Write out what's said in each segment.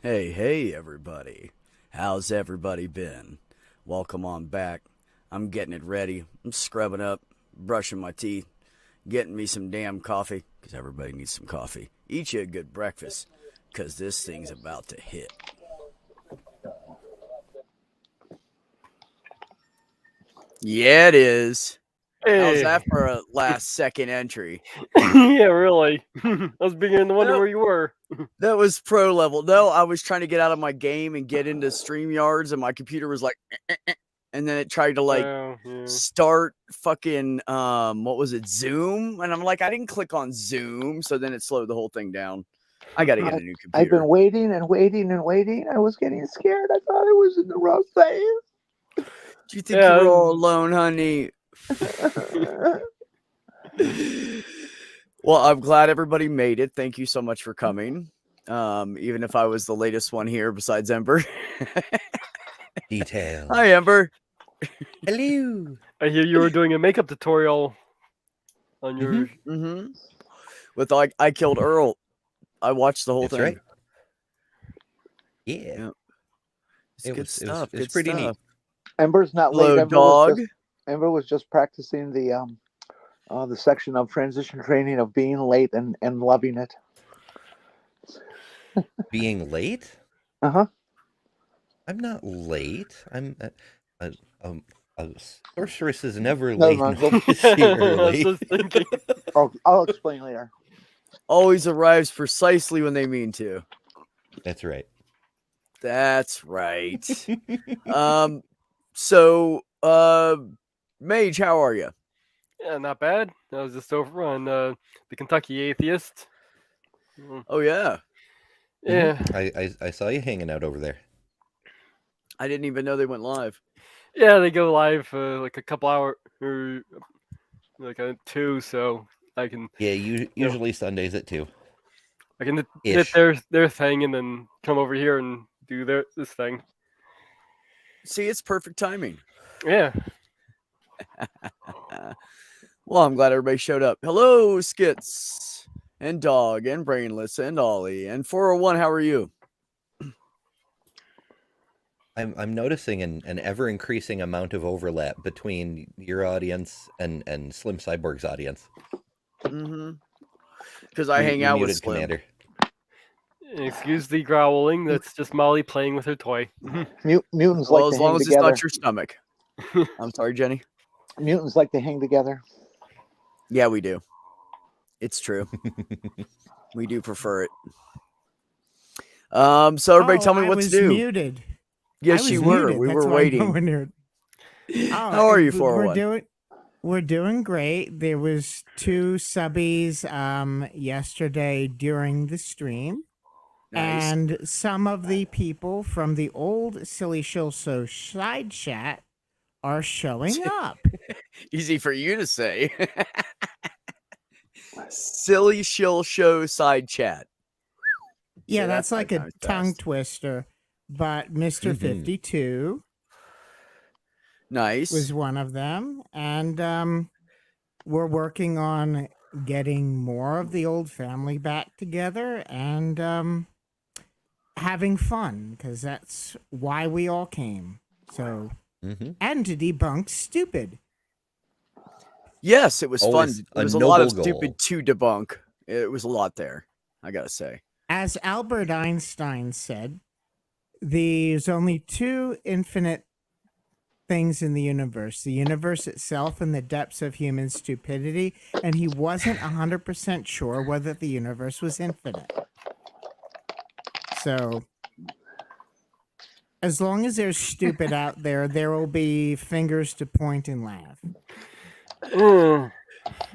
Hey, everybody. How's everybody been? Welcome on back. I'm getting it ready. I'm scrubbing up, brushing my teeth, getting me some damn coffee, because everybody needs some coffee. Eat you a good breakfast, because this thing's about to hit. Yeah, it is. How's Hey, that for a last second entry? yeah, really. I was beginning to wonder Nope. where you were. That was pro level. No, I was trying to get out of my game and get into StreamYards, and my computer was like, and then it tried to Oh, yeah. start fucking what was it, Zoom? And I'm like, I didn't click on Zoom, so then it slowed the whole thing down. I got to get a new I've been computer. waiting and waiting and waiting. I was getting scared. I thought I was in the wrong place. Do you think you Yeah, were all alone, honey? Well, I'm glad everybody made it. Thank you so much for coming. Even if I was the latest one here besides Ember. Detail. Hi, Ember. Hello. I hear you were doing a makeup tutorial on your. Mm-hmm. With I killed Earl. I watched the whole That's thing. right. Yeah. It's It good was stuff. it was Good pretty stuff. neat. Ember's not Hello, late. dog. Ember was just practicing the section of transition training of being late and loving it. Being late? Uh-huh. I'm not late. I'm a sorceress is never Never late. mind. nor is she I was early. just thinking. I'll explain later. Always arrives precisely when they mean to. That's right. That's right. So Mage, how are you? Yeah, not bad. I was just over on the Kentucky Atheist. Oh yeah. Yeah, I saw you hanging out over there. I didn't even know they went live. yeah, they go live like a couple hour or like 2, so I can Yeah, usually Sundays at 2. hit Ish. their thing and then come over here and do this thing. See, it's perfect timing. Yeah. Well, I'm glad everybody showed up. Hello, Skits and Dog and Brainless and Ollie and 401. How are you? I'm noticing an ever increasing amount of overlap between your audience and Slim Cyborg's audience. Mm-hmm. Because I hang You're out with muted, Slim. Commander. Excuse the growling. That's just Molly playing with her toy. Mutants Well, like as to long hang as it's together. not your stomach. I'm sorry, Jenny. Mutants like to hang together. Yeah, we do. It's true. We do prefer it. So everybody, tell me I what was to do. muted. Yes, I you was were. muted. We That's were why waiting. no one heard. How are you, 401? We're doing great. There was 2 subbies yesterday during the stream. Nice. And some of the people from the old Silly Shill Show side chat are showing up. Easy for you to say. Silly Shill Show side chat. Yeah, Say that that's like 5 a times tongue fast. twister. But mister Mhm. 52 Nice. was one of them. And we're working on getting more of the old family back together and having fun, because that's why we all came. So, Mhm. and to debunk stupid. Yes, it was Always fun. a It was a lot of noble stupid goal. to debunk. It was a lot there, I gotta say. As Albert Einstein said, there's only 2 infinite things in the universe itself and the depths of human stupidity, and he wasn't 100% sure whether the universe was infinite. So, as long as there's stupid out there, there will be fingers to point and laugh.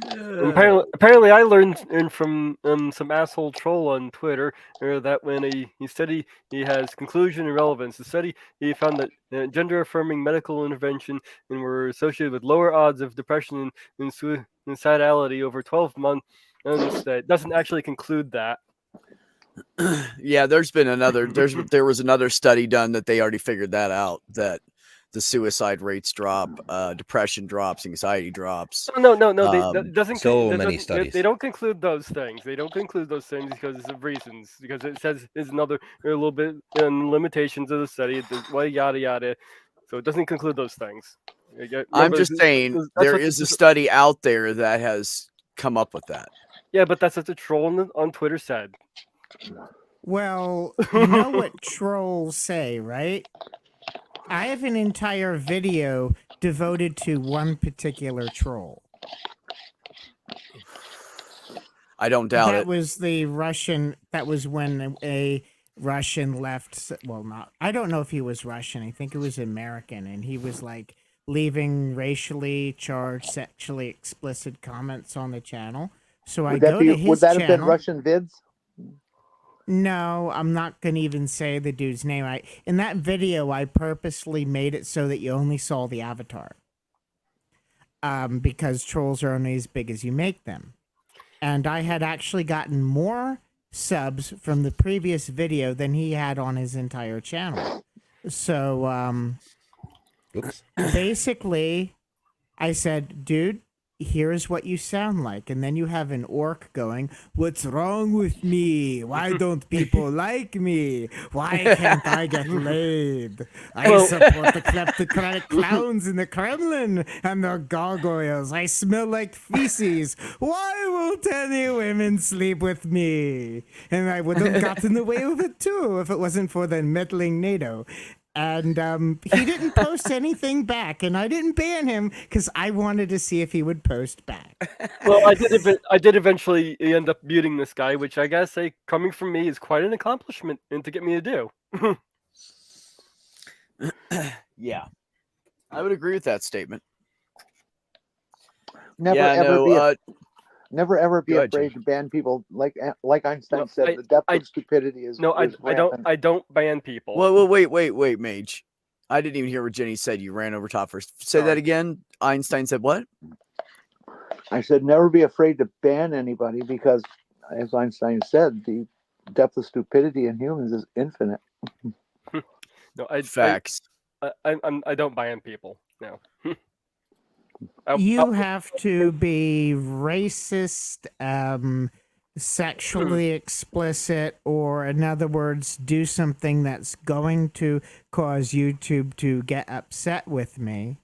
Apparently, I learned from some asshole troll on Twitter that when he study he has conclusion and relevance. The study he found that gender affirming medical intervention and were associated with lower odds of depression and suicidality over 12 months. That doesn't actually conclude that. Yeah, there was another study done that they already figured that out, that the suicide rates drop, depression drops, anxiety drops. No. That doesn't. So that many doesn't- studies. They don't conclude those things. They don't conclude those things because of reasons. Because it says there's another a little bit limitations of the study. Well, yada yada. So it doesn't conclude those things. I'm just saying that's there what- is a study out there that has come up with that. Yeah, but that's what the troll on Twitter said. Well, you know what trolls say, right? I have an entire video devoted to one particular troll. I don't doubt That it. was the Russian. That was when a Russian left. Well, not. I don't know if he was Russian. I think it was American, and he was like leaving racially charged, sexually explicit comments on the channel. So I go to his would that have been channel. Russian vids? No, I'm not gonna even say the dude's name. In that video, I purposely made it so that you only saw the avatar. Because trolls are only as big as you make them. And I had actually gotten more subs from the previous video than he had on his entire channel. So, Oops. basically, I said, dude, here's what you sound like. And then you have an orc going, what's wrong with me? Why don't people like me? Why can't I get laid? I support the kleptocratic clowns in the Kremlin and the gargoyles. I smell like feces. Why won't any women sleep with me? And I would have gotten away with it too if it wasn't for the meddling NATO. And he didn't post anything back, and I didn't ban him because I wanted to see if he would post back. Well, I did eventually end up muting this guy, which I gotta say, coming from me, is quite an accomplishment and to get me to do. Yeah, I would agree with that statement. Never yeah, ever no. be never ever be Go ahead, afraid to ban people. Like Einstein No, said, the depth I- of stupidity is. No, is rampant. I don't ban people. Well, wait, Mage. I didn't even hear what Jenny said. You ran over top first. Say Sorry. that again. Einstein said what? I said never be afraid to ban anybody because, as Einstein said, the depth of stupidity in humans is infinite. No, Facts. I don't ban people. No. You have to be racist, sexually explicit, or in other words, do something that's going to cause YouTube to get upset with me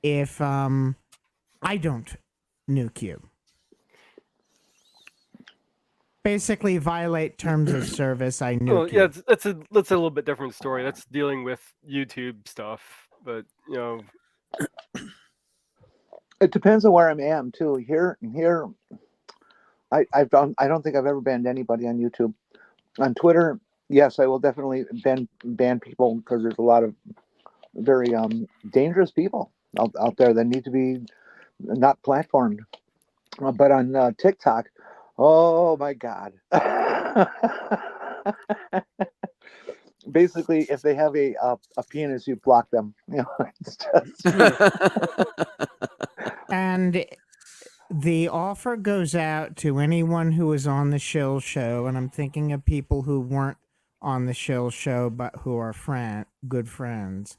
if I don't nuke you. Basically violate terms of service, I nuke Well, you. yeah, that's a little bit different story. That's dealing with YouTube stuff, but you know. It depends on where I am too. Here, I don't think I've ever banned anybody on YouTube. On Twitter, yes, I will definitely ban people because there's a lot of very dangerous people out there that need to be not platformed. But on TikTok, oh my God. Basically, if they have a penis, you block them. You know, it's just. And the offer goes out to anyone who was on the Shill Show, and I'm thinking of people who weren't on the Shill Show but who are good friends.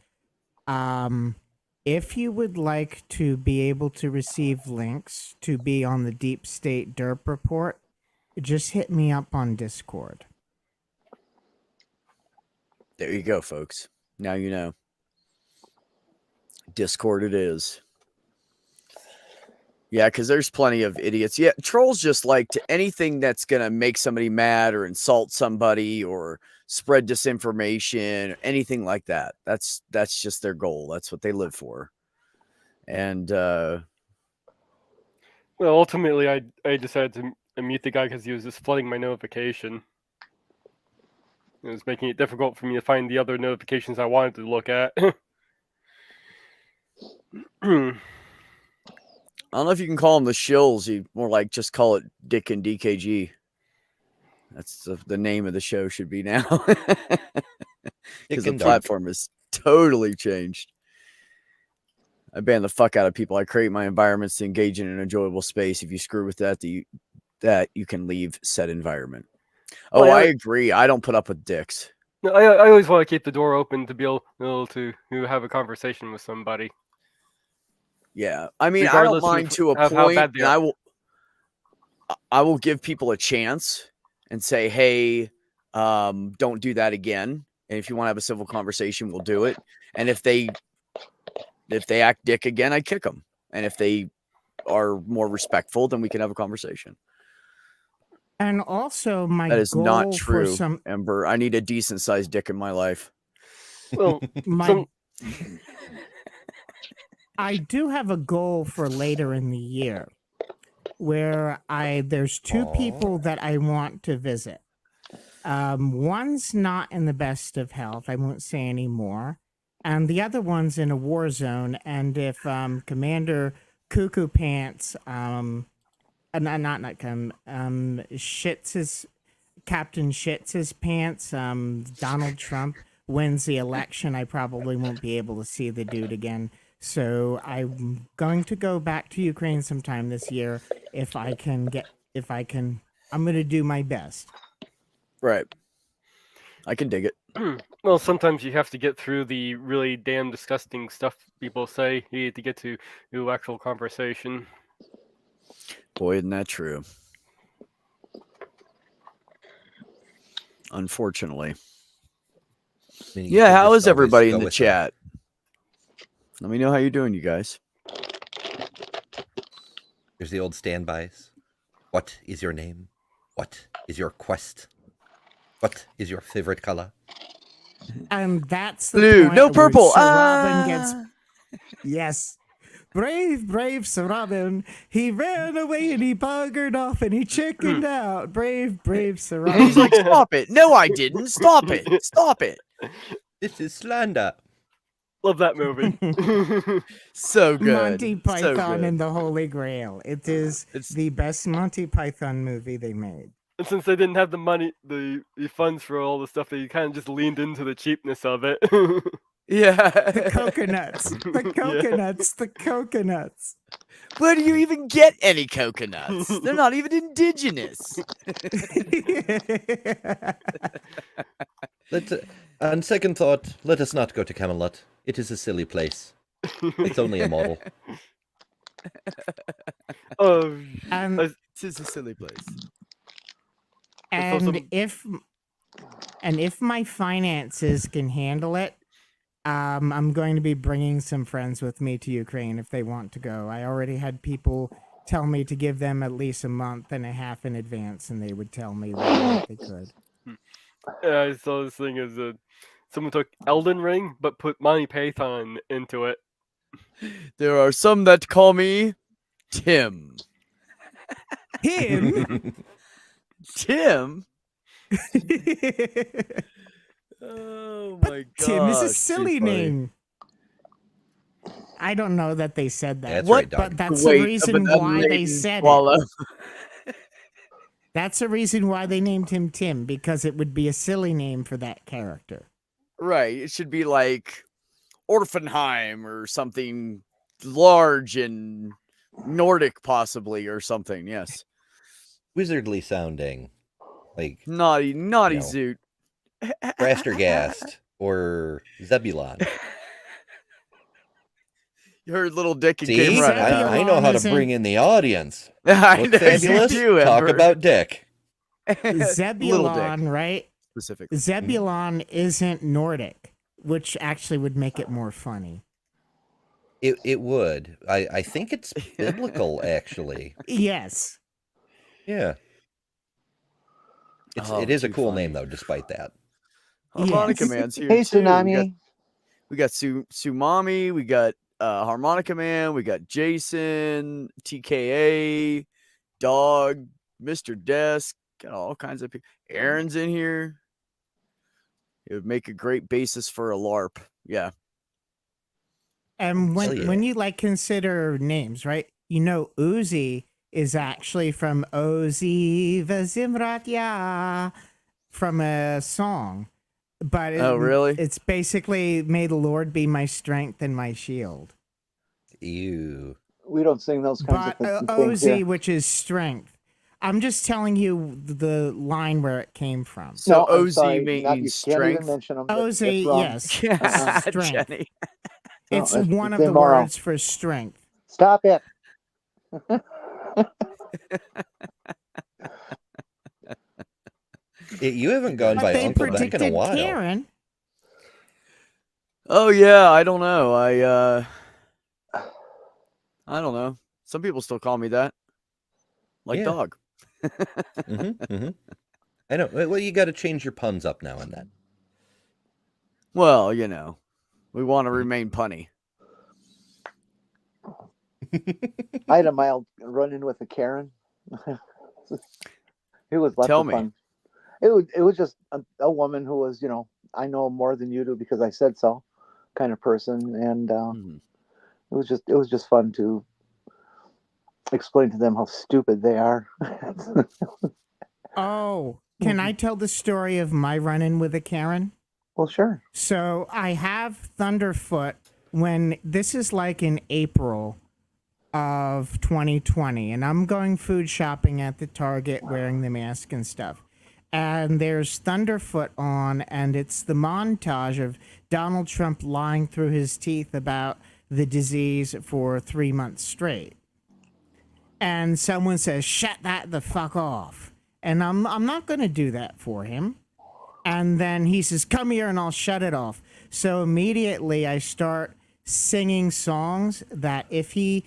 If you would like to be able to receive links to be on the Deep State Derp Report, just hit me up on Discord. There you go, folks. Now you know. Discord it is. Yeah, because there's plenty of idiots. Yeah, trolls just like to anything that's going to make somebody mad or insult somebody or spread disinformation or anything like that. That's just their goal. That's what they live for. And Well, ultimately, I decided to mute the guy because he was just flooding my notification. It was making it difficult for me to find the other notifications I wanted to look at. I don't know if you can call them the shills. You more like just call it Dick and DKG. That's the name of the show should be now. Because the and platform has totally changed. I ban the fuck out of people. I create my environments to engage in an enjoyable space. If you screw with that, you can leave said environment. Oh, Well, I agree. I don't put up with dicks. No, I always want to keep the door open to be able to have a conversation with somebody. Yeah, I mean, I don't Regardless mind of to a how point, bad they and are. I will give people a chance and say, hey, don't do that again. And if you want to have a civil conversation, we'll do it. And if they act dick again, I kick them. And if they are more respectful, then we can have a conversation. And also, my That is goal not for true, some Ember. I need a decent sized dick in my life. Well, my some I do have a goal for later in the year where there's two Aw. people that I want to visit. One's not in the best of health. I won't say any more. And the other one's in a war zone. And if Commander Cuckoo Pants, Captain Shits' pants, Donald Trump wins the election, I probably won't be able to see the dude again. So I'm going to go back to Ukraine sometime this year I'm going to do my best. Right. I can dig it. well, sometimes you have to get through the really damn disgusting stuff people say to get to actual conversation. Boy, isn't that true? Unfortunately. I mean, you Yeah, could how just is everybody always in go the with chat? Let me know how you're doing, you guys. There's the old standbys. What is your name? What is your quest? What is your favorite color? And that's the Blue, point no where purple. Sir Robin gets Ah! yes. Brave Sir Robin. He ran away and he buggered off and he chickened out. Brave Sir And he's Robin. like, stop it. No, I didn't. Stop it. Stop it. This is slander. Love that movie. So good. Monty So Python good. and the Holy Grail. It is It's- the best Monty Python movie they made. And since they didn't have the money, the funds for all the stuff, they kind of just leaned into the cheapness of it. Yeah. The coconuts. The coconuts. The coconuts. Where do you even get any coconuts? They're not even indigenous. On second thought, let us not go to Camelot. It is a silly place. It's only a model. And This is a silly place. And some- if my finances can handle it, I'm going to be bringing some friends with me to Ukraine if they want to go. I already had people tell me to give them at least a month and a half in advance, and they would tell me that they could. Yeah, I saw this thing as someone took Elden Ring but put Monty Python into it. There are some that call me Tim. Him? Tim? Oh my god. Tim is a silly name. I don't know that they said that. That's What? right, Doug. But that's Wait, the reason but why they Leighton said swallow. it. That's the reason why they named him Tim, because it would be a silly name for that character. Right. It should be like Orphanheim or something large and Nordic, possibly, or something. Yes. Wizardly sounding. Like Naughty No. Zoot. Rastergast or Zebulon. You heard Little Dick and See? came right Zebulon. out. I know how to isn't- bring in the audience. I Look know fabulous, you do, talk Ember. about dick. Little Dick, Zebulon, right? specifically. Zebulon isn't Nordic, which actually would make it more funny. It would. I think it's biblical, actually. Yes. Yeah. Oh, it is a too cool funny. name, though, despite that. Harmonica Yes. Man's here Hey, too. Tsunami. We got Sumami. We got Harmonica Man. We got Jason, TKA, Dog, Mr. Desk. Got all kinds of people. Aaron's in here. It would make a great basis for a LARP. Yeah. And Hell yeah. when you like consider names, right? You know, Uzi is actually from Ozi Vazimratya from a song. But Oh, really? It's basically "May the Lord be my strength and my shield." Ew. We don't sing those kinds But of things Ozi, here. which is strength. I'm just telling you the line where it came from. So No, I'm OZ sorry. means You can't even strength. mention them. Oz, That's wrong. yes, Yeah, strength. Jenny. No, It's it's one of the immoral. words for strength. Stop it. You haven't gone But by they Uncle Beck in a predicted while. Karen. Oh yeah, I don't know. I don't know. Some people still call me that. Like Yeah. dog. I know. Well, you got to change your puns up now and then. Well, you know, we want to remain punny. I had a mild run-in with a Karen. It was lots Tell of me. fun. It was just a woman who was, I know more than you do because I said so, kind of person, and Mhm. it was just fun to explain to them how stupid they are. Oh, can I tell the story of my run-in with a Karen? Well, sure. So I have Thunderfoot when this is like in April of 2020, and I'm going food shopping at the Target wearing the mask and stuff. And there's Thunderfoot on, and it's the montage of Donald Trump lying through his teeth about the disease for 3 months straight. And someone says, "Shut that the fuck off." And I'm not going to do that for him. And then he says, "Come here and I'll shut it off." So immediately I start singing songs that if he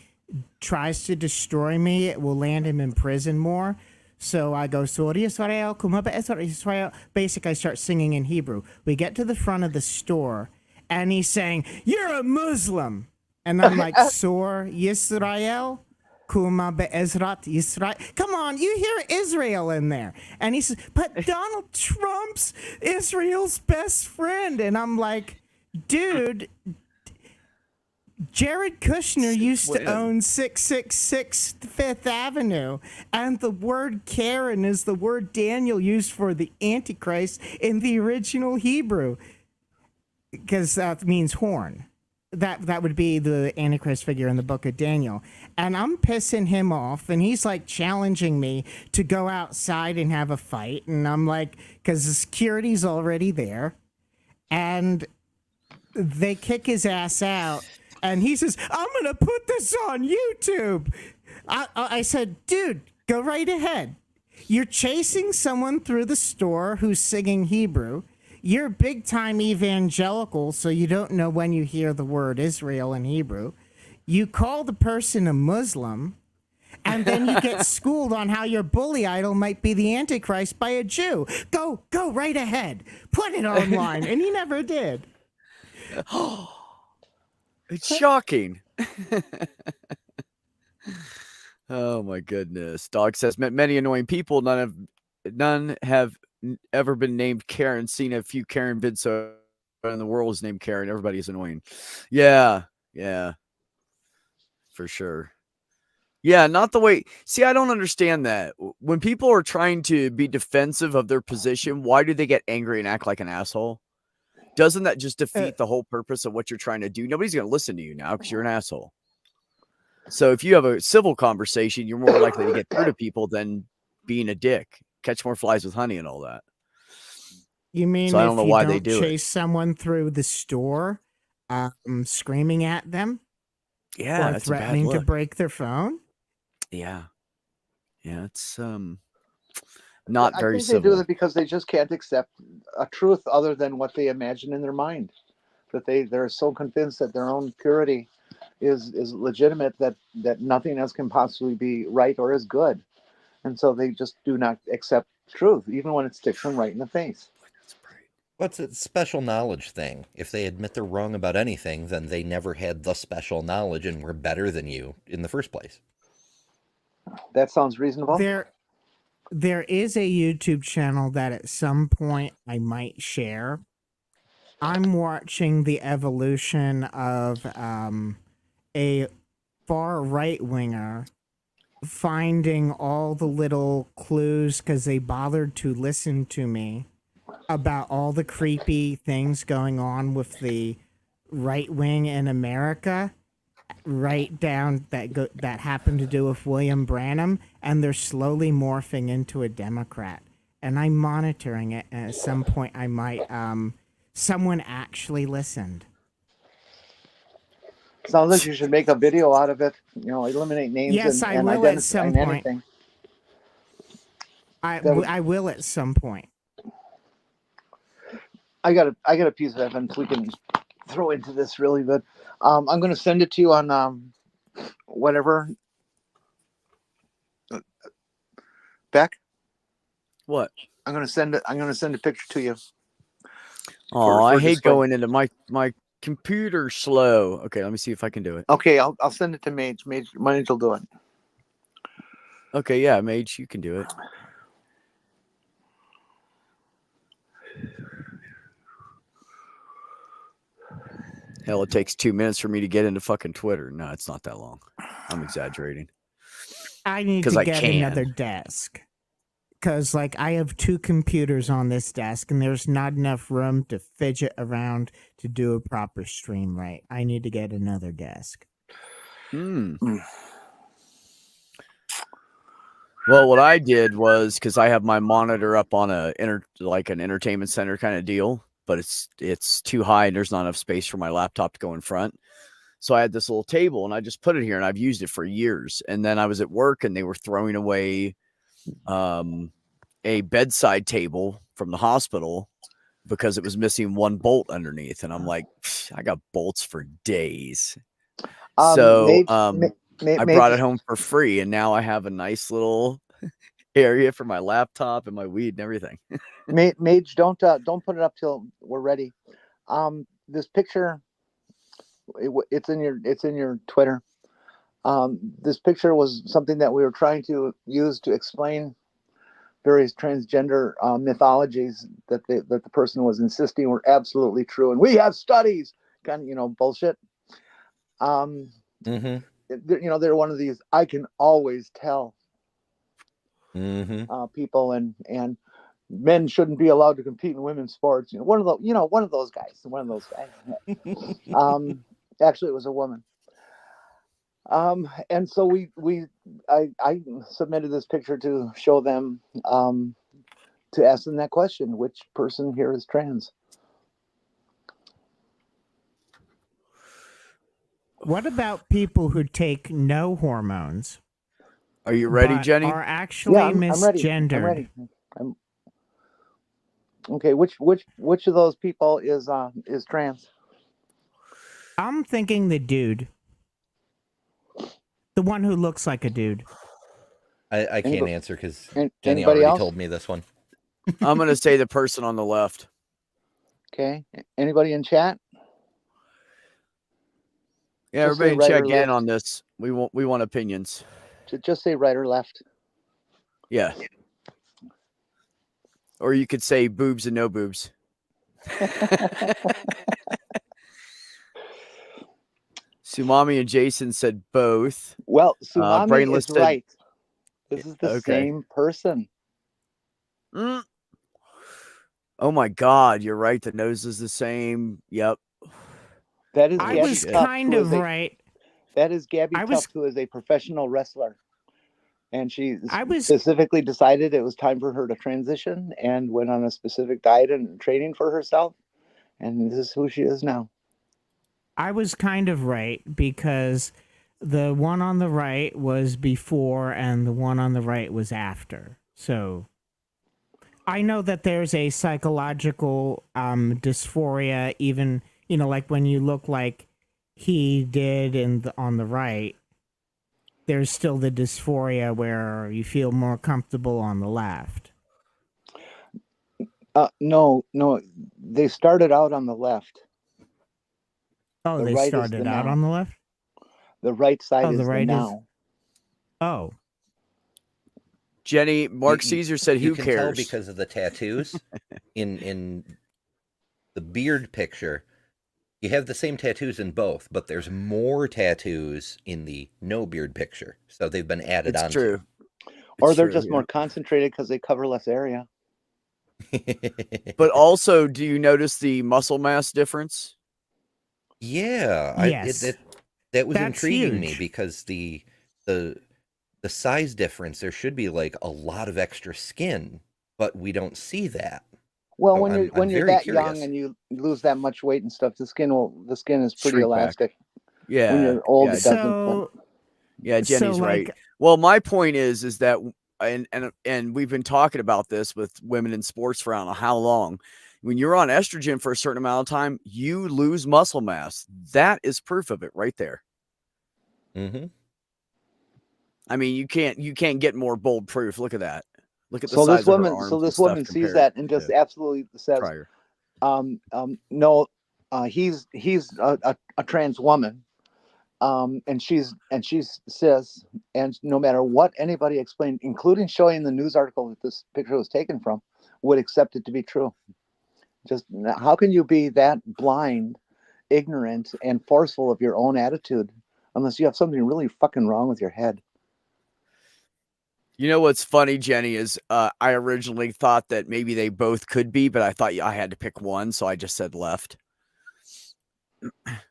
tries to destroy me, it will land him in prison more. So I go, "Sorry Israel, kumaba Israel." Basically, I start singing in Hebrew. We get to the front of the store, and he's saying, "You're a Muslim." And I'm like, "Sor Yisrael? Kuma be'ezrat Yisrael." Come on, you hear Israel in there. And he says, "But Donald Trump's Israel's best friend." And I'm like, "Dude, Jared Kushner used to own 666 Fifth Avenue, and the word Karen is the word Daniel used for the Antichrist in the original Hebrew, because that means horn. That would be the Antichrist figure in the book of Daniel. And I'm pissing him off, and he's like challenging me to go outside and have a fight. And I'm like, because the security's already there. And they kick his ass out. And he says, "I'm going to put this on YouTube." I said, "Dude, go right ahead. You're chasing someone through the store who's singing Hebrew. You're big time evangelical, so you don't know when you hear the word Israel in Hebrew. You call the person a Muslim, and then you get schooled on how your bully idol might be the Antichrist by a Jew. Go right ahead. Put it online." And he never did. It's shocking. Oh my goodness. Dog says, "Met many annoying people. None have ever been named Karen. Seen a few Karen vids so in the world is named Karen. Everybody is annoying." Yeah. For sure. Yeah, not the way. See, I don't understand that. When people are trying to be defensive of their position, why do they get angry and act like an asshole? Doesn't that just defeat the whole purpose of what you're trying to do? Nobody's going to listen to you now because you're an asshole. So if you have a civil conversation, you're more likely to get through to people than being a dick. Catch more flies with honey and all that. You mean So I don't know if you why don't they do chase someone through the store, screaming at them, Yeah, or that's a bad threatening to look. break their phone? Yeah, it's not I very think they do civil. it because they just can't accept a truth other than what they imagine in their mind. That they're so convinced that their own purity is legitimate that nothing else can possibly be right or is good, and so they just do not accept truth, even when it sticks them right in the face. What's a special knowledge thing? If they admit they're wrong about anything, then they never had the special knowledge and were better than you in the first place. That sounds reasonable. There is a YouTube channel that at some point I might share. I'm watching the evolution of a far right winger finding all the little clues because they bothered to listen to me about all the creepy things going on with the right wing in America. write down that happened to do with William Branham, and they're slowly morphing into a Democrat. And I'm monitoring it, and at some point I might someone actually listened. Sounds like you should make a video out of it. You know, eliminate names Yes, and, I and will at some identify point. anything. I will at some point. I got a piece of evidence we can throw into this really good. I'm going to send it to you on whatever. Beck, What? I'm going to send it. I'm going to send a picture to you. Oh, I for hate display. going into my computer slow. Okay, let me see if I can do it. Okay, I'll send it to Mage. Mage will do it. Okay, yeah, Mage, you can do it. Hell, it takes 2 minutes for me to get into fucking Twitter. No, it's not that long. I'm exaggerating. I need 'Cause to I get can. another desk. Because, like, I have 2 computers on this desk, and there's not enough room to fidget around to do a proper stream right. I need to get another desk. Well, what I did was because I have my monitor up on an entertainment center kind of deal, but it's too high and there's not enough space for my laptop to go in front. So I had this little table and I just put it here and I've used it for years. And then I was at work and they were throwing away a bedside table from the hospital because it was missing one bolt underneath. And I'm like, I got bolts for days. So I brought it home for free, and now I have a nice little area for my laptop and my weed and everything. Mage, don't put it up till we're ready. This picture, it's in your Twitter. This picture was something that we were trying to use to explain various transgender mythologies that the person was insisting were absolutely true, and we have studies, kind of bullshit. They're one of these I can always tell people, and men shouldn't be allowed to compete in women's sports. One of those guys. Actually, it was a woman. And so I submitted this picture to show them, to ask them that question: which person here is trans? What about people who take no hormones? Are you ready, but Jenny? Are actually I'm ready. misgendered. I'm okay. Which of those people is trans? I'm thinking the dude. The one who looks like a dude. I can't answer because Jenny anybody already else? told me this one. I'm going to say the person on the left. Okay. Anybody in chat? Yeah, Just everybody say right check or in left. on this. We want opinions. Just say right or left. Yeah. Or you could say boobs and no boobs. Sumami and Jason said both. Well, Tsunami Brainless is said- right. This is the Okay. same person. Mm. Oh my God, you're right. The nose is the same. Yep. That is I Gabby was Tuft, kind who of is a- right. That is Gabby I was- Tuft, who is a professional wrestler. And she I was- specifically decided it was time for her to transition and went on a specific diet and training for herself. And this is who she is now. I was kind of right because the one on the right was before and the one on the right was after. So I know that there's a psychological dysphoria, even, like when you look like he did on the right, there's still the dysphoria where you feel more comfortable on the left. No, they started out on the left. Oh, The they right is started the out now. on the left? The right side Oh, is the the right is- now. Oh. Jenny, Mark You- Caesar said, you who can tell cares? because of the tattoos. in the beard picture, you have the same tattoos in both, but there's more tattoos in the no beard picture. So they've been added It's on. true. Or It's they're true, just yeah. more concentrated because they cover less area. But also, do you notice the muscle mass difference? yeah, Yes. that That was That's intriguing me huge. because the size difference, there should be like a lot of extra skin, but we don't see that. Well, So when I'm you're very that young curious. and you lose that much weight and stuff, the skin is pretty Shrink back. elastic. When Yeah. you're old, Yeah. it doesn't. But So, Yeah, so Jenny's right. like, Well, my point is that and we've been talking about this with women in sports for I don't know how long. When you're on estrogen for a certain amount of time, you lose muscle mass. That is proof of it right there. Mm-hmm. I mean, you can't get more bold proof. Look at that. Look at the so size this of her woman, arms so and this stuff woman sees compared that and just to absolutely says, prior. no, he's a trans woman, and she's cis, and no matter what anybody explained, including showing the news article that this picture was taken from, would accept it to be true. Just how can you be that blind, ignorant, and forceful of your own attitude unless you have something really fucking wrong with your head? You know what's funny, Jenny, is I originally thought that maybe they both could be, but I thought I had to pick one, so I just said left.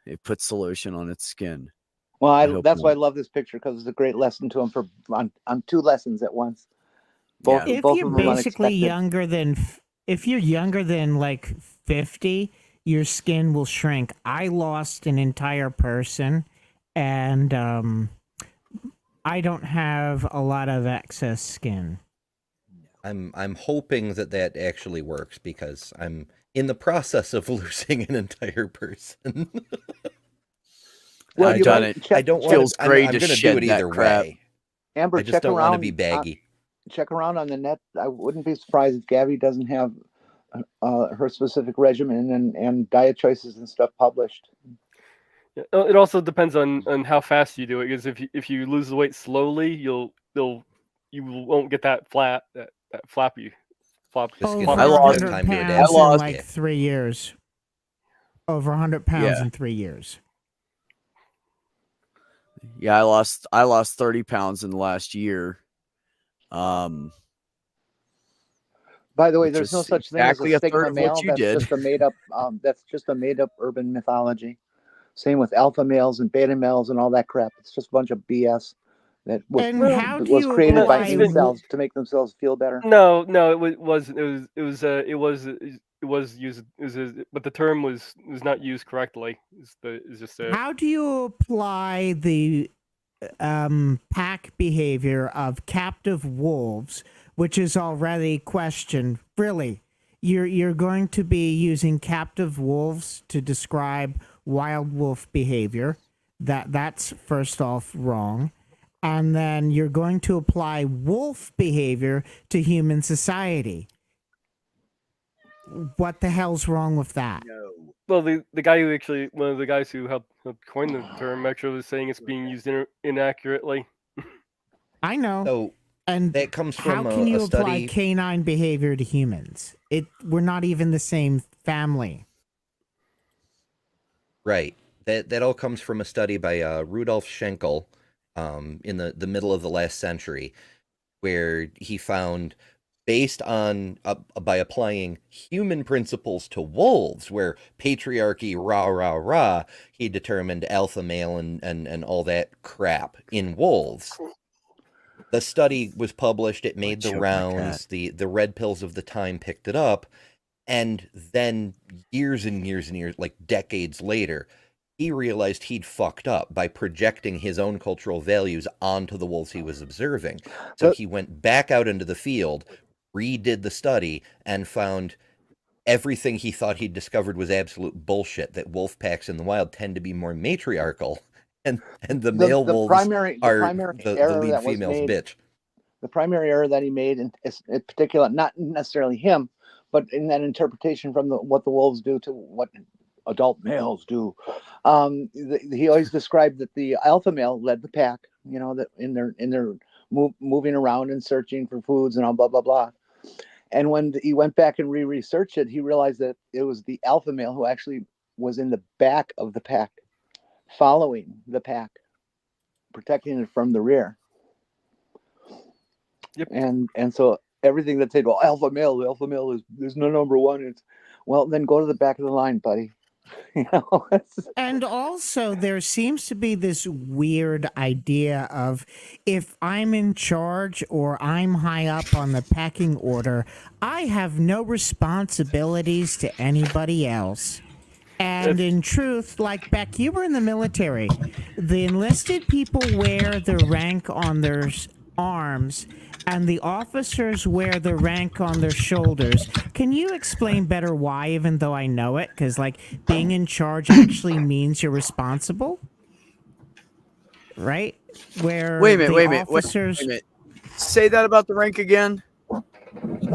It puts solution on its skin. Well, that's why I not. love this picture, because it's a great lesson to him on two lessons at once. Both Yeah. if both you're of them basically unexpected. if you're younger than like 50, your skin will shrink. I lost an entire person, and I don't have a lot of excess skin. I'm hoping that actually works because I'm in the process of losing an entire person. Well, I've you done might it. check. I don't Feels want to. great I'm to going to do shed it that either crap. way. Amber, I just check don't want to around. be baggy. Check around on the net. I wouldn't be surprised if Gabby doesn't have her specific regimen and diet choices and stuff published. Yeah, it also depends on how fast you do it. Because if you lose the weight slowly, you won't get that floppy flop. The skin Over I will a lost- take 100 time to pounds adapt. in lost- like Yeah. 3 years. Over 100 pounds Yeah. in 3 years. Yeah, I lost 30 pounds in the last year. By the way, Which there's no is such thing as exactly a a third stigma of what male. you did. That's just a made up urban mythology. Same with alpha males and beta males and all that crap. It's just a bunch of BS that And how do was you created by apply incels to make themselves feel better. No, it was used but the term was not used correctly. Is just how do you apply the pack behavior of captive wolves, which is already questioned? Really, you're going to be using captive wolves to describe wild wolf behavior. That's first off wrong. And then you're going to apply wolf behavior to human society. What the hell's wrong with that? Well, the guy who actually one of the guys who helped coin the term actually was saying it's being used inaccurately. I know. So And that comes how from can you a apply study. canine behavior to humans? We're not even the same family. Right. That all comes from a study by Rudolf Schenkel in the middle of the last century, where he found, based on by applying human principles to wolves, where patriarchy, rah, rah, rah, he determined alpha male and all that crap in wolves. The study was published, it made the choke my rounds, the red pills of the time picked it up, and then years and years and years, like decades later, he realized he'd fucked up by projecting his own cultural values onto the wolves he was observing. So he went back out into the field, redid the study, and found everything he thought he'd discovered was absolute bullshit, that wolf packs in the wild tend to be more matriarchal, and the male wolves are the lead female's bitch. The primary error that he made, in particular, not necessarily him, but in that interpretation from what the wolves do to what adult males do. He always described that the alpha male led the pack, that in their moving around and searching for foods and all blah, blah, blah. And when he went back and researched it, he realized that it was the alpha male who actually was in the back of the pack, following the pack, protecting it from the rear. Yep. And so everything that said, well, the alpha male is there's no number one. Well, then go to the back of the line, buddy. You know, And also, there seems to be this weird idea of if I'm in charge or I'm high up on the pecking order, I have no responsibilities to anybody else. And in truth, like Beck, you were in the military. The enlisted people wear the rank on their arms, and the officers wear the rank on their shoulders. Can you explain better why, even though I know it? Because, like, being in charge actually means you're responsible, right? Where Wait a minute, the wait a minute, officers, wait a minute. Say that about the rank again.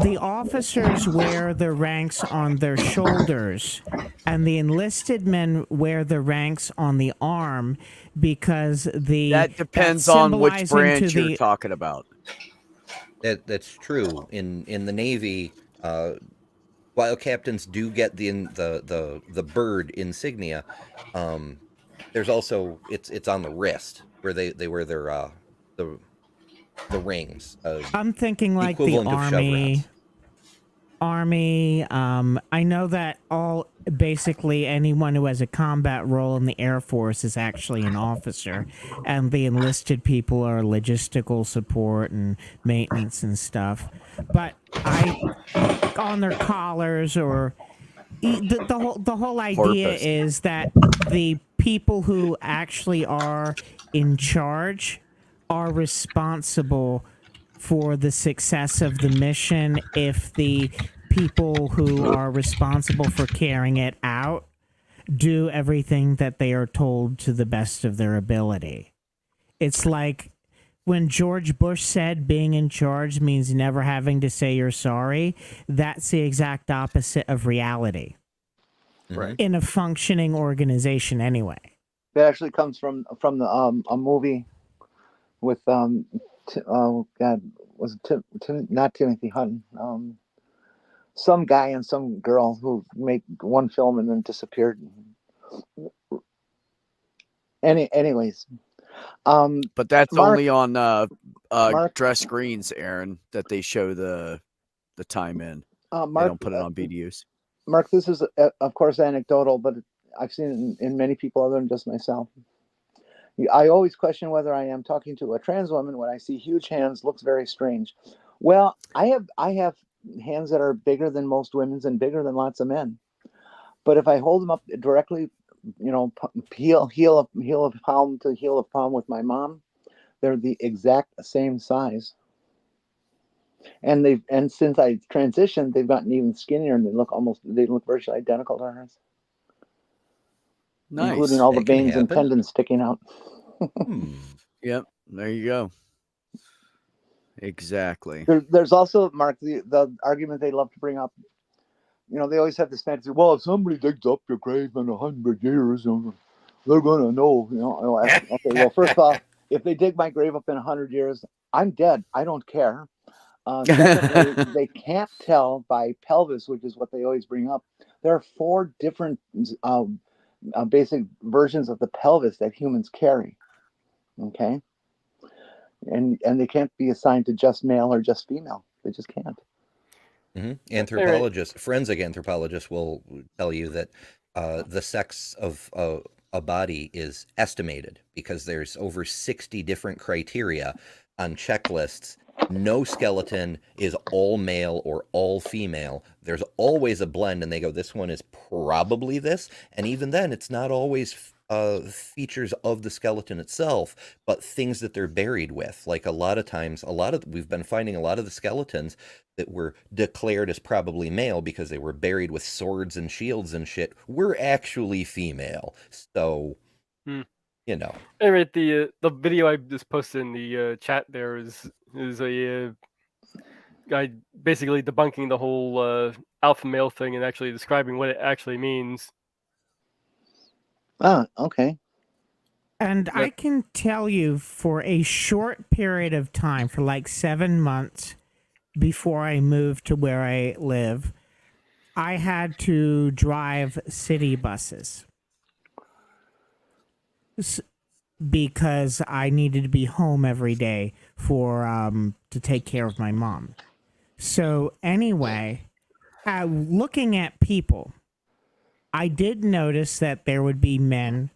the officers wear the ranks on their shoulders, and the enlisted men wear the ranks on the arm because That depends on which symbolizing branch to you're the talking about. That's true. In the Navy, while captains do get the bird insignia, there's also it's on the wrist where they wear their the rings. I'm thinking like the equivalent of chevrons. army. I know that basically anyone who has a combat role in the Air Force is actually an officer, and the enlisted people are logistical support and maintenance and stuff. But on their collars or the whole idea Purpose. is that the people who actually are in charge are responsible for the success of the mission if the people who are responsible for carrying it out do everything that they are told to the best of their ability. It's like when George Bush said being in charge means never having to say you're sorry. That's the exact opposite of reality. Right. In a functioning organization anyway. that actually comes from the a movie with oh God, was it not Timothy Hutton, some guy and some girl who made one film and then disappeared. Anyways, But that's Mark- only on Mark- dress screens, Aaron, that they show the time in. They Mark, don't put it on BDUs. Mark, this is of course anecdotal, but I've seen it in many people other than just myself. I always question whether I am talking to a trans woman when I see huge hands. Looks very strange. Well, I have hands that are bigger than most women's and bigger than lots of men. But if I hold them up directly, heel of palm to heel of palm with my mom, they're the exact same size. And since I transitioned, they've gotten even skinnier, and they look virtually identical to hers. Nice. Including all the That can veins and happen. tendons sticking out. Yep. There you go. Exactly. There's also, Mark, the argument they love to bring up. They always have this fantasy. Well, if somebody digs up your grave in 100 years, they're gonna know. Okay. Well, first of all, if they dig my grave up in 100 years, I'm dead. I don't care. Secondly, they can't tell by pelvis, which is what they always bring up. There are 4 different basic versions of the pelvis that humans carry. Okay. And they can't be assigned to just male or just female. They just can't. Mm-hmm. Forensic anthropologists will tell you that the sex of a body is estimated because there's over 60 different criteria on checklists. No skeleton is all male or all female. There's always a blend, and they go, this one is probably this. And even then, it's not always features of the skeleton itself, but things that they're buried with. Like a lot of times, we've been finding a lot of the skeletons that were declared as probably male because they were buried with swords and shields and shit were actually female. So, Anyway, the video I just posted in the chat there is a guy basically debunking the whole alpha male thing and actually describing what it actually means. Ah, okay. And I can tell you for a short period of time, for like 7 months before I moved to where I live, I had to drive city buses because I needed to be home every day to take care of my mom. So anyway, looking at people, I did notice that there would be men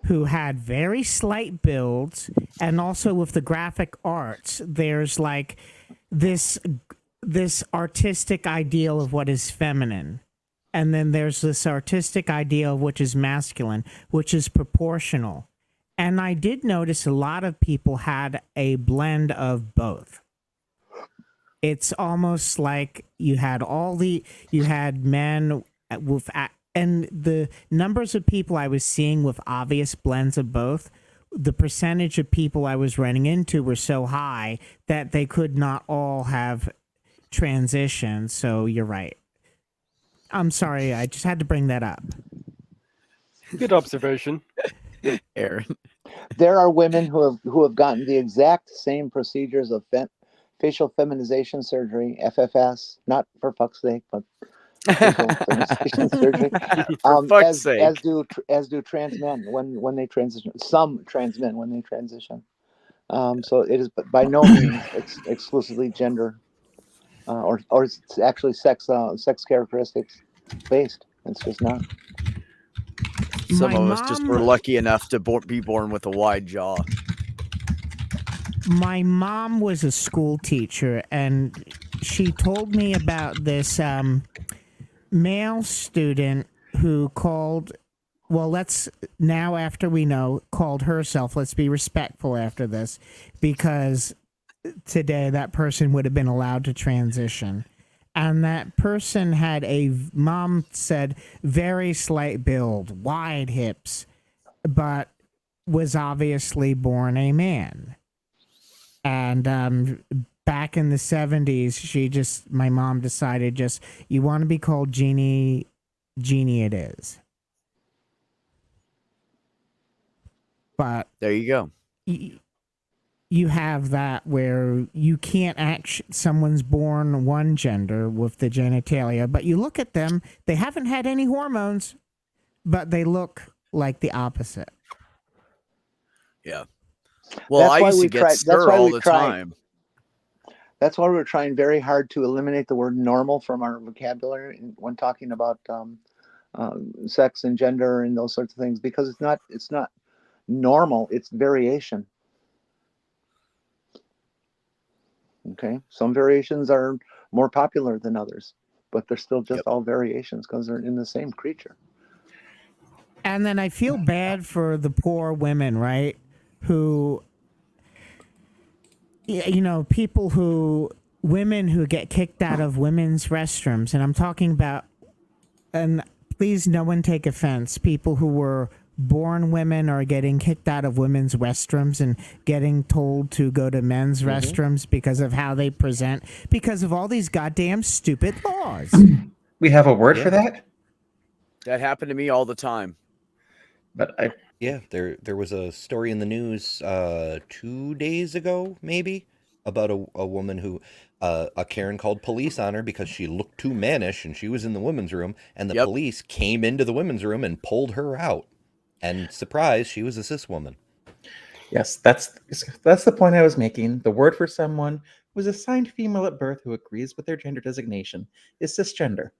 who had very slight builds, and also with the graphic arts, there's like this artistic ideal of what is feminine. And then there's this artistic ideal of which is masculine, which is proportional. And I did notice a lot of people had a blend of both. It's almost like you had men with, and the numbers of people I was seeing with obvious blends of both, the percentage of people I was running into were so high that they could not all have transitions. So you're right. I'm sorry, I just had to bring that up. Good observation. Aaron. There are women who have gotten the exact same procedures of facial feminization surgery, FFS, not for fuck's sake, but facial feminization surgery. For fuck's sake. As do trans men when they transition. Some trans men when they transition. So it is by no means exclusively gender, or it's actually sex characteristics based. It's just not. Some of us just were lucky enough to be born with a wide jaw. My mom was a school teacher, and she told me about this male student who called, after we know, called herself, let's be respectful after this, because today that person would have been allowed to transition. And that person had mom said, very slight build, wide hips, but was obviously born a man. And back in the 70s, my mom decided you want to be called Jeannie it is. But there you go. You have that where you can't someone's born one gender with the genitalia, but you look at them, they haven't had any hormones, but they look like the opposite. Yeah. Well, I used to get stir all the time. That's why we're trying very hard to eliminate the word normal from our vocabulary when talking about sex and gender and those sorts of things, because it's not normal, it's variation. Okay, some variations are more popular than others, but they're still just all variations because they're in the same creature. And then I feel bad for the poor women, right? Who, women who get kicked out of women's restrooms. And I'm talking about, and please no one take offense, people who were born women are getting kicked out of women's restrooms and getting told to go to men's restrooms because of how they present, because of all these goddamn stupid laws. We have a word for that? That happened to me all the time. But there was a story in the news 2 days ago, maybe, about a woman who a Karen called police on her because she looked too mannish and she was in the women's room, and the police came into the women's room and pulled her out. And surprise, she was a cis woman. Yes, that's the point I was making. The word for someone who is assigned female at birth who agrees with their gender designation is cisgender.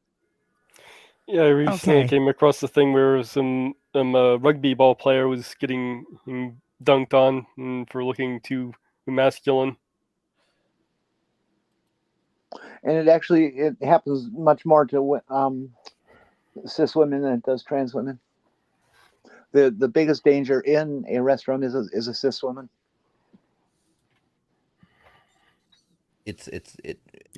Yeah, I recently came across the thing where some rugby ball player was getting dunked on for looking too masculine. And it happens much more to cis women than it does trans women. The biggest danger in a restroom is a cis woman.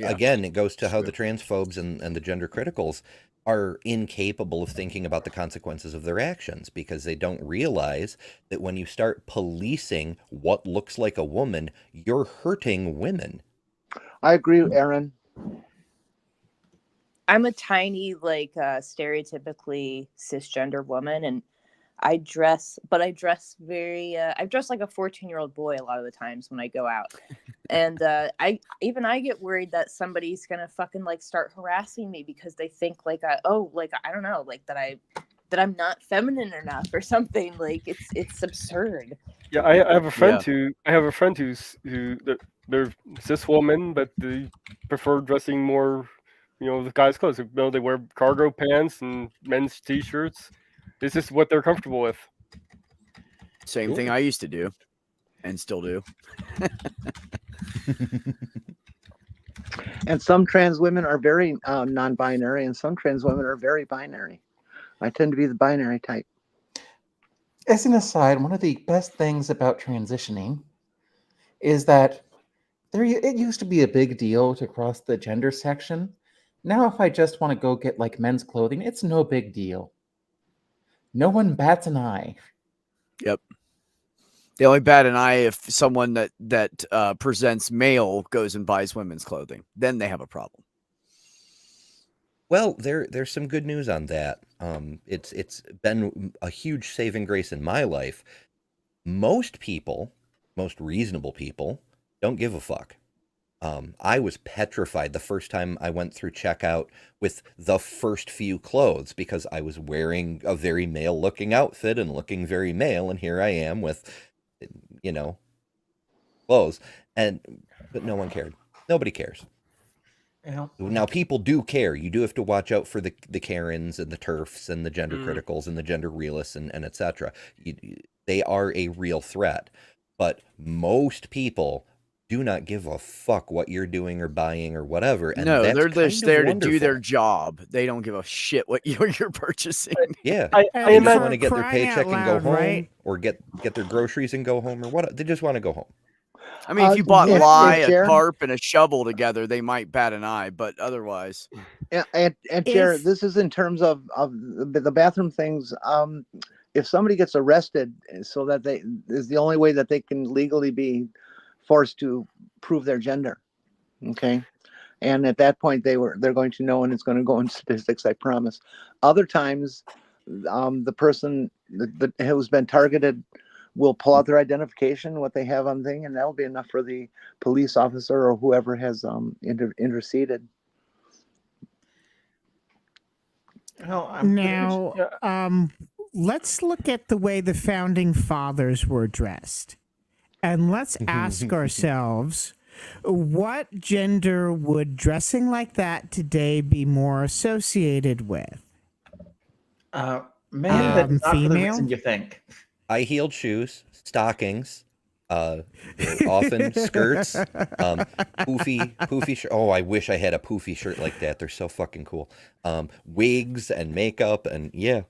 Again, it goes to how the transphobes and the gender criticals are incapable of thinking about the consequences of their actions, because they don't realize that when you start policing what looks like a woman, you're hurting women. I agree, Aaron. I'm a tiny, stereotypically cisgender woman, and I dress very, I dress like a 14-year-old boy a lot of the times when I go out. And I get worried that somebody's going to fucking start harassing me because they think I don't know, that I'm not feminine enough or something. It's absurd. Yeah, I have a friend who's they're cis woman, but they prefer dressing more the guys' clothes. They wear cargo pants and men's t-shirts. It's just what they're comfortable with. Same thing I used to do, and still do. And some trans women are very non-binary, and some trans women are very binary. I tend to be the binary type. As an aside, one of the best things about transitioning is that it used to be a big deal to cross the gender section. Now, if I just want to go get like men's clothing, it's no big deal. No one bats an eye. Yep. They only bat an eye if someone that presents male goes and buys women's clothing. Then they have a problem. Well, there's some good news on that. It's been a huge saving grace in my life. Most people, most reasonable people, don't give a fuck. I was petrified the first time I went through checkout with the first few clothes because I was wearing a very male-looking outfit and looking very male, and here I am with, clothes, but no one cared. Nobody cares. Yeah. Now, people do care. You do have to watch out for the Karens and the TERFs and the gender criticals and the gender realists and etc. They are a real threat. But most people do not give a fuck what you're doing or buying or whatever. And No, that's they're just there to do wonderful. their job. They don't give a shit what you're purchasing. Yeah. I They just imagine want to get their crying paycheck out and go loud, home, right? or get their groceries and go home, or what. They just want to go home. I mean, if you bought if lye, a Jared- tarp, and a shovel together, they might bat an eye, but otherwise. And Jared, If- this is in terms of the bathroom things. If somebody gets arrested, so that is the only way that they can legally be forced to prove their gender. Okay. And at that point they're going to know, and it's going to go in statistics, I promise. Other times, the person that who's been targeted will pull out their identification, what they have on thing, and that'll be enough for the police officer or whoever has interceded. Well, I'm pretty Now, let's look at the way the founding fathers were dressed. And let's ask ourselves, what gender would dressing like that today be more associated with? man, but not for the female? reason you think. High-heeled shoes, stockings, often skirts, poofy shirt. Oh, I wish I had a poofy shirt like that. They're so fucking cool. Wigs and makeup, and yeah.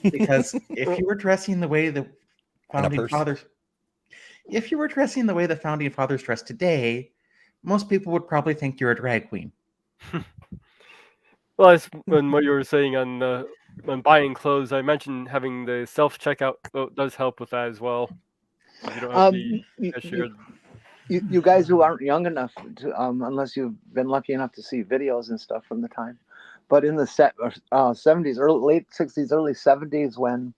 Because if you were dressing the way the founding purse. fathers, if you were dressing the way the founding fathers dressed today, most people would probably think you're a drag queen. Well, when what you were saying on buying clothes, I mentioned having the self checkout does help with that as well. You don't have the cashier. You guys who aren't young enough to, unless you've been lucky enough to see videos and stuff from the time, but in the 70s, late 60s, early 70s, when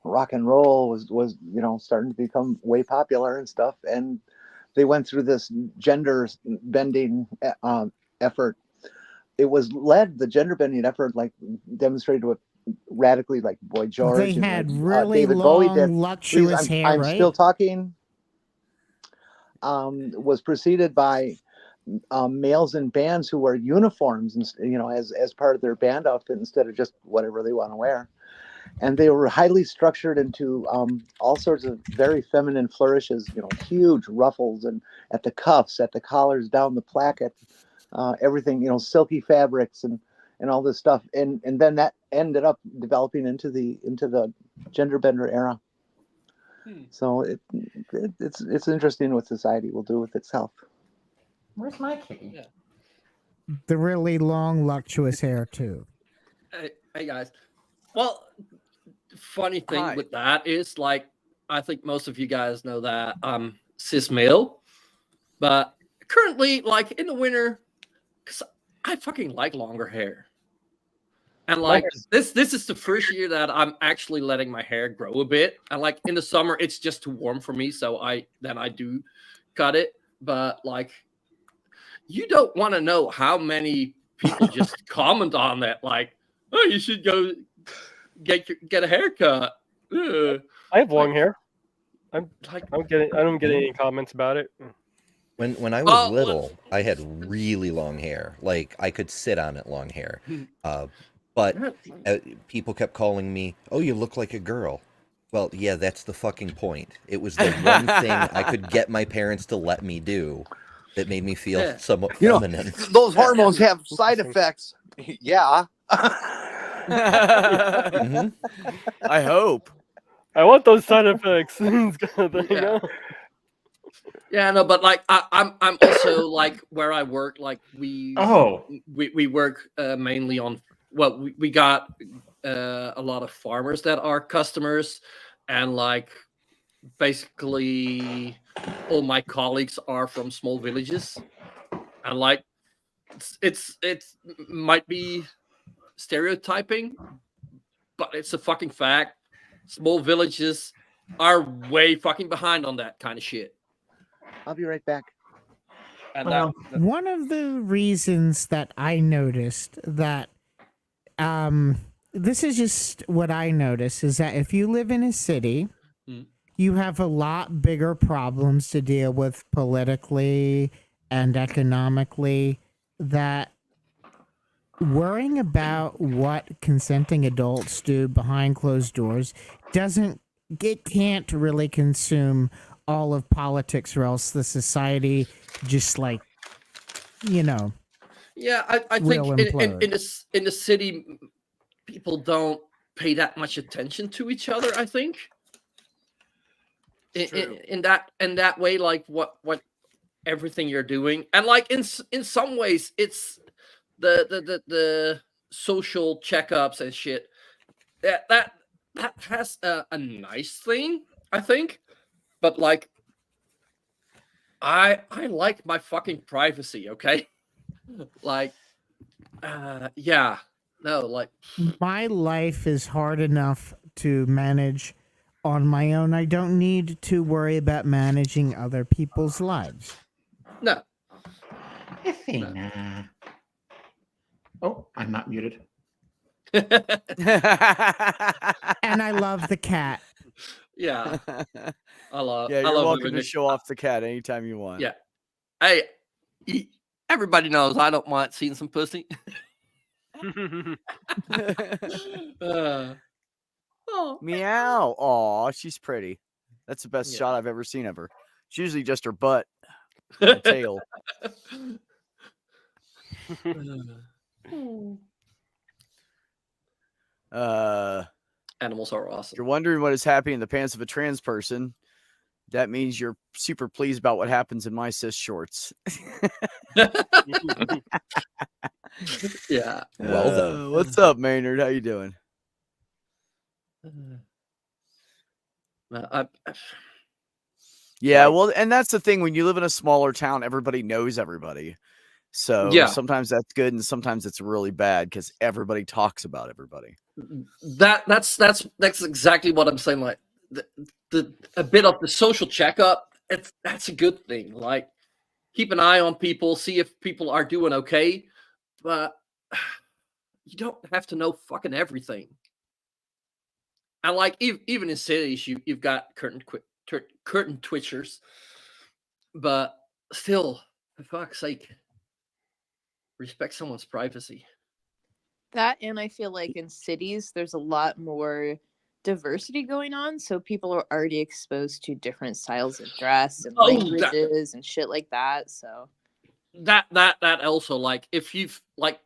rock and roll was starting to become way popular and stuff, and they went through this gender bending effort. It was the gender bending effort, like demonstrated with radically, like Boy George. They and, had like, really David Bowie long, did. luxurious Please, hair, I'm right? still talking. Was preceded by males in bands who wear uniforms, and as part of their band outfit instead of just whatever they want to wear. And they were highly structured into all sorts of very feminine flourishes, huge ruffles and at the cuffs, at the collars, down the placket, everything, silky fabrics and all this stuff. And then that ended up developing into the gender bender era. So it's interesting what society will do with itself. Where's my kitty? Yeah. The really long, luxurious hair, too. Hey guys. Well, funny thing Hi. with that is, like, I think most of you guys know that I'm cis male, but currently, like, in the winter, because I fucking like longer hair. And like this is the first year that I'm actually letting my hair grow a bit. And like in the summer, it's just too warm for me, so I do cut it. But like, you don't want to know how many people just comment on that, like, "Oh, you should go get a haircut." Ugh. I have long hair. Like, I don't get any comments about it. When I was Oh, little, I had really long hair. Like I could sit on it, long hair. But people kept calling me, "Oh, you look like a girl." Well, yeah, that's the fucking point. It was the one thing I could get my parents to let me do that made me feel Yeah. somewhat You know, feminine. those hormones have side effects. Yeah. Mhm. I hope. I want those side effects. It's kind of thing, Yeah. huh? Yeah, no, but like I'm also like where I work, like we work mainly on we got a lot of farmers that are customers, and like basically all my colleagues are from small villages, and like it's might be stereotyping, but it's a fucking fact. Small villages are way fucking behind on that kind of shit. I'll be right back. And Well, One of the reasons that I noticed that this is just what I noticed is that if you live in a city, Mm. you have a lot bigger problems to deal with politically and economically, that worrying about what consenting adults do behind closed doors can't really consume all of politics, or else the society just like, yeah, I think will implode. in the city, people don't pay that much attention to each other. I think in that way, like what everything you're doing, and like in some ways, it's the social checkups and shit that has a nice thing, I think, but like I like my fucking privacy, okay? Like yeah, no, like My life is hard enough to manage on my own. I don't need to worry about managing other people's lives. no. Nah. Oh, I'm not muted. And I love the cat. Yeah, I love. Yeah, I you're love welcome living to it. show off the cat anytime you want. Yeah, hey, everybody knows I don't mind seeing some pussy. Oh, Meow. Aw, she's pretty. That's the best Yeah. shot I've ever seen of her. It's usually just her butt and tail. Animals are awesome. You're wondering what is happening in the pants of a trans person. That means you're super pleased about what happens in my cis shorts. Yeah. Well then. What's up, Maynard? How you doing? Yeah, Like- well, and that's the thing. When you live in a smaller town, everybody knows everybody. So Yeah. sometimes that's good, and sometimes it's really bad because everybody talks about everybody. That's exactly what I'm saying. Like the a bit of the social checkup. That's a good thing. Like keep an eye on people, see if people are doing okay, but you don't have to know fucking everything. And like even in cities, you've got curtain twitchers, but still, for fuck's sake, respect someone's privacy. That, and I feel like in cities there's a lot more diversity going on, so people are already exposed to different styles of dress and Oh, languages and shit like that. So That also, like, if you've like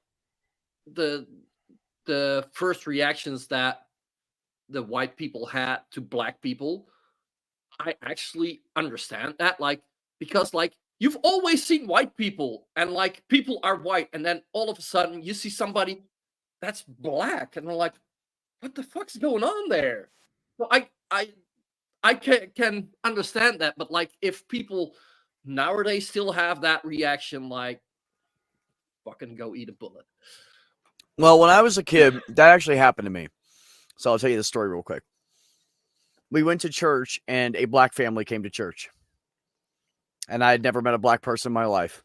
the first reactions that the white people had to black people, I actually understand that, like, because like you've always seen white people and like people are white, and then all of a sudden you see somebody that's black, and they're like, what the fuck's going on there? So I can understand that, but like if people nowadays still have that reaction, like fucking go eat a bullet. Well, when I was a kid, that actually happened to me. So I'll tell you the story real quick. We went to church, and a black family came to church. And I had never met a black person in my life.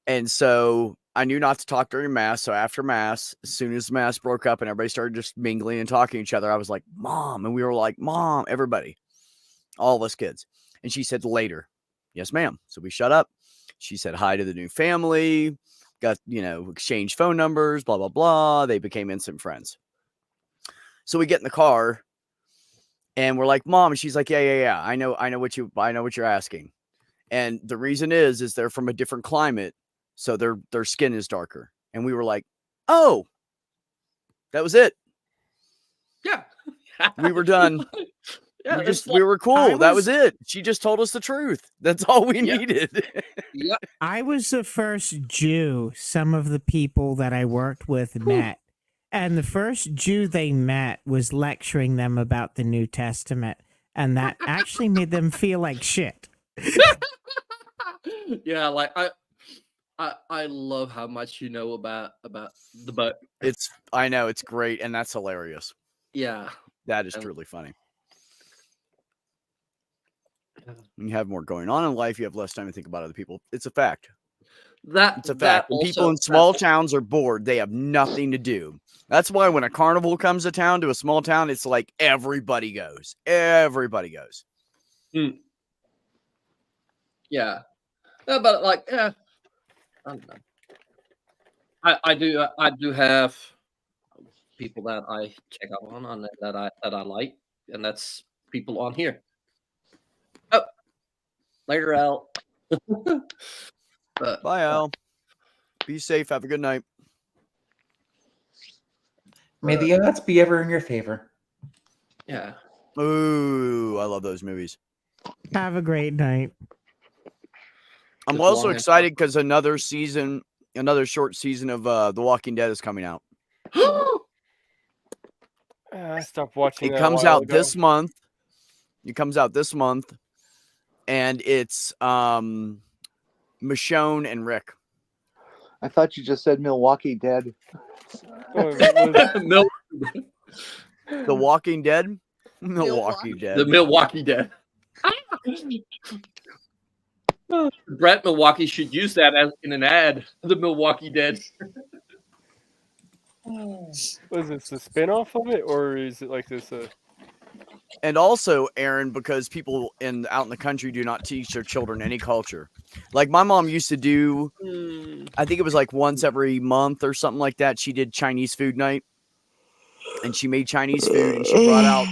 And so I knew not to talk during Mass. So after Mass, as soon as Mass broke up and everybody started just mingling and talking to each other, I was like, Mom. And we were like, Mom, everybody, all of us kids. And she said, later. Yes, ma'am. So we shut up. She said hi to the new family, got, exchanged phone numbers, blah, blah, blah. They became instant friends. So we get in the car and we're like, Mom, and she's like, yeah. I know what you're asking. And the reason is they're from a different climate. So their skin is darker. And we were like, oh, that was it. Yeah. We were done. Yeah, we were cool. That was it. She just told us the truth. That's all we needed. Yeah. I was the first Jew some of the people that I worked with met. And the first Jew they met was lecturing them about the New Testament. And that actually made them feel like shit. Yeah, like I love how much you know about the book. I know, it's great, and that's hilarious. Yeah. That is truly funny. When you have more going on in life, you have less time to think about other people. It's a fact. It's a fact. When people in small towns are bored, they have nothing to do. That's why when a carnival comes to town, to a small town, it's like everybody goes. Everybody goes. Mm. Yeah. No, but like, yeah. I don't know. I do have people that I check up on that I like, and that's people on here. Oh, later, Al. Bye, Al. Be safe. Have a good night. May the odds be ever in your favor. Yeah. Ooh, I love those movies. Have a great night. I'm also excited because another short season of The Walking Dead is coming out. I stopped watching. It comes out this month. And it's Michonne and Rick. I thought you just said Milwaukee Dead. The Walking Dead? Milwaukee Dead. The Milwaukee Dead. Brett Milwaukee should use that as in an ad. The Milwaukee Dead. Was this a spin-off of it, or is it like this? And also, Aaron, because people out in the country do not teach their children any culture. Like my mom used to do, I think it was like once every month or something like that. She did Chinese food night, and she made Chinese food, and she brought out.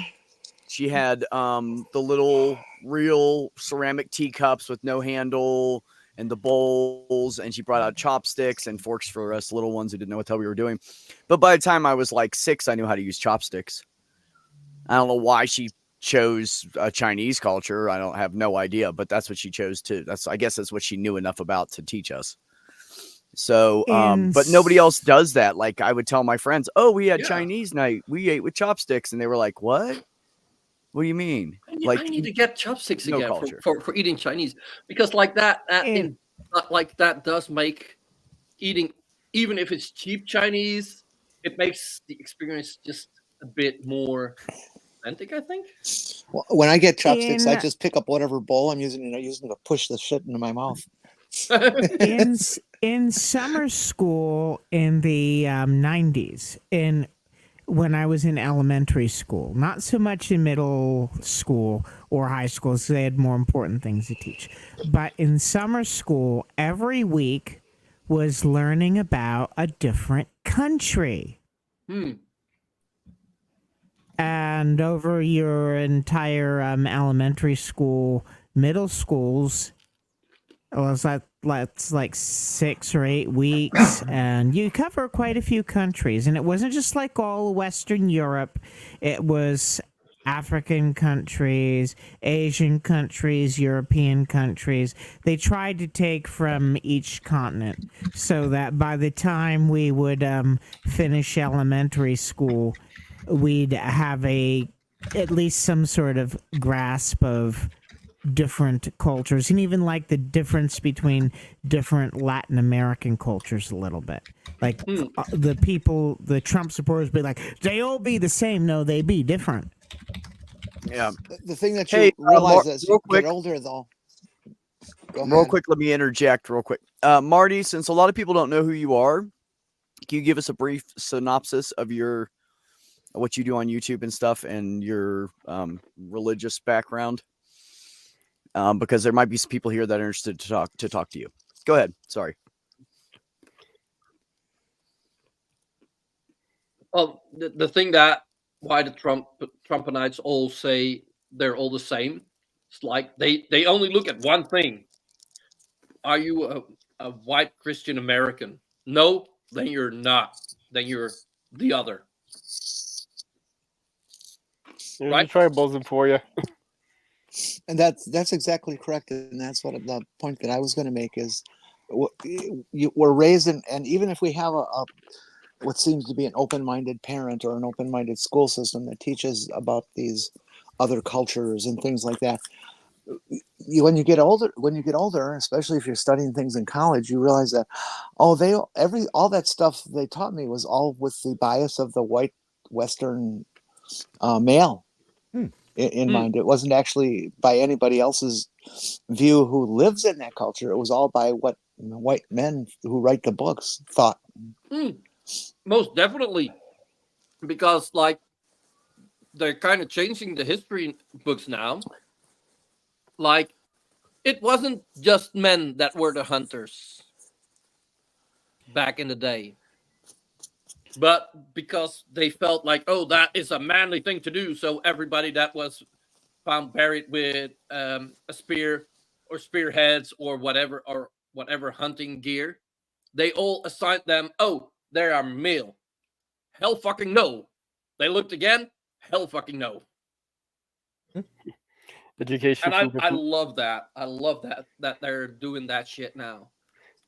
She had the little real ceramic teacups with no handle and the bowls, and she brought out chopsticks and forks for us little ones who didn't know what the hell we were doing. But by the time I was like 6, I knew how to use chopsticks. I don't know why she chose a Chinese culture. I don't have no idea, but that's what she chose to. I guess that's what she knew enough about to teach us. So, but nobody else does that. Like I would tell my friends, "Oh, we had Chinese night. We ate with chopsticks," and they were like, "What? What do you mean?" I need to get chopsticks again for eating Chinese, because like that does make eating, even if it's cheap Chinese, it makes the experience just a bit more authentic, I think. Well, when I get chopsticks, I just pick up whatever bowl I'm using and I use them to push the shit into my mouth. in summer school in the 90s, when I was in elementary school, not so much in middle school or high school, so they had more important things to teach. But in summer school, every week was learning about a different country. And over your entire elementary school, middle schools, it was like 6 or 8 weeks, and you cover quite a few countries. And it wasn't just like all Western Europe. It was African countries, Asian countries, European countries. They tried to take from each continent so that by the time we would finish elementary school, we'd have at least some sort of grasp of different cultures, and even like the difference between different Latin American cultures a little bit. Like the Trump supporters be like, they all be the same. No, they be different. Yeah. The thing that you realize as you get older, though. Real quick, let me interject real quick. Marty, since a lot of people don't know who you are, can you give us a brief synopsis of what you do on YouTube and stuff and your religious background? because there might be some people here that are interested to talk to you. Go ahead. Sorry. Well, the thing that why the Trumpanites all say they're all the same, it's like they only look at one thing. Are you a white Christian American? No, then you're not. Then you're the other. There's Right? the tribalism for you. And that's exactly correct, and that's what the point that I was going to make is, we're raised in, and even if we have a what seems to be an open-minded parent or an open-minded school system that teaches about these other cultures and things like that, when you get older, especially if you're studying things in college, you realize that all that stuff they taught me was all with the bias of the white Western male in mind. It wasn't actually by anybody else's view who lives in that culture. It was all by what white men who write the books thought. Most definitely, because like they're kind of changing the history books now. Like, it wasn't just men that were the hunters back in the day, but because they felt like, oh, that is a manly thing to do, so everybody that was found buried with a spear or spearheads or whatever hunting gear, they all assigned them, oh, they are male. Hell fucking no. They looked again, hell fucking no. Education. And I love that. I love that they're doing that shit now.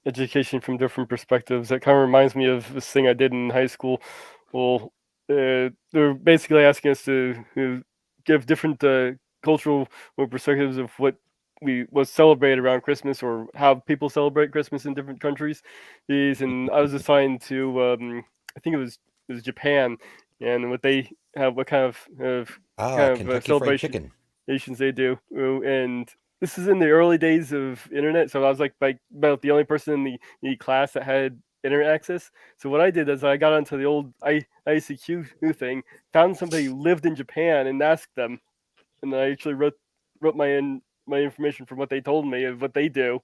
Education from different perspectives. That kind of reminds me of this thing I did in high school. Well, they're basically asking us to give different cultural perspectives of what was celebrated around Christmas or how people celebrate Christmas in different countries. And I was assigned to I think it was Japan, and what they have, what kind of Kentucky Fried celebration Chicken. they do. And this is in the early days of internet, so I was like about the only person in the class that had internet access. So what I did is I got onto the old ICQ thing, found somebody who lived in Japan, and asked them, and I actually wrote my information from what they told me of what they do.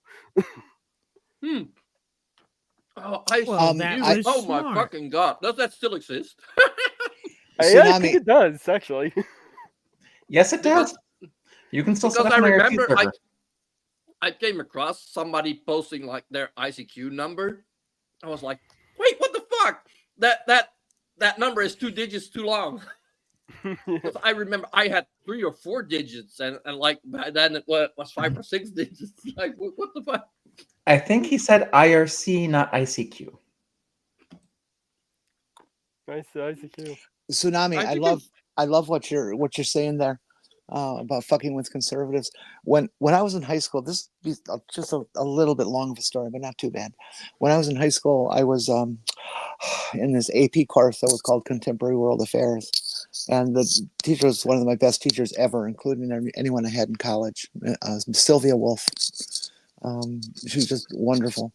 Oh, was my smart. fucking god! Does that still exist? I think it does actually. Yes, it does. You can still set Because up I an IRC remember server. I came across somebody posting like their ICQ number. I was like, wait, what the fuck? That number is 2 digits too long. Because I remember I had 3 or 4 digits, and like by then it was 5 or 6 digits. Like, what the fuck? I think he said IRC, not ICQ. Nice ICQ. Tsunami, I love what you're saying there about fucking with conservatives. When I was in high school, this is just a little bit long of a story, but not too bad. When I was in high school, I was in this AP course that was called Contemporary World Affairs, and the teacher was one of my best teachers ever, including anyone I had in college, Sylvia Wolf. She was just wonderful.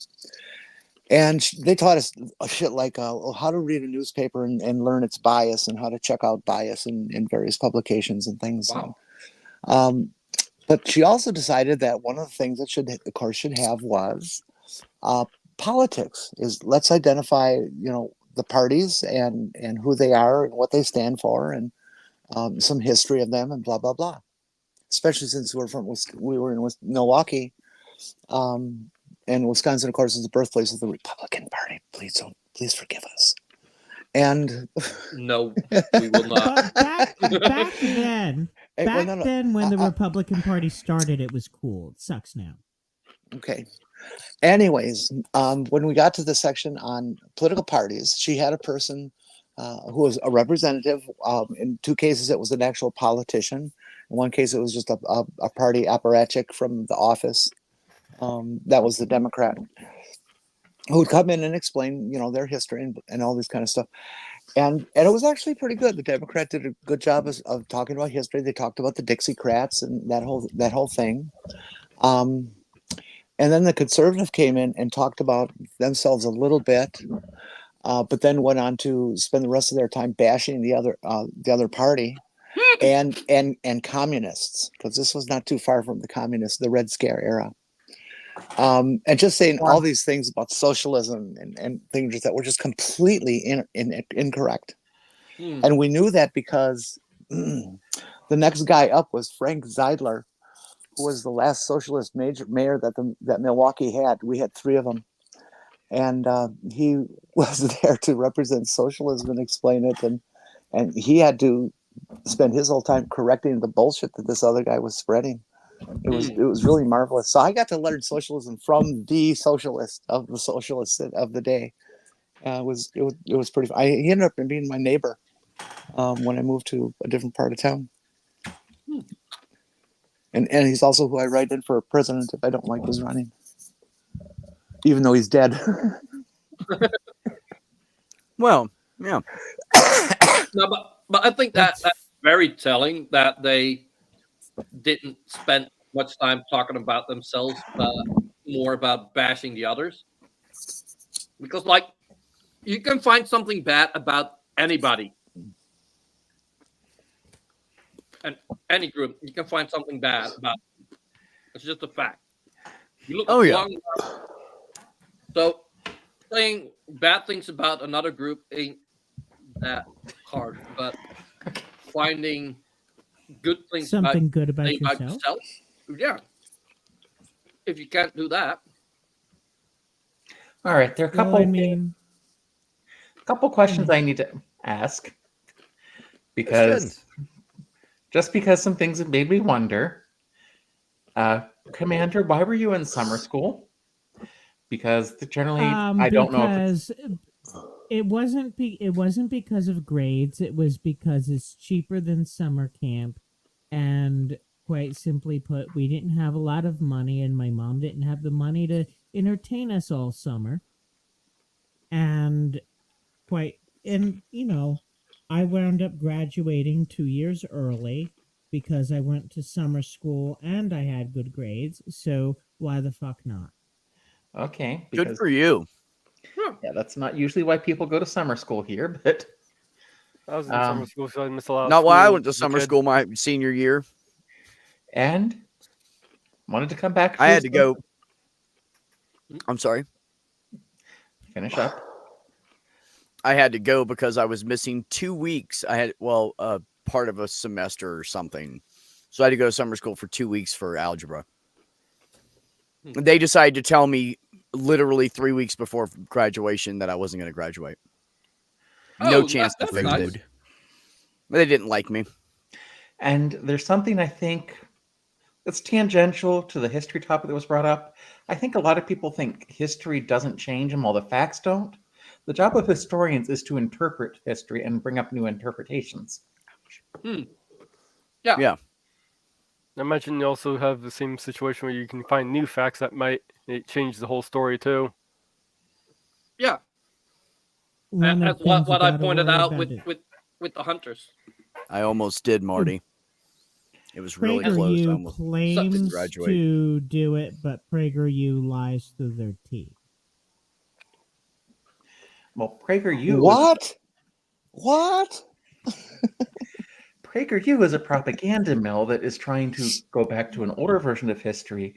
And they taught us shit like how to read a newspaper and learn its bias, and how to check out bias in various publications and things. Wow. But she also decided that one of the things that the course should have was politics. Is let's identify the parties and who they are and what they stand for, and some history of them and blah blah blah. Especially since we were in Milwaukee. And Wisconsin, of course, is the birthplace of the Republican Party. Please forgive us. And no, we will not. Back then, when the Republican Party started, it was cool. It sucks now. Okay. Anyways, when we got to the section on political parties, she had a person who was a representative. In 2 cases, it was an actual politician. In 1 case, it was just a party apparatchik from the office. That was the Democrat, who would come in and explain, their history and all this kind of stuff. And it was actually pretty good. The Democrat did a good job of talking about history. They talked about the Dixiecrats and that whole thing. And then the conservative came in and talked about themselves a little bit, but then went on to spend the rest of their time bashing the other party. and communists, because this was not too far from the communists, the Red Scare era. And just saying all these things about socialism and things that were just completely incorrect. And we knew that because the next guy up was Frank Zeidler, who was the last socialist mayor that Milwaukee had. We had 3 of them. And he was there to represent socialism and explain it. And he had to spend his whole time correcting the bullshit that this other guy was spreading. It was really marvelous. So I got to learn socialism from the socialist of the socialists of the day. It was pretty fun. He ended up being my neighbor when I moved to a different part of town. And he's also who I write in for president if I don't like his running, even though he's dead. Well, yeah. No, but I think that's very telling that they didn't spend much time talking about themselves, but more about bashing the others. Because, like, you can find something bad about anybody. And any group, you can find something bad about. It's just a fact. You look long enough. So, saying bad things about another group ain't that hard, but finding good things Something good about yourself. Yeah. If you can't do that. All right, there are a couple. Couple questions I need to ask because some things have made me wonder. Commander, why were you in summer school? Because generally, I don't know. Because it wasn't because of grades. It was because it's cheaper than summer camp, and quite simply put, we didn't have a lot of money, and my mom didn't have the money to entertain us all summer. And I wound up graduating 2 years early because I went to summer school and I had good grades. So why the fuck not? Okay. Good for you. Yeah, that's not usually why people go to summer school here, but I was in summer school, so I missed a lot. Not why I went to summer school my senior year. And wanted to come back. I had to go. I'm sorry. Finish up. I had to go because I was missing 2 weeks. I had, part of a semester or something. So I had to go to summer school for 2 weeks for algebra. They decided to tell me literally 3 weeks before graduation that I wasn't going to graduate. No chance that they would. They didn't like me. And there's something I think that's tangential to the history topic that was brought up. I think a lot of people think history doesn't change and all the facts don't. The job of historians is to interpret history and bring up new interpretations. Yeah. I imagine you also have the same situation where you can find new facts that might change the whole story too. Yeah. That's what I pointed out with the hunters. I almost did, Marty. It was really close. I almost claims graduate. to do it, but PragerU lies through their teeth. Well, PragerU. What? PragerU is a propaganda mill that is trying to go back to an older version of history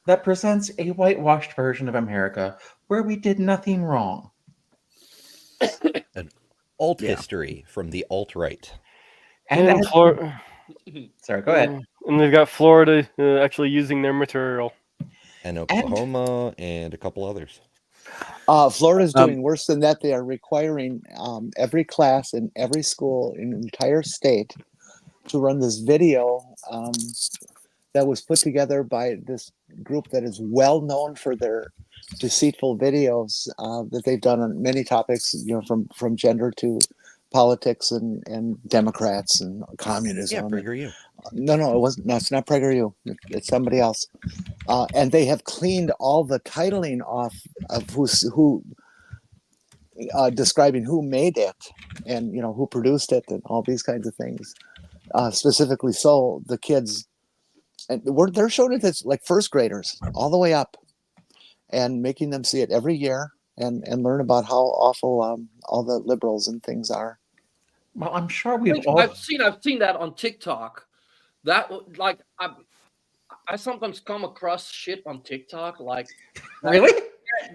that presents a whitewashed version of America where we did nothing wrong. An alt history from the alt-right. And sorry, go ahead. And they've got Florida actually using their material. And Oklahoma and a couple others. Florida's doing worse than that. They are requiring every class in every school in the entire state to run this video that was put together by this group that is well known for their deceitful videos that they've done on many topics, from gender to politics and Democrats and communism. Yeah, PragerU. No, it wasn't. No, it's not PragerU. It's somebody else. And they have cleaned all the titling off of who describing who made it and who produced it and all these kinds of things. Specifically, so the kids, and they're showing it as like first graders all the way up, and making them see it every year and learn about how awful all the liberals and things are. Well, I'm sure I we've think all. I've seen that on TikTok. Like I sometimes come across shit on TikTok like Really?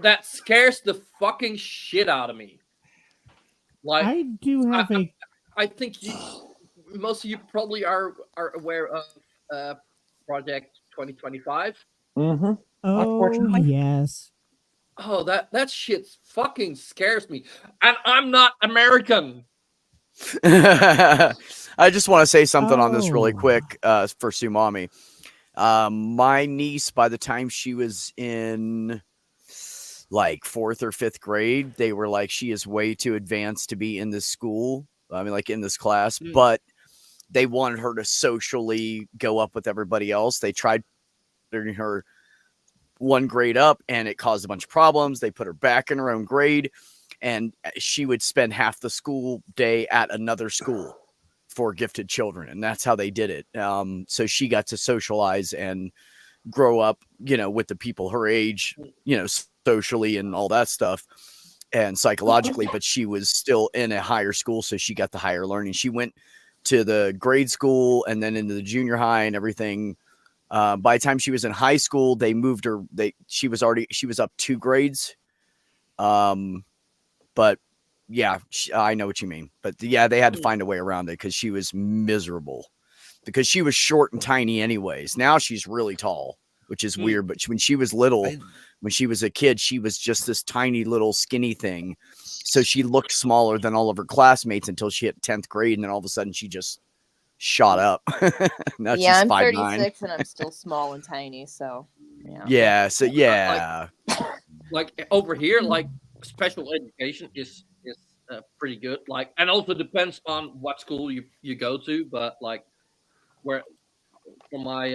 that scares the fucking shit out of me. Like I do have a I think most of you probably are aware of Project 2025. Mm-hmm. oh Unfortunately. yes. Oh, that shit fucking scares me, and I'm not American. I just want to say something on this really Oh. quick for Sumami. My niece, by the time she was in like 4th or 5th grade, they were like, she is way too advanced to be in this school. I mean, like in this class, but they wanted her to socially go up with everybody else. They tried putting her one grade up and it caused a bunch of problems. They put her back in her own grade and she would spend half the school day at another school for gifted children. And that's how they did it. So she got to socialize and grow up, with the people her age, socially and all that stuff and psychologically, but she was still in a higher school. So she got the higher learning. She went to the grade school and then into the junior high and everything. By the time she was in high school, they moved her. She was up 2 grades. But yeah, I know what you mean. But yeah, they had to find a way around it because she was miserable because she was short and tiny anyways. Now she's really tall, which is weird. But when she was little, when she was a kid, she was just this tiny little skinny thing. So she looked smaller than all of her classmates until she hit 10th grade. And then all of a sudden she just shot up. Now Yeah, she's I'm 5'9". 36 and I'm still small and tiny. So yeah. Yeah. So yeah. Like over here, like special education is pretty good. Like, and also depends on what school you go to. But like, where for my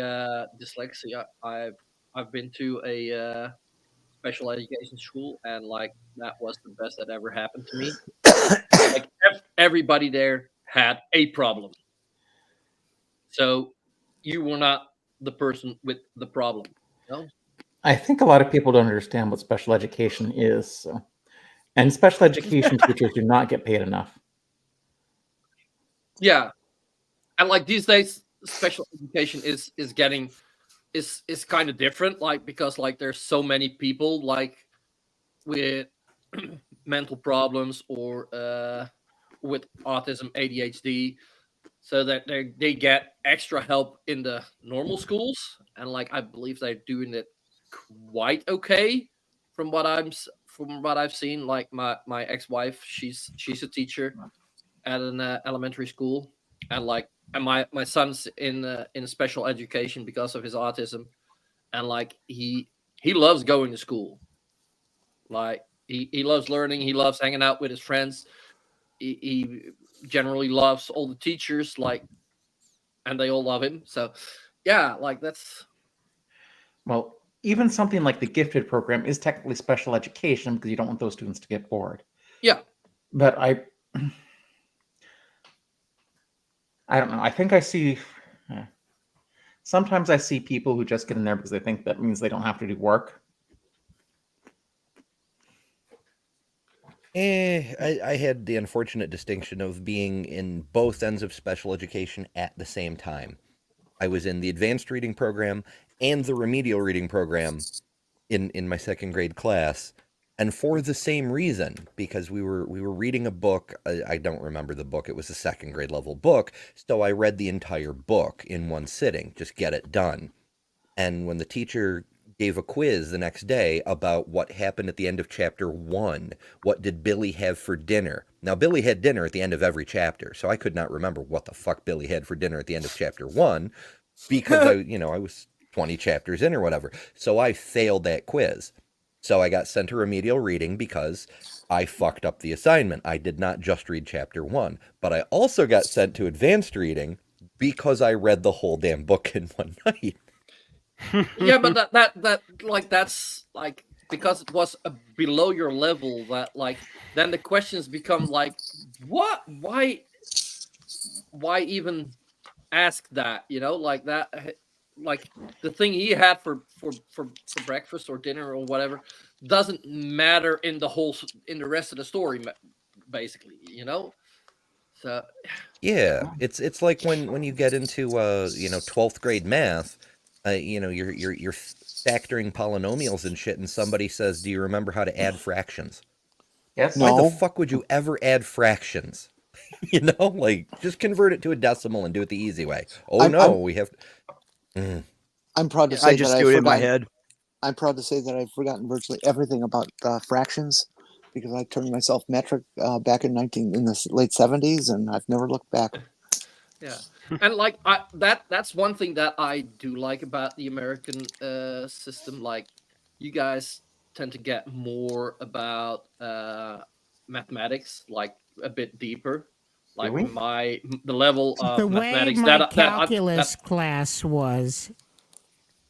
dyslexia, I've been to a special education school, and like that was the best that ever happened to me. Like everybody there had a problem, so you were not the person with the problem. No? I think a lot of people don't understand what special education is. So. And special education teachers do not get paid enough. Yeah, and like these days, special education is kind of different. Like because like there's so many people like with mental problems or with autism, ADHD, so that they get extra help in the normal schools, and like I believe they're doing it quite okay from what I've seen. Like my ex-wife, she's a teacher at an elementary school, and like and my son's in special education because of his autism, and like he loves going to school. Like he loves learning, he loves hanging out with his friends. He generally loves all the teachers, like, and they all love him. So yeah, like that's Well, even something like the gifted program is technically special education because you don't want those students to get bored. yeah. But I don't know. I think I see. Sometimes I see people who just get in there because they think that means they don't have to do work. I had the unfortunate distinction of being in both ends of special education at the same time. I was in the advanced reading program and the remedial reading program in my 2nd grade class, and for the same reason, because we were reading a book. I don't remember the book. It was a 2nd grade level book, so I read the entire book in one sitting, just get it done. And when the teacher gave a quiz the next day about what happened at the end of chapter 1, what did Billy have for dinner? Now, Billy had dinner at the end of every chapter, so I could not remember what the fuck Billy had for dinner at the end of chapter 1 because I was 20 chapters in or whatever. So I failed that quiz. So I got sent to remedial reading because I fucked up the assignment. I did not just read chapter 1, but I also got sent to advanced reading because I read the whole damn book in one night. Yeah, but that like that's like because it was below your level, that like then the questions become like, what, why even ask that, like that, like the thing he had for breakfast or dinner or whatever doesn't matter in the rest of the story, basically. So Yeah, it's like when you get into 12th grade math, you're factoring polynomials and shit, and somebody says, "Do you remember how to add fractions?" Yes. Why the No. fuck would you ever add fractions? Like just convert it to a decimal and do it the easy way. Oh I'm- no, I'm- we have. Mm. I'm proud to I say just that do I've it in my forgotten. head. I'm proud to say that I've forgotten virtually everything about fractions because I turned myself metric back in the late 70s, and I've never looked back. yeah, and like that's one thing that I do like about the American system. Like, you guys tend to get more about mathematics, like a bit deeper. Like we? the level of The way mathematics my that calculus class was,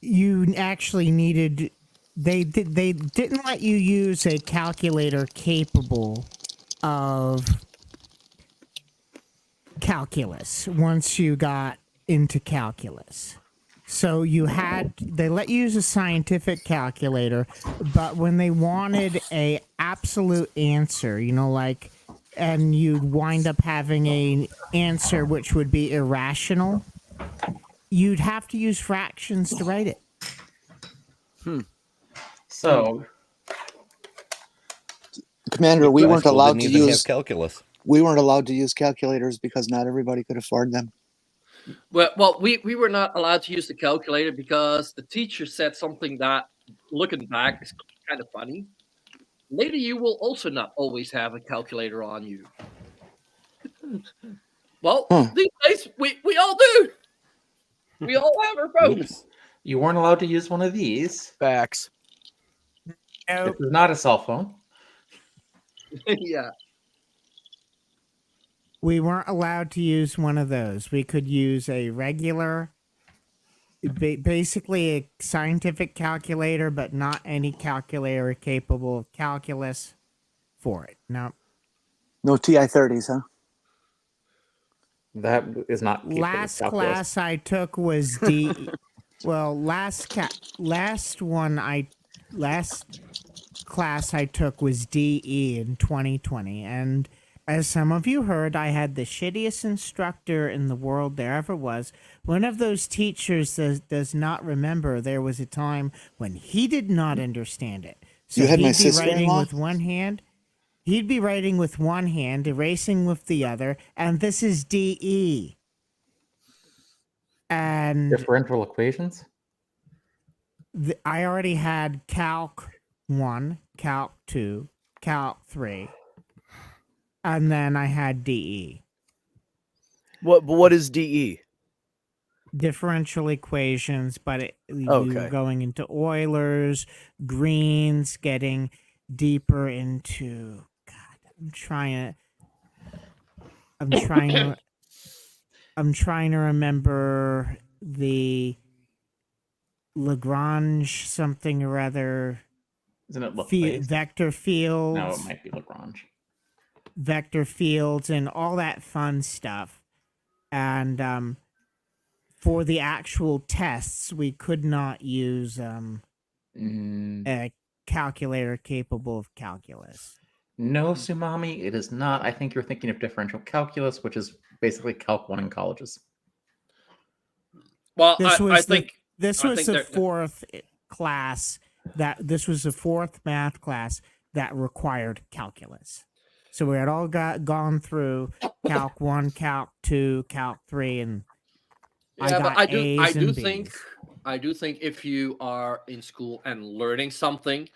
you actually needed. They didn't let you use a calculator capable of calculus once you got into calculus. So they let you use a scientific calculator, but when they wanted a absolute answer, and you'd wind up having a answer which would be irrational, you'd have to use fractions to write it. So Commander, we High weren't school allowed didn't to even use have calculus. calculators because not everybody could afford them. Well, we were not allowed to use the calculator because the teacher said something that, looking back, is kind of funny. Later, you will also not always have a calculator on you. Well, these days we all do. We all have our phones. oops, you weren't allowed to use one of these. Facts. Nope. This is not a cell phone. Yeah. We weren't allowed to use one of those. We could use a regular, basically a scientific calculator, but not any calculator capable of calculus for it. No. No TI-30s, huh? That is not capable of Last calculus. class I took was D. Well, last class I took was DE in 2020, and as some of you heard, I had the shittiest instructor in the world there ever was. One of those teachers does not remember there was a time when he did not understand it. So You had my he'd be writing sister-in-law? with one hand. He'd be writing with one hand, erasing with the other, and this is DE. And Differential equations. I already had Calc 1, Calc 2, Calc 3, and then I had DE. What is DE? Differential equations, but you Okay. going into Eulers, Greens, getting deeper into. God, I'm trying to remember the Lagrange something or other. Isn't it Laplace? Vector fields. No, it might be Lagrange. Vector fields and all that fun stuff. And for the actual tests, we could not use a calculator capable of calculus. No, Sumami, it is not. I think you're thinking of differential calculus, which is basically Calc 1 in colleges. Well, This I was think This I was think the they're- fourth class this was the fourth math class that required calculus. So we had all gone through Calc 1, Calc 2, Calc 3, and yeah, but got I do A's and think B's. I do think if you are in school and learning something,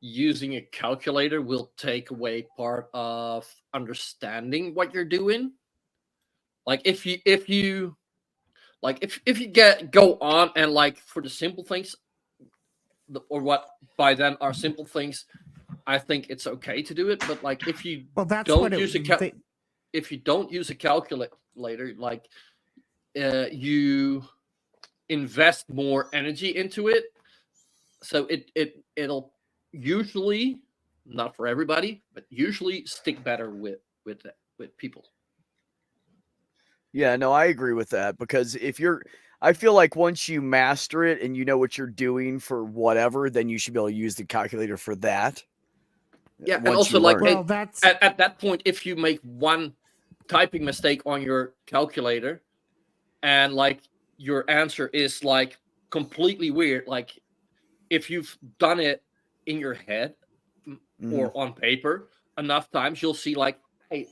using a calculator will take away part of understanding what you're doing. Like if you go on and, like, for the simple things, or what by then are simple things, I think it's okay to do it. But like if you Well, that's don't what use if you don't use a calculator, like you invest more energy into it, so it'll usually, not for everybody, but usually stick better with people. Yeah, no, I agree with that because I feel like once you master it and you know what you're doing for whatever, then you should be able to use the calculator for that. Yeah, and once also you like learn it. Well, that's at that point, if you make one typing mistake on your calculator, and like your answer is like completely weird. Like if you've done it in your head or on paper enough times, you'll see like, hey,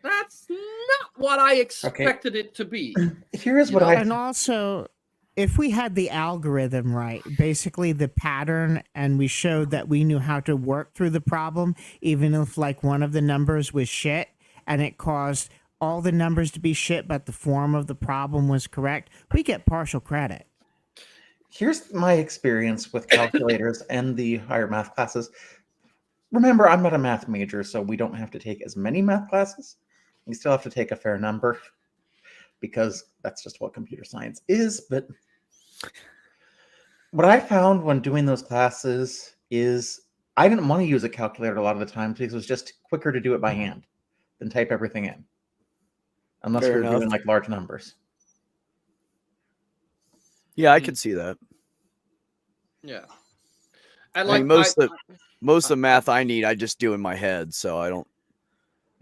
that's not what I expected it to be. Here's You what know? I And also, if we had the algorithm right, basically the pattern, and we showed that we knew how to work through the problem, even if like one of the numbers was shit and it caused all the numbers to be shit, but the form of the problem was correct, we get partial credit. Here's my experience with calculators and the higher math classes. Remember, I'm not a math major, so we don't have to take as many math classes. We still have to take a fair number because that's just what computer science is. But what I found when doing those classes is I didn't want to use a calculator a lot of the time because it was just quicker to do it by hand than type everything in. Unless Fair we're enough. doing like large numbers. Yeah, I could see that. Yeah. And I like mean, most of the math I need, I just do in my head, so I don't.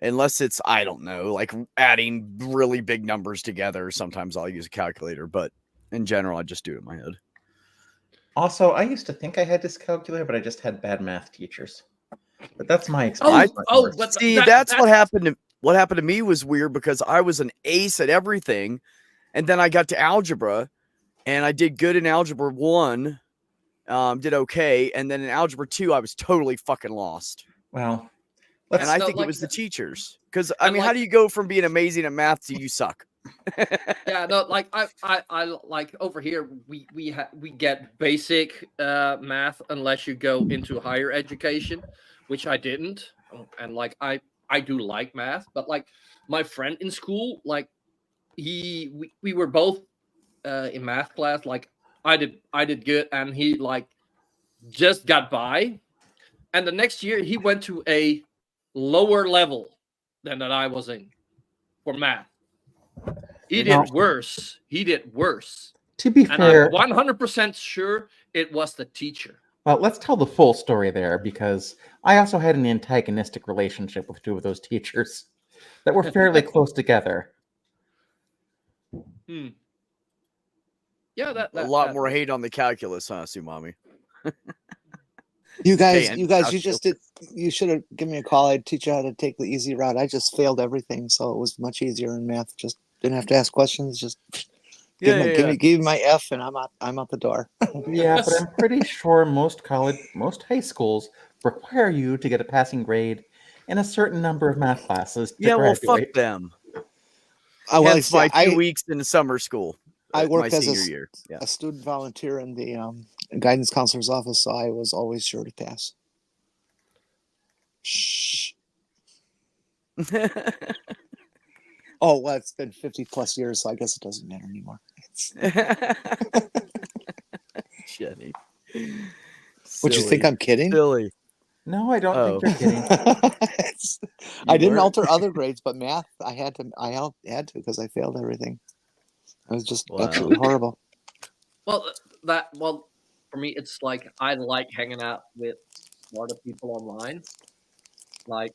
Unless it's, I don't know, like adding really big numbers together. Sometimes I'll use a calculator, but in general, I just do it in my head. Also, I used to think I had dyscalculia, but I just had bad math teachers. But that's my experience. but See, that's what happened. What happened to me was weird because I was an ace at everything, and then I got to algebra, and I did good in algebra 1, did okay, and then in algebra 2, I was totally fucking lost. Well, and I No, think like- it was the teachers, because I and mean, how like- do you go from being amazing at math to you suck? Yeah, no, like I like over here we get basic math unless you go into higher education, which I didn't, and like I do like math, but like my friend in school, like we were both in math class, like I did good, and he like just got by, and the next year he went to a lower level than that I was in for math. He did worse. He did worse. To be And fair, I'm 100% sure it was the teacher. well, let's tell the full story there because I also had an antagonistic relationship with 2 of those teachers that were fairly close together. Yeah, A lot more hate on the calculus, huh, Sumami? You guys, Okay, you just did. You should have given me a call. I'd teach you how to take the easy route. I just failed everything, so it was much easier in math. Just didn't have to ask questions. Just give me my F, and I'm out the door. Yeah, but I'm pretty sure most high schools require you to get a passing grade in a certain number of math classes to Yeah, well, graduate. fuck them. Well, Hence my I- 2 weeks in summer school. I my worked as senior year. Yeah. a student volunteer in the guidance counselor's office, so I was always sure to pass. Shh. Oh, well, it's been 50 plus years, so I guess it doesn't matter anymore. Jenny. What, you think I'm kidding? Silly. No, I don't think you're kidding. I didn't were? alter other grades, but math I had to because I failed everything. It was just Wow. absolutely horrible. Well, for me, it's like I like hanging out with smarter people online. Like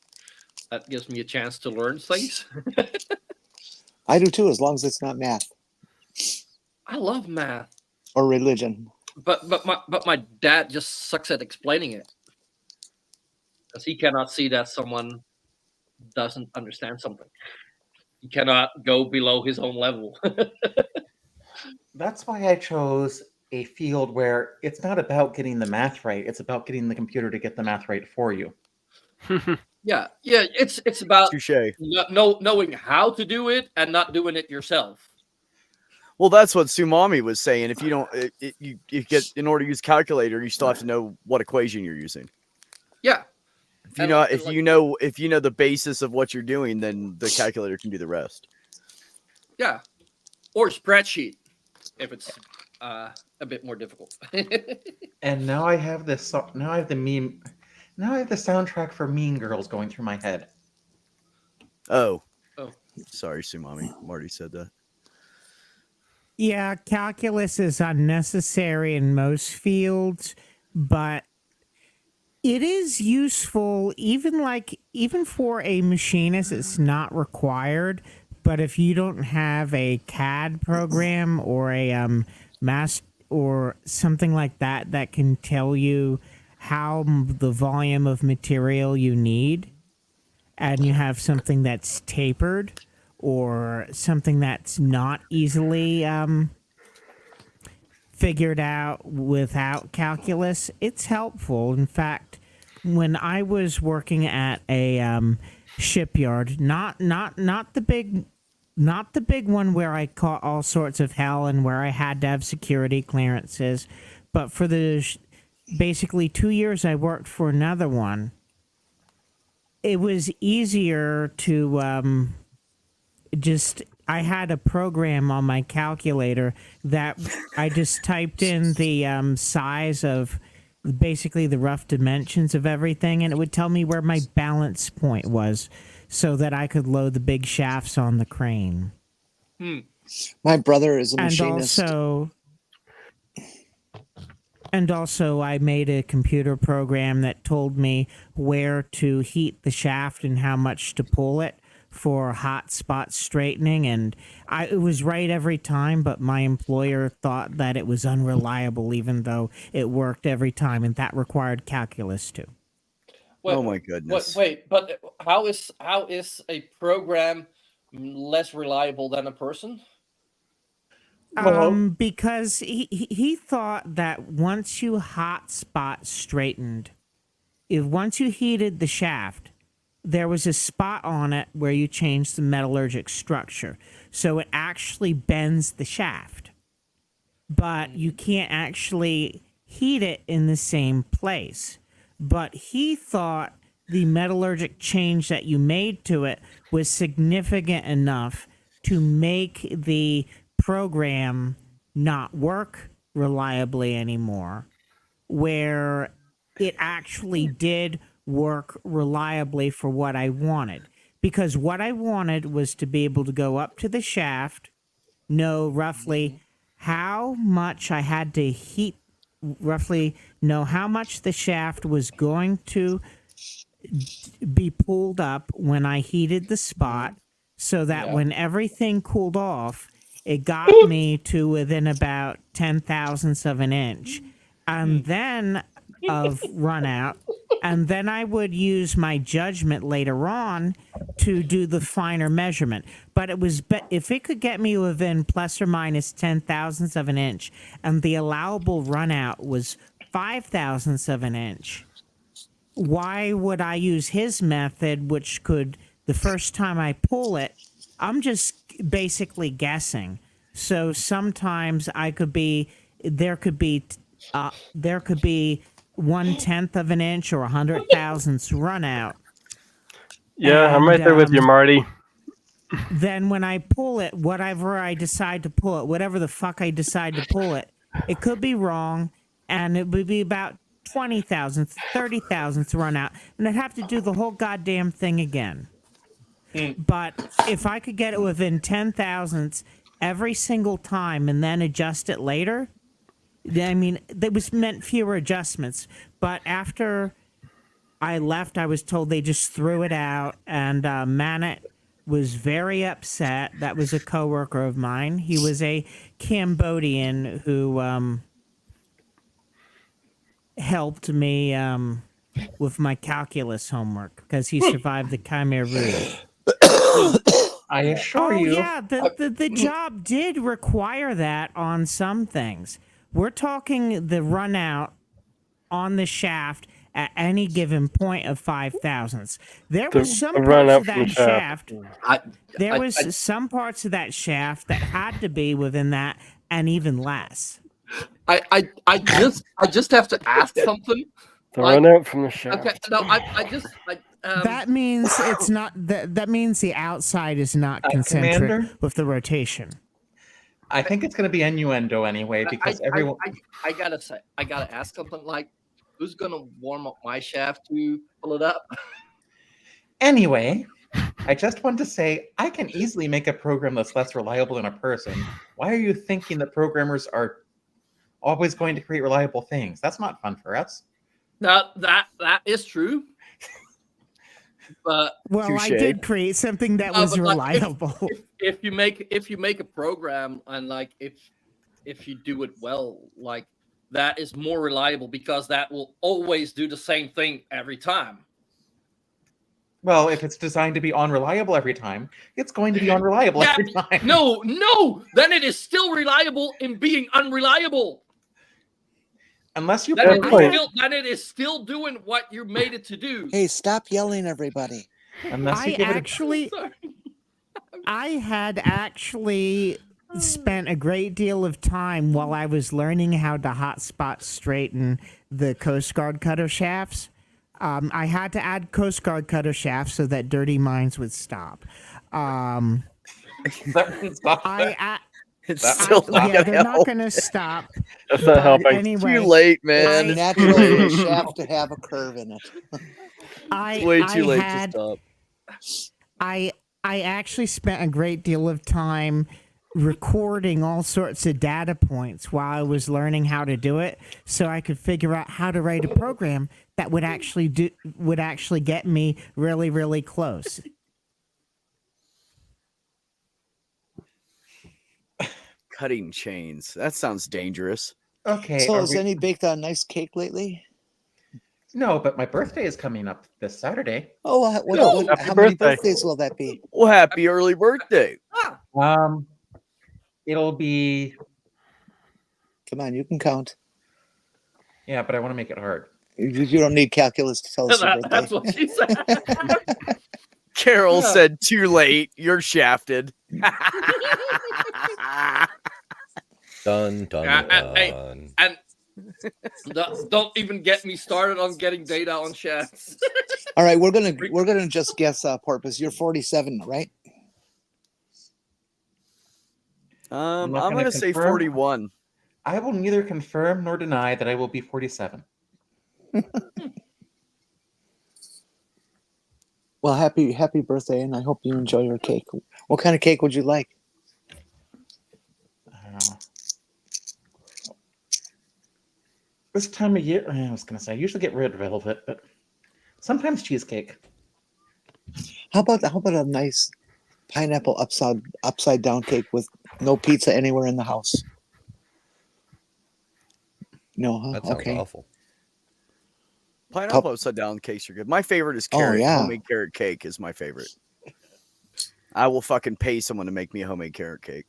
that gives me a chance to learn things. I do too, as long as it's not math I love math, or religion. but my dad just sucks at explaining it because he cannot see that someone doesn't understand something. He cannot go below his own level. That's why I chose a field where it's not about getting the math right. It's about getting the computer to get the math right for you. Yeah, it's about Touche. knowing how to do it and not doing it yourself. Well, that's what Sumami was saying. If you don't, you get, in order to use calculator, you still have to know what equation you're using. Yeah. If you know, if you know the basis of what you're doing, then the calculator can do the rest. Yeah, or spreadsheet if it's a bit more difficult. And now I have this. Now I have the meme. Now I have the soundtrack for Mean Girls going through my head. Oh. Oh. Sorry, Sumami. Marty said that. Yeah, calculus is unnecessary in most fields, but It is useful, even for a machinist, it's not required. But if you don't have a CAD program or a mass or something like that that can tell you how the volume of material you need, and you have something that's tapered or something that's not easily figured out without calculus, it's helpful. In fact, when I was working at a shipyard, not the big one where I caught all sorts of hell and where I had to have security clearances, but for the basically 2 years I worked for another one, it was easier to I had a program on my calculator that I just typed in the size of basically the rough dimensions of everything, and it would tell me where my balance point was so that I could load the big shafts on the crane. My brother is a And machinist. also I made a computer program that told me where to heat the shaft and how much to pull it for hot spot straightening, and it was right every time, but my employer thought that it was unreliable even though it worked every time, and that required calculus too. Wait, Oh my goodness. Wait, but how is a program less reliable than a person? Because he thought that once you hot spot straightened, once you heated the shaft, there was a spot on it where you changed the metallurgic structure. So it actually bends the shaft. But you can't actually heat it in the same place. But he thought the metallurgic change that you made to it was significant enough to make the program not work reliably anymore, where it actually did work reliably for what I wanted. Because what I wanted was to be able to go up to the shaft, know roughly how much I had to heat, roughly know how much the shaft was going to be pulled up when I heated the spot, so that when everything cooled off, it got me to within about 10,000ths of an inch. And then of run out, and then I would use my judgment later on to do the finer measurement. But it was if it could get me within plus or minus 10,000ths of an inch, and the allowable run out was 5,000ths of an inch, why would I use his method, which could, the first time I pull it, I'm just basically guessing. So sometimes there could be 1/10 of an inch or 100,000ths run out. Yeah, I'm right there with you, Marty. Then when I pull it, whatever I decide to pull it, whatever the fuck I decide to pull it, it could be wrong, and it would be about 20,000ths, 30,000ths run out, and I'd have to do the whole goddamn thing again. But if I could get it within 10,000ths every single time and then adjust it later, I mean, that was meant fewer adjustments. But after I left, I was told they just threw it out, and Manit was very upset. That was a coworker of mine. He was a Cambodian who helped me with my calculus homework because he survived the Khmer Rouge. I assure you. Yeah, the job did require that on some things. We're talking the run out on the shaft at any given point of 5,000ths. There was some run parts out of from the that shaft. shaft. Some parts of that shaft that had to be within that, and even less. I just have to ask something. The run out from the shaft. Okay, no, That means it's not. That means the outside is not concentric Commander? with the rotation. I think it's going to be innuendo anyway, because everyone. I gotta ask something like, who's gonna warm up my shaft to pull it up? Anyway, I just want to say I can easily make a program that's less reliable than a person. Why are you thinking that programmers are always going to create reliable things? That's not fun for us. That is true. But Well, I Touche. did create something that was but, like, reliable. if you make a program and like if you do it well, like that is more reliable because that will always do the same thing every time. Well, if it's designed to be unreliable every time, it's going to be unreliable Yeah, every time. No, then it is still reliable in being unreliable. Unless you Then put it is still doing what you made it to do. Hey, stop yelling, everybody. unless you I give it a actually, Sorry. I had actually spent a great deal of time while I was learning how to hotspot straighten the Coast Guard cutter shafts. I had to add Coast Guard cutter shafts so that dirty minds would stop. It's That- still not Yeah, gonna they're not help. going to stop. That's not But helping. anyway, Too late, It's man. It's too natural for a late. shaft to have a curve in it. It's way too late had, to stop. I actually spent a great deal of time recording all sorts of data points while I was learning how to do it, so I could figure out how to write a program that would actually get me really, really close. Cutting chains. That sounds dangerous. Okay. So, are has we- any baked a nice cake lately? No, but my birthday is coming up this Saturday. Oh, Happy how many birthday. birthdays will that be? Well, happy early birthday. It'll be Come on, you can count. yeah, but I want to make it hard. You don't need calculus to tell us your birthday. That's what she said. Carol Yeah. said too late. You're shafted. Dun, dun, Hey, dun. and don't even get me started on getting data on shafts. All right, we're gonna just guess, Porpoise. You're 47, right? I'm not gonna gonna say confirm. 41. I will neither confirm nor deny that I will be 47. Well, happy birthday, and I hope you enjoy your cake. What kind of cake would you like? I don't know. This time of year, I was going to say, I usually get red velvet, but sometimes cheesecake. How about a nice pineapple upside down cake with no pizza anywhere in the house? No, huh? That sounds Okay. awful. Pineapple upside down cakes are good. My favorite is carrot. yeah. Homemade carrot cake is my favorite. I will fucking pay someone to make me a homemade carrot cake.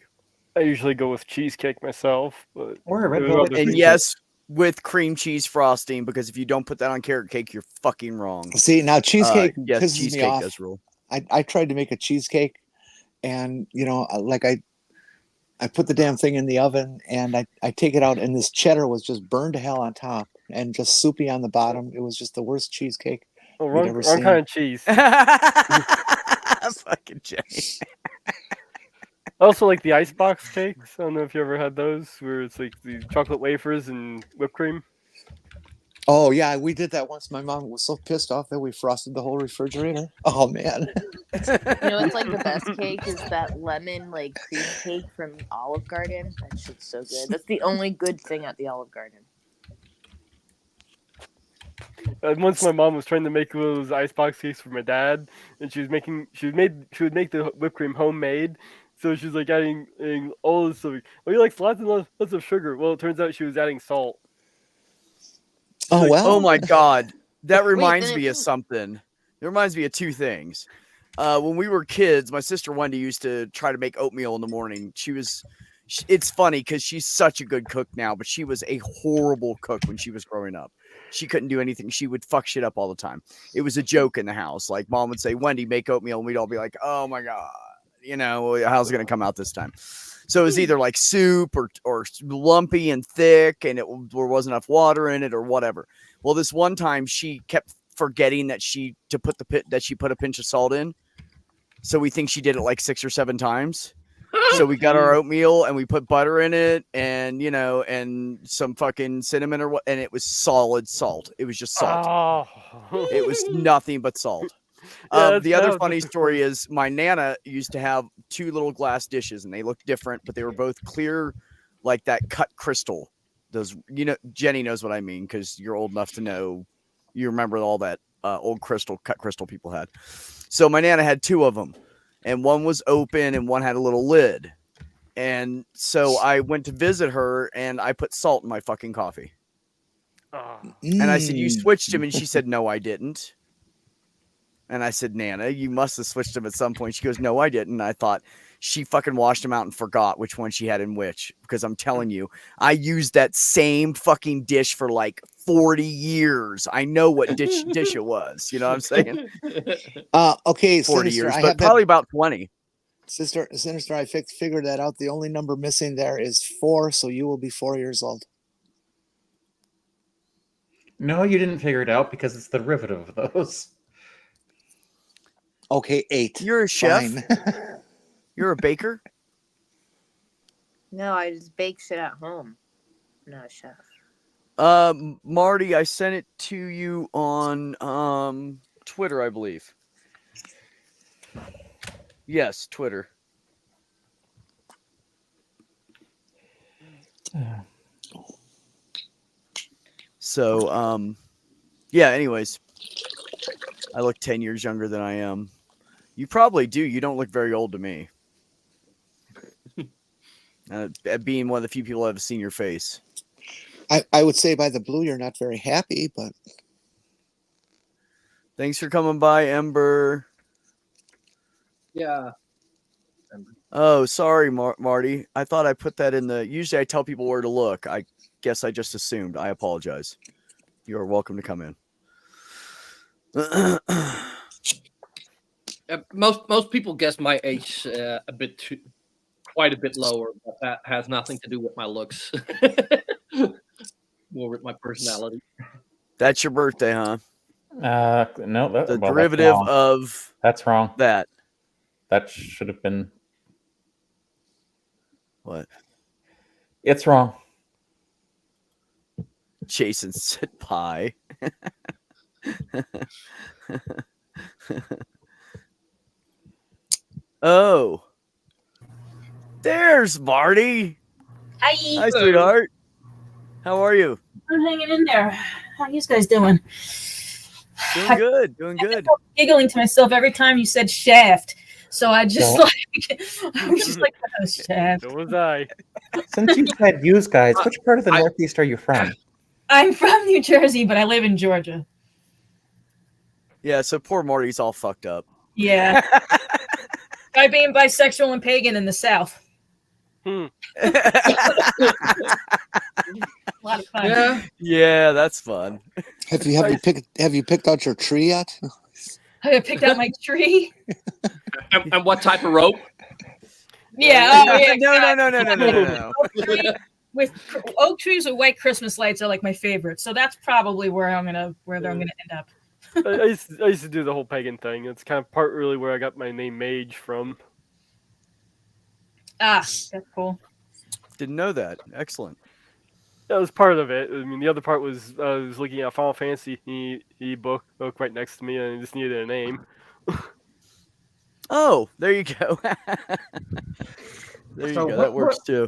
I usually go with cheesecake myself, but Or a red It was velvet. rather And Cheesecake. yes, with cream cheese frosting, because if you don't put that on carrot cake, you're fucking wrong. See, now cheesecake Yes, pisses me cheesecake off. does rule. I tried to make a cheesecake, and like I put the damn thing in the oven, and I take it out, and this cheddar was just burned to hell on top and just soupy on the bottom. It was just the worst cheesecake. wrong never kind seen- of cheese. Fucking Jay. I also like the icebox cakes. I don't know if you ever had those, where it's like the chocolate wafers and whipped cream. Oh yeah, we did that once. My mom was so pissed off that we frosted the whole refrigerator. Oh man. You know, it's like the best cake is that lemon like cream cake from Olive Garden. That shit's so good. That's the only good thing at the Olive Garden. Once my mom was trying to make those icebox cakes for my dad, and she would make the whipped cream homemade. So she's like adding all this stuff. Oh, he likes lots and lots of sugar. Well, it turns out she was adding salt. Oh well. Oh my god. That Wait, reminds then me it of didn't- something. It reminds me of two things. When we were kids, my sister Wendy used to try to make oatmeal in the morning. It's funny because she's such a good cook now, but she was a horrible cook when she was growing up. She couldn't do anything. She would fuck shit up all the time. It was a joke in the house. Like mom would say, Wendy, make oatmeal. And we'd all be like, oh my God, how's it going to come out this time? So it was either like soup or lumpy and thick and there wasn't enough water in it or whatever. Well, this one time she kept forgetting that she put a pinch of salt in. So we think she did it like 6 or 7 times. So we got our oatmeal and we put butter in it and, and some fucking cinnamon and it was solid salt. It was just salt. Oh. It was nothing but salt. Yeah, The other that's funny the story is my Nana used to have 2 little glass dishes and they looked different, but they were both clear, like that cut crystal. Those, Jenny knows what I mean because you're old enough to know You remember all that old cut crystal people had. So my Nana had 2 of them, and one was open and one had a little lid. And so I went to visit her, and I put salt in my fucking coffee. And I said, "You switched him," and she said, "No, I didn't." And I said, "Nana, you must have switched him at some point." She goes, "No, I didn't." And I thought she fucking washed him out and forgot which one she had in which, because I'm telling you, I used that same fucking dish for like 40 years. I know what dish it was. You know what I'm saying? Okay, 40 Sinister, years, I but have probably that, about 20. Sinister, I figured that out. The only number missing there is 4, so you will be 4 years old. No, you didn't figure it out because it's the derivative of those. Okay, 8. You're a chef? Fine. You're a baker? No, I just bake shit at home. I'm not a chef. Marty, I sent it to you on Twitter, I believe. Yes, Twitter. So, yeah, anyways, I look 10 years younger than I am. You probably do. You don't look very old to me. Being one of the few people that have seen your face. I would say by the blue, you're not very happy, but Thanks for coming by, Ember. Yeah. Oh, sorry, Marty. I thought I put that in the... Usually I tell people where to look. I guess I just assumed. I apologize. You are welcome to come in. Most people guess my age quite a bit lower, but that has nothing to do with my looks. More with my personality. That's your birthday, huh? No, The derivative of that's wrong. That should have been. What? It's wrong. Jason said pie. Oh, there's Marty. Hi, sweetheart. How are you? I'm hanging in there. How you guys doing? Doing good. Doing good. Giggling to myself every time you said shaft. So I just No. I was just like, oh, shaft. So was I. Since you said use guys, which part of the Northeast are you from? I'm from New Jersey, but I live in Georgia. Yeah, so poor Marty's all fucked up. Yeah. By being bisexual and pagan in the South. A lot of fun. Yeah. Yeah, that's fun. have you picked out your tree yet? I picked out my tree. And what type of rope? Yeah. Oh, yeah. No. With oak trees with white Christmas lights are like my favorite, so that's probably where I'm gonna end up. I used to do the whole pagan thing. It's kind of part really where I got my name Mage from. Ah, that's cool. Didn't know that. Excellent. That was part of it. I mean, the other part was I was looking at Final Fantasy book right next to me, and I just needed a name. Oh, there you go. There you go. That works too.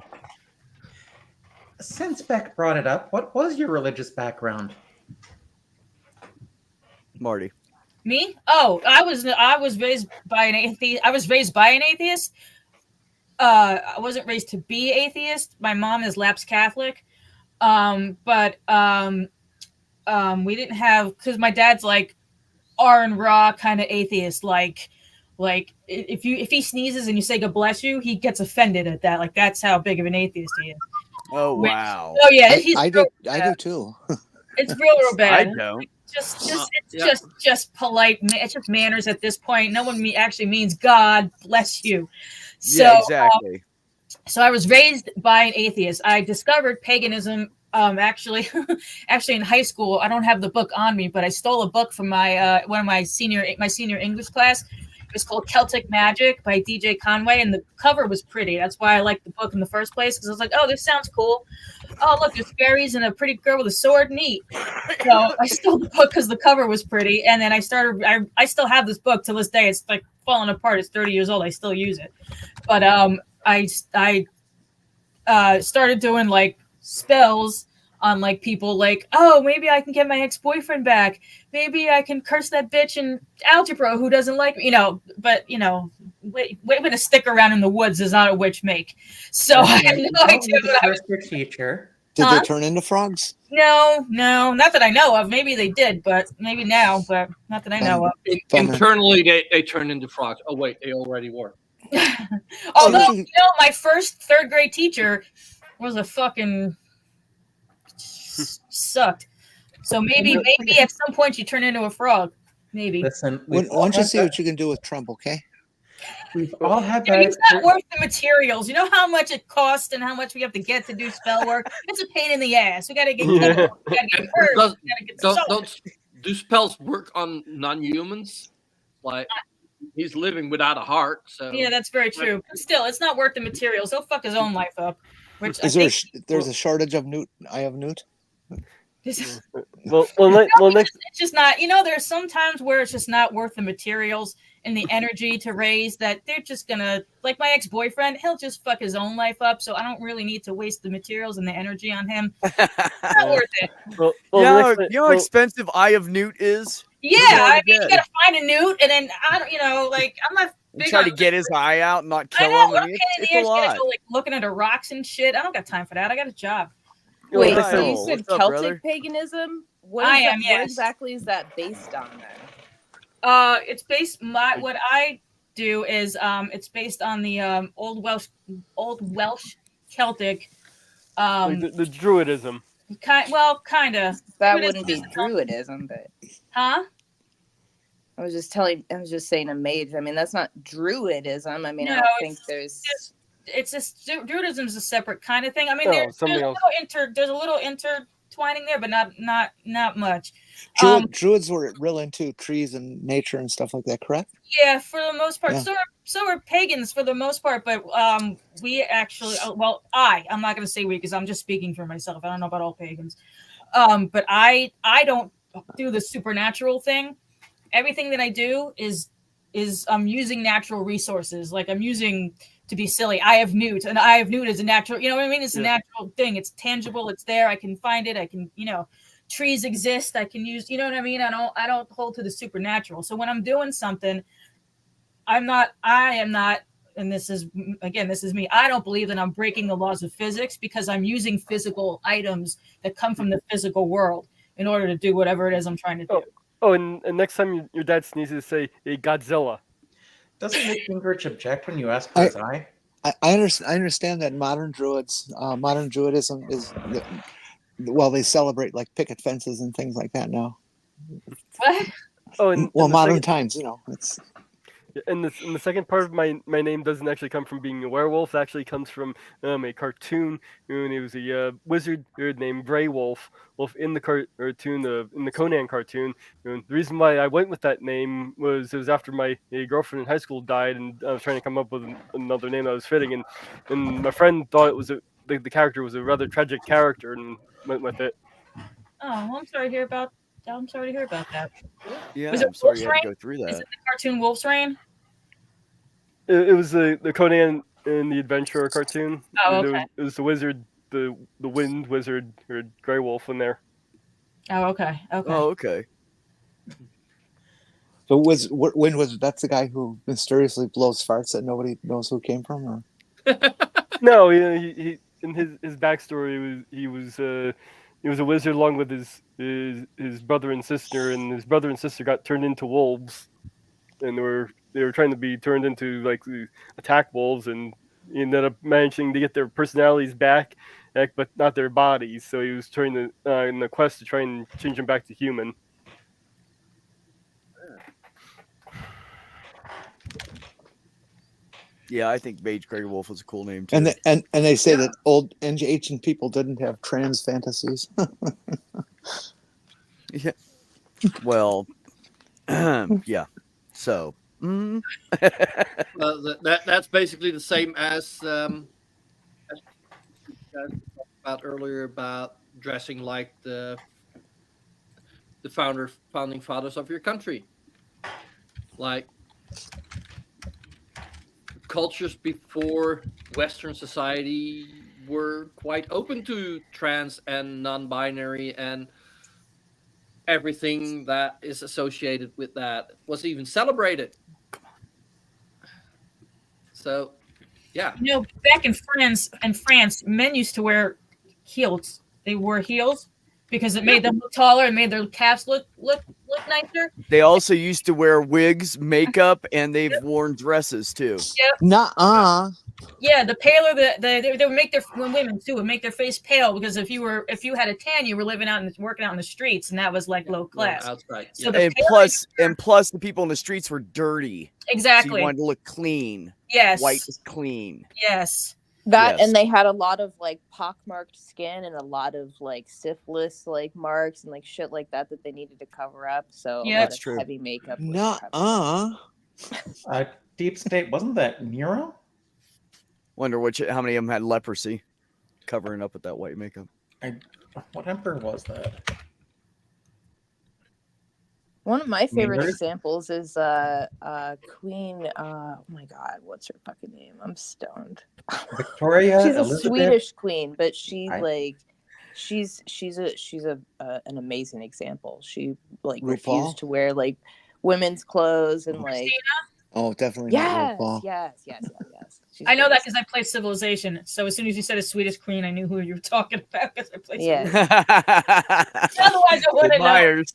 Since Beck brought it up, what was your religious background? Marty. Me? Oh, I was raised by an atheist. I was raised by an atheist. I wasn't raised to be atheist. My mom is lapsed Catholic. But we didn't have, because my dad's like R and raw kind of atheist. Like if he sneezes and you say God bless you, he gets offended at that. Like that's how big of an atheist he is. Oh wow. Oh yeah, I do too. It's real bad. I don't. Just polite. It's just manners at this point. No one actually means God bless you. So, Yeah, exactly. So I was raised by an atheist. I discovered paganism actually in high school. I don't have the book on me, but I stole a book from my one of my senior English class. It was called Celtic Magic by DJ Conway, and the cover was pretty. That's why I liked the book in the first place, because I was like, oh, this sounds cool. Oh, look, there's fairies and a pretty girl with a sword. Neat. So I stole the book because the cover was pretty, and then I still have this book to this day. It's like falling apart. It's 30 years old. I still use it. But I started doing like spells on like people like, oh, maybe I can get my ex-boyfriend back. Maybe I can curse that bitch in algebra who doesn't like me, but waving a stick around in the woods is not a witch make. So I have no idea what I was. Your teacher. Did Huh? they turn into frogs? No, not that I know of. Maybe they did, but maybe now, but not that I know of. Internally, they turn into frogs. Oh wait, they already were. Although, my first third grade teacher was a fucking sucked. So maybe at some point you turn into a frog. Maybe. Listen, Why don't you see what you can do with Trump, okay? We've all had Dude, that. it's not worth the materials. You know how much it costs and how much we have to get to do spell work? It's a pain in the ass. We got to get we got to get herbs. We got to get Don't do spells work on non-humans? Like he's living without a heart. So yeah, that's very true. But still, it's not worth the materials. He'll fuck his own life up. Which There's a shortage of Newt? I have Newt. It's next just not. There's some times where it's just not worth the materials and the energy to raise. That they're just gonna, like my ex-boyfriend, he'll just fuck his own life up. So I don't really need to waste the materials and the energy on him. Not worth it. You know how expensive Eye of Newt is? Yeah, you gotta find a newt, and then I'm not big Try on to get his eye out and not kill I know, him. I I'm mean, pain in it's the a ass. You gotta lot. go, looking under rocks and shit. I don't got time for that. I got a job. Wait, Kyle, so you said what's up, Celtic brother? paganism? What Yes. exactly is that based on then? It's based. What I do is it's based on the old Welsh Celtic. the Druidism. Kind of. That wouldn't be Druidism, but Huh? I was just saying a mage. I mean, that's not Druidism. I mean, I No, don't think there's. It's just Druidism is a separate kind of thing. I mean, Oh, there's something a else. there's a little intertwining there, but not much. Druids were real into trees and nature and stuff like that, correct? Yeah, for the most part. Yeah. So are pagans for the most part, but we actually, I'm not going to say we because I'm just speaking for myself. I don't know about all pagans, but I don't do the supernatural thing. Everything that I do is I'm using natural resources. Like I'm using, to be silly, Eye of Newt, and Eye of Newt is a natural. You know what I mean? It's a natural thing. It's tangible. It's there. I can find it. I can, trees exist. I can use. You know what I mean? I don't hold to the supernatural. So when I'm doing something, I am not, and this is me. I don't believe that I'm breaking the laws of physics because I'm using physical items that come from the physical world in order to do whatever it is I'm trying to do. Oh, and next time your dad sneezes, say hey, Godzilla. Doesn't Nick Gingrich object when you ask for his eye? I understand that modern Druidism is they celebrate like picket fences and things like that now. What? Oh, and modern times, it's. And the second part of my name doesn't actually come from being a werewolf. It actually comes from a cartoon. And it was a wizard named Grey Wolf. In the cartoon, in the Conan cartoon. And the reason why I went with that name was it was after my girlfriend in high school died, and I was trying to come up with another name that was fitting. And my friend thought it was the character was a rather tragic character, and went with it. Oh, well, I'm sorry to hear about that. Yeah, Was it I'm sorry Wolf's you had to Rain? go through Is that. it the cartoon Wolf's Rain? It was the Conan and the Adventurer cartoon. Oh, It okay. was the wizard, the wind wizard, or Grey Wolf in there. Oh, okay. Okay. Oh, okay. So that's the guy who mysteriously blows farts that nobody knows who came from, or? No, he in his backstory he was a wizard along with his brother and sister, and his brother and sister got turned into wolves, and they were trying to be turned into attack wolves, and he ended up managing to get their personalities back, but not their bodies. So he was trying to in the quest to try and change them back to human. Yeah, I think Mage Grey Wolf was a cool name too. And they say that old and ancient people didn't have trans fantasies. Yeah. Well, yeah. So. That's basically the same as you guys talked about earlier about dressing like the founding fathers of your country, like cultures before Western society were quite open to trans and non-binary and everything that is associated with that was even celebrated. So, yeah. You know, back in France, men used to wear heels. They wore heels because it made them look taller and made their calves look nicer. They also used to wear wigs, makeup, and they've worn dresses too. Yep. Nuh-uh. Yeah, the paler they would make their women too would make their face pale because if you had a tan, you were living out and working out in the streets, and that was like low class. Outside. So And plus, the people in the streets were dirty. So exactly. you wanted to look clean. Yes. White is clean. Yes. That Yes. and they had a lot of like pockmarked skin and a lot of like syphilis like marks and like shit like that they needed to cover up. So Yeah, a lot that's of true. heavy makeup. was covered up. Nuh-uh. Deep State, wasn't that Nero? Wonder how many of them had leprosy, covering up with that white makeup. What emperor was that? One of my favorite Mingers? examples is Queen oh my god, what's her fucking name? I'm stoned. Victoria. She's a Elizabeth? Swedish queen, but she's I- like she's an amazing example. She like RuPaul? refused to wear like women's clothes and like Oh, definitely not yes, RuPaul. yes. She's I know that amazing. because I played Civilization. So as soon as you said a Swedish queen, I knew who you were talking about because I played Yeah. Civilization. Otherwise, I wouldn't know. Myers.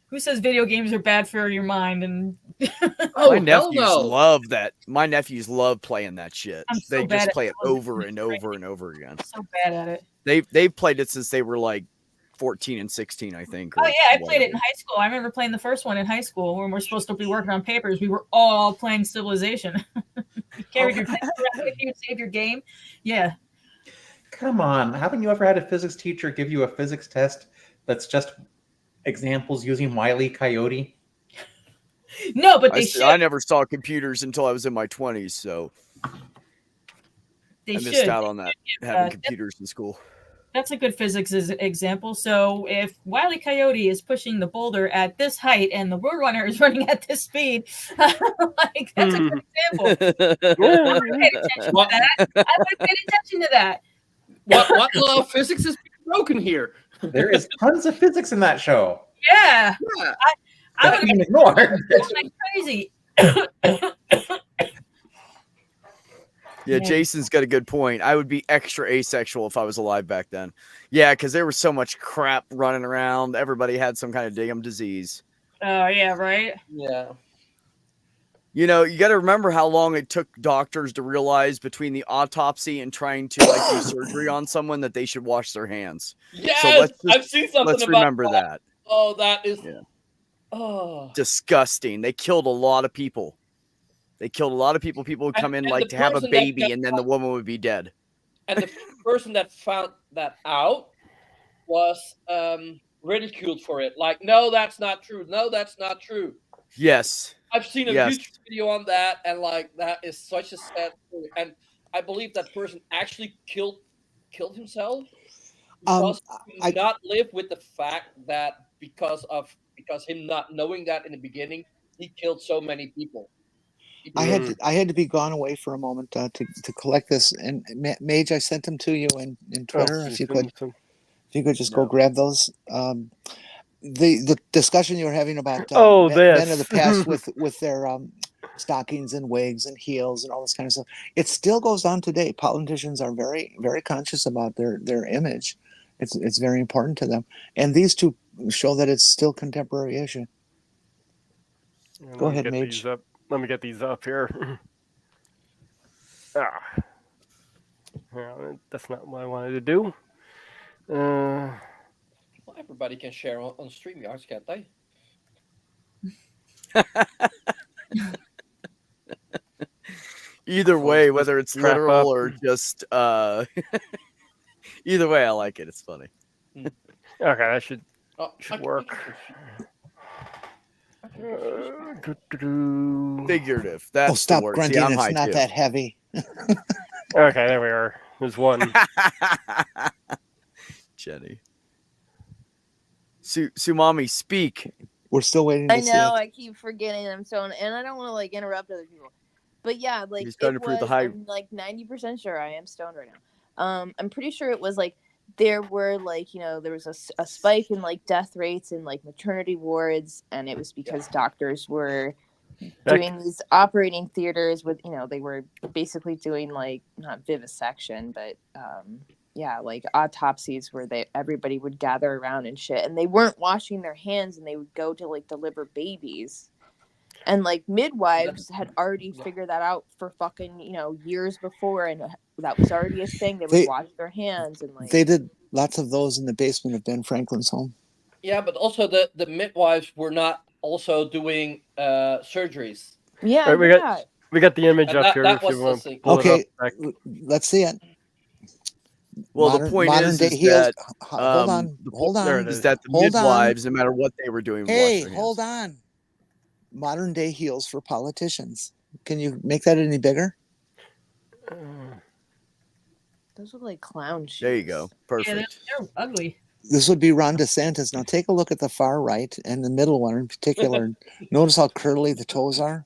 Who says video games are bad for your mind? And Oh, My hell nephews no. love that. My nephews love playing that shit. I'm so They bad just at play it Civilization. over and over and over again. so bad at it. They've played it since they were like 14 and 16, I think. Oh or yeah, I played it in whatever. high school. I remember playing the first one in high school when we're supposed to be working on papers. We were all playing Civilization. You carried your dice around if you would save your game. Yeah. Come on. Haven't you ever had a physics teacher give you a physics test that's just examples using Wile E. Coyote? No, but they should. I never saw computers until I was in my 20s, so They I missed should. out on that, having computers in school. That's a good physics example. So if Wile E. Coyote is pushing the boulder at this height and the Roadrunner is running at this speed, like that's a good example. I would have paid attention to that. I would have paid attention to that. What law of physics is broken here? There is tons of physics in that show. Yeah. Yeah. I That would you have ignore. been crazy. Yeah, Yeah. Jason's got a good point. I would be extra asexual if I was alive back then. Yeah, because there was so much crap running around. Everybody had some kind of damn disease. Oh yeah, right. Yeah. You know, you got to remember how long it took doctors to realize between the autopsy and trying to like do surgery on someone that they should wash their hands. Yes, let's just- I've seen something Let's about remember that. Oh, that is. Yeah. Oh. Disgusting. They killed a lot of people. They killed a lot of people. People would come in and like the to have a person that baby, got and then the woman would be dead. And the person that found that out was ridiculed for it. Like, no, that's not true. No, that's not true. Yes. I've seen a Yes. YouTube video on that, and like that is such a sad story. And I believe that person actually killed himself because he could not live with the fact that because him not knowing that in the beginning, he killed so many people. I had to be gone away for a moment to collect this. And Mage, I sent them to you in Twitter. If you could just go grab those. The discussion you were having about men of the past with their stockings and wigs and heels and all this kind of stuff. It still goes on today. Politicians are very, very conscious about their image. It's very important to them. And these two show that it's still contemporary issue. Go ahead, Mage. Let me get these up here. That's not what I wanted to do. Well, everybody can share on StreamYards, can't they? Either way, whether it's crap literal up. or just either way, I like it. It's funny. Okay, that should Oh, work. Figurative. That's Oh, stop the word. grunting. See, I'm It's high not too. that heavy. Okay, there we are. There's one. Jenny. Sumami, speak. We're still waiting to I see know. it. I keep forgetting. I'm so, and I don't want to like interrupt other people. But yeah, like He's trying it to prove the was. high. I'm like 90% sure. I am stoned right now. I'm pretty sure it was like there were like there was a spike in like death rates in like maternity wards, and it was because doctors were doing these operating theaters with they were basically doing like not vivisection, but like autopsies where everybody would gather around and shit, and they weren't washing their hands, and they would go to like deliver babies. And like midwives had already figured that out for fucking years before, and that was already a thing. They would wash their hands and like They did lots of those in the basement of Ben Franklin's home. Yeah, but also the midwives were not also doing surgeries. Yeah, Right, we got the image And up that- here. that If was you the want to thing. pull Okay, it up. let's see it. Well, the point modern is day heels. that Hold on, the hold point on. is that the Hold on. midwives, no matter what they were doing, would wash Hey, their hands. hold on. Modern day heels for politicians. Can you make that any bigger? those look like clown shoes. There you go. Perfect. Yeah, they're ugly. This would be Ron DeSantis. Now take a look at the far right and the middle one in particular. Notice how curly the toes are,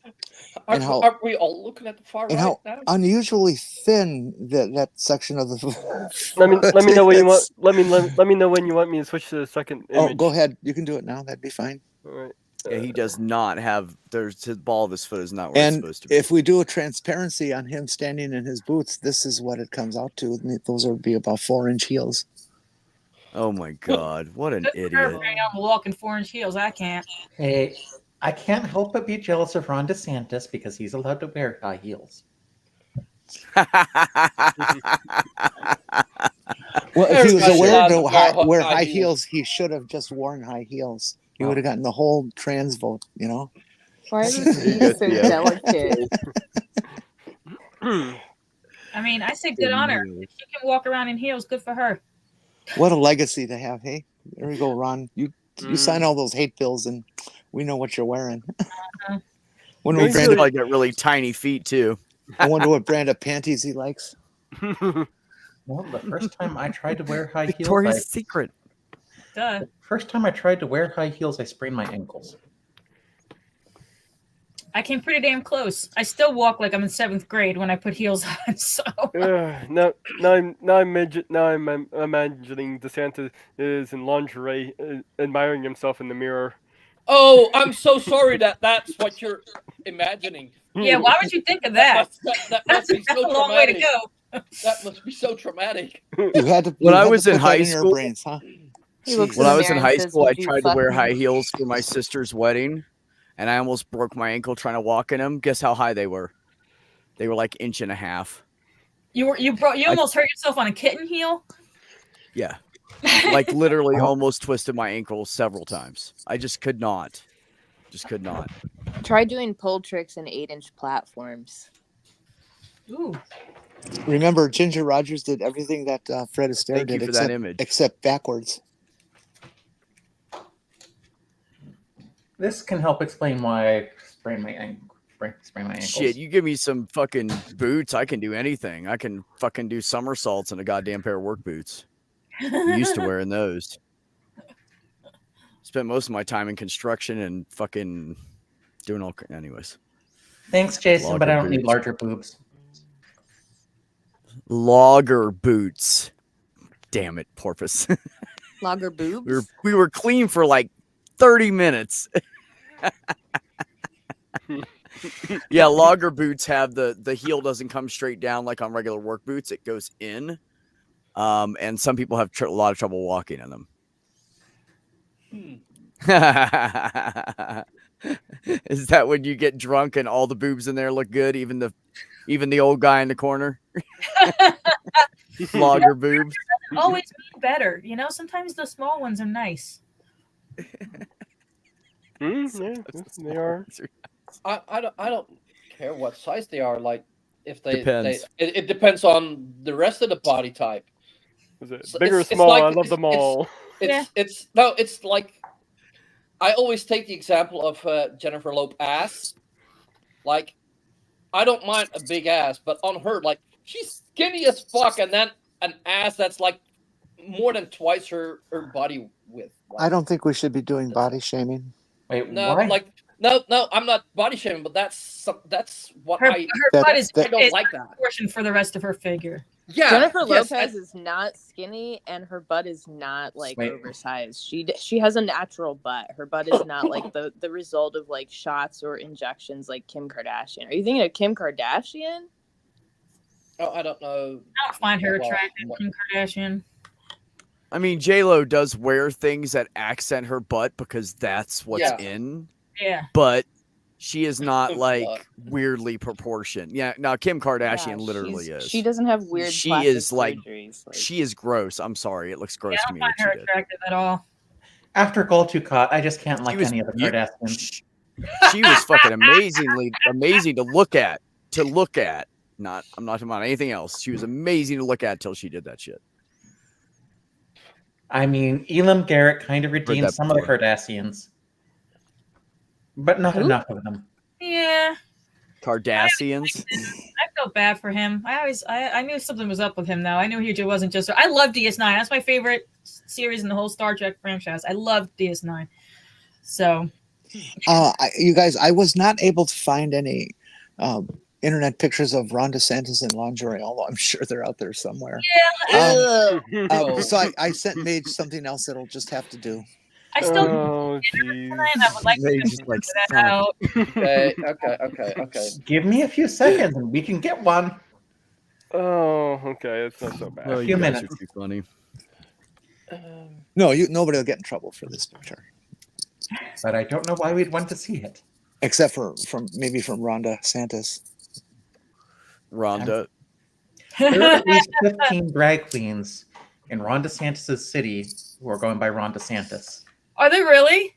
and how Aren't we all looking at the far and right how now? unusually thin that section of the. Let me know when you want. is. Let me know when you want me to switch to the second image. Oh, go ahead. You can do it now. That'd be fine. All right. Yeah, he does not have. There's his ball of his foot is not where it's And supposed to be. if we do a transparency on him standing in his boots, this is what it comes out to. Those would be about 4-inch heels. Oh my God, what an Good for her idiot! wearing out walking 4-inch heels. I can't. Hey, I can't help but be jealous of Ron DeSantis because he's allowed to wear high heels. Well, if he was Everybody's aware allowed to to wear high high heels. heels, he should have just worn high heels. He would have gotten the whole trans vote, Why are There you these go, feet so Theo. delicate? I mean, I say good on her. If she can walk around in heels, good for her. What a legacy to have, hey? There we go, Ron. You sign all those hate bills, and we know what you're wearing. When we He's brand like got really tiny feet too. I wonder what brand of panties he likes. Well, the first time I tried to wear high heels, Victoria's Secret. Duh. first time I tried to wear high heels, I sprained my ankles. I came pretty damn close. I still walk like I'm in 7th grade when I put heels on. So Now I'm imagining DeSantis is in lingerie, admiring himself in the mirror. Oh, I'm so sorry that's what you're imagining. yeah, why would you think of that? That must be That's so a long way to traumatic. go. That must be so traumatic. You had to. When you I had was to in put that high in your school- brains, huh? He looks When in I the was in mirror high and says, school, I "Would you tried to fuck wear me?" high heels for my sister's wedding, and I almost broke my ankle trying to walk in them. Guess how high they were? They were like 1.5 inches. You almost hurt yourself on a kitten heel. Yeah, like literally almost twisted my ankle several times. I just could not. Just could not. Try doing pole tricks in 8-inch platforms. Ooh. Remember, Ginger Rogers did everything that Fred Astaire Thank you did, for that image. except backwards. This can help explain why I sprained my ankles. Shit, you give me some fucking boots, I can do anything. I can fucking do somersaults in a goddamn pair of work boots. I'm used to wearing those. Spent most of my time in construction and fucking doing all. Anyways, Thanks, Jason, but I don't need boots. larger boobs. Logger boots. Damn it, Porpoise. Logger boobs. we were clean for like 30 minutes. Yeah, logger boots have the heel doesn't come straight down like on regular work boots. It goes in. And some people have a lot of trouble walking in them. Is that when you get drunk and all the boobs in there look good, even the old guy in the corner? Logger boobs. Always mean better. Sometimes the small ones are nice. Yeah, they are. I don't care what size they are. Like if Depends. It depends on the rest of the body type. Is it So big or it's small? like- I love them all. It's like I always take the example of Jennifer Lopez ass. Like I don't mind a big ass, but on her, like she's skinny as fuck, and then an ass that's like more than twice her body width. I don't think we should be doing body shaming. Wait, No, why? like No, I'm not body shaming, but that's what Her I butt is I don't is like that. proportion for the rest of her figure. Yeah, Jennifer yes, Lopez is not skinny, and her butt is not like Wait. oversized. She has a natural butt. Her butt is not like the result of like shots or injections like Kim Kardashian. Are you thinking of Kim Kardashian? Oh, I don't know. I don't find her Well, attractive, Kim Kardashian. I mean, J-Lo does wear things that accent her butt because that's what's Yeah. in, Yeah. but she is not Her like butt. weirdly proportioned. Yeah, no, Kim Kardashian Yeah, literally is. She doesn't have weird. She plastic is like surgeries. she is gross. I'm sorry, it looks gross Yeah, I to don't me find what her she did. attractive at all. After Goltukat, I just can't like was any of the beau- Kardashians. She was fucking amazing to look at. Not I'm not talking about anything else. She was amazing to look at till she did that shit. I mean, Elam Garrett kind of redeemed that some of the before. Kardashians, but not Who? enough of them. Yeah. Kardashians. I felt bad for him. I knew something was up with him now. I knew he wasn't just. I love DS9. That's my favorite series in the whole Star Trek franchise. I love DS9. So You guys, I was not able to find any internet pictures of Ron DeSantis in lingerie, although I'm sure they're out there somewhere. yeah, Oh. So I made something else that'll just have to do. I still Oh, jeez. and I would like They to just like figure that son of a- out. Okay. Give me a few seconds and we can get one. Oh, okay. It's not so bad. Oh, few you guys minutes. are too funny. No, nobody will get in trouble for this picture, But I don't know why we'd want to see it. except from Rhonda Santis. Rhonda. There are at least 15 drag queens in Ron DeSantis' city who are going by Ron DeSantis. Are they really?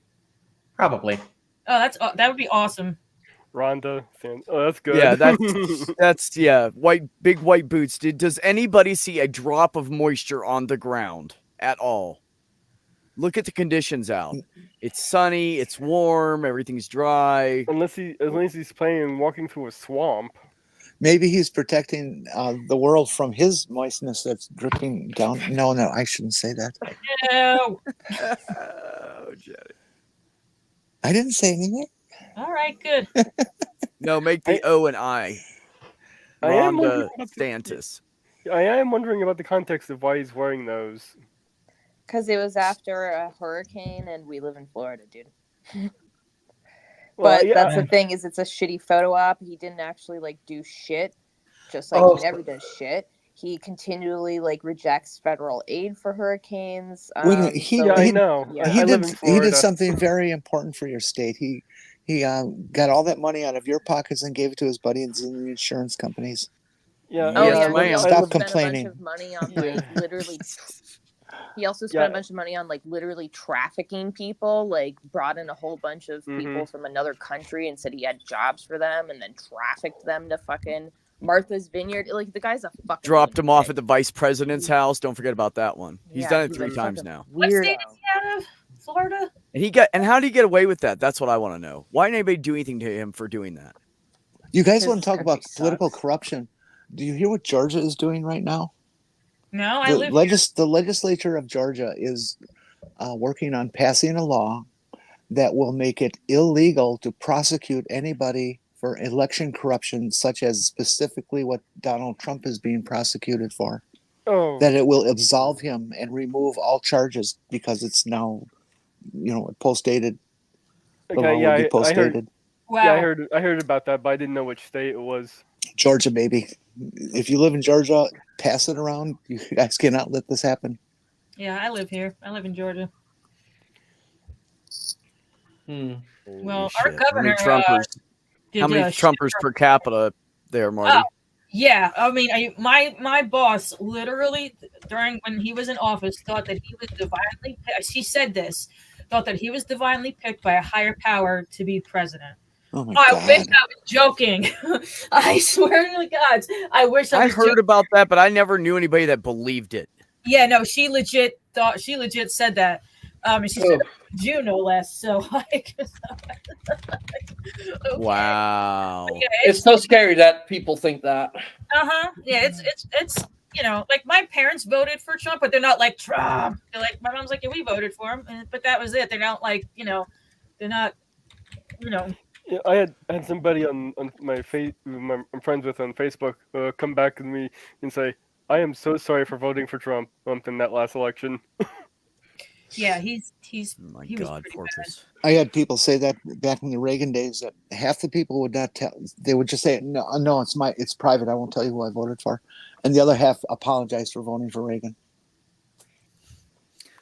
Probably. Oh, that would be awesome. Rhonda. Oh, that's good. Yeah, that's big white boots. Does anybody see a drop of moisture on the ground at all? Look at the conditions out. It's sunny, it's warm, everything's dry. unless he's playing walking through a swamp. Maybe he's protecting the world from his moistness that's dripping down. No, I shouldn't say that. No. Oh, Jenny. I didn't say anything. All right, good. No, make the O and I. I am Rhonda wondering about the- Santis. I am wondering about the context of why he's wearing those. Because it was after a hurricane, and we live in Florida, dude. Well, But yeah. that's the thing, is it's a shitty photo op. He didn't actually like do shit, just like Oh. he never does shit. He continually like rejects federal aid for hurricanes. Wait a minute, he- Yeah, I he- know. yeah. He I live in did Florida. something very important for your state. He got all that money out of your pockets and gave it to his buddies in the insurance companies. Yeah. Oh Yes, yeah, ma'am. he also Stop spent a complaining. bunch of money on Yeah. like literally. He also spent Yeah. a bunch of money on like literally trafficking people. Like brought in a whole bunch of people from another country and said he had jobs for them, and then trafficked them to fucking Martha's Vineyard. Like the guy's a fucking Dropped him off lunatic. at the vice president's house. Don't forget about that one. He's Yeah, done it he's 3 a times fucking now. What state Weirdo. is he out of? Florida? And how did he get away with that? That's what I want to know. Why didn't anybody do anything to him for doing that? You guys His want to talk about country political sucks. corruption? Do you hear what Georgia is doing right now? No, I The, live the legislature of Georgia is working on passing a law that will make it illegal to prosecute anybody for election corruption, such as specifically what Donald Trump is being prosecuted for. Oh. That it will absolve him and remove all charges because it's now, post-dated. The law Okay. will Yeah. be I heard. post-dated. Wow. Yeah, I heard about that, but I didn't know which state it was. Georgia, baby. If you live in Georgia, pass it around. You guys cannot let this happen. Yeah, I live here. I live in Georgia. Well, Holy our shit. governor, How many Trumpers per capita there, Marty? Oh, yeah. I mean, my boss literally when he was in office thought that he was divinely. She said this, thought that he was divinely picked by a higher power to be president. Oh my I God. wish I was joking. I swear to the gods, I wish I I was heard joking. about that, but I never knew anybody that believed it. Yeah, no, she legit said that. And she said June no less. So like, okay. Wow. Yeah, It's so scary that people think that. Yeah, it's like my parents voted for Trump, but they're not like Trump. They're like, my mom's like, yeah, we voted for him, but that was it. They're not like, they're not you know. Yeah, I had somebody on my I'm friends with on Facebook come back to me and say, "I am so sorry for voting for Trump in that last election." Yeah, he's Oh my he was God, pretty Porpoise. I had people say that back in the Reagan days that half the people would not tell. They would just say, "No, it's private. I won't tell you who I voted for," and the other half apologized for voting for Reagan.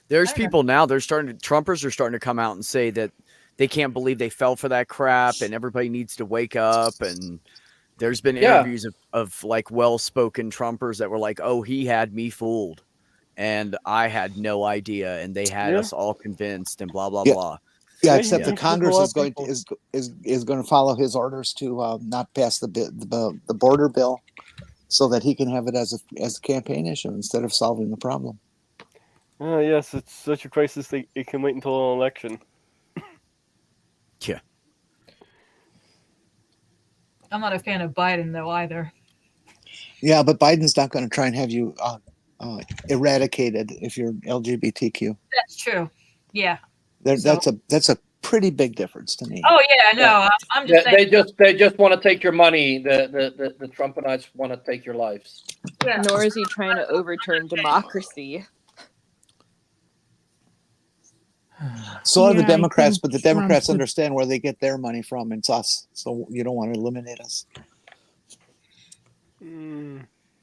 There's people now. Trumpers are starting to come out and say that they can't believe they fell for that crap, and everybody needs to wake up. And there's been Yeah. interviews of like well-spoken Trumpers that were like, "Oh, he had me fooled, and I had no idea, and they had Yeah. us all convinced, and blah blah Yeah. blah." Yeah, Yeah, except he the fooled a Congress lot is of going people. to is going to follow his orders to not pass the border bill, so that he can have it as a campaign issue instead of solving the problem. Yes, it's such a crisis. It can wait until an election. Yeah. I'm not a fan of Biden though either. Yeah, but Biden's not going to try and have you eradicated if you're LGBTQ. That's true. Yeah. That's a pretty big difference to me. Oh yeah, no, I'm just saying. They just want to take your money. The Trumpenites want to take your lives. Yeah. Nor is he trying to overturn democracy. So are the Yeah, I Democrats, think but the Democrats Trump's a- understand where they get their money from. It's us. So you don't want to eliminate us.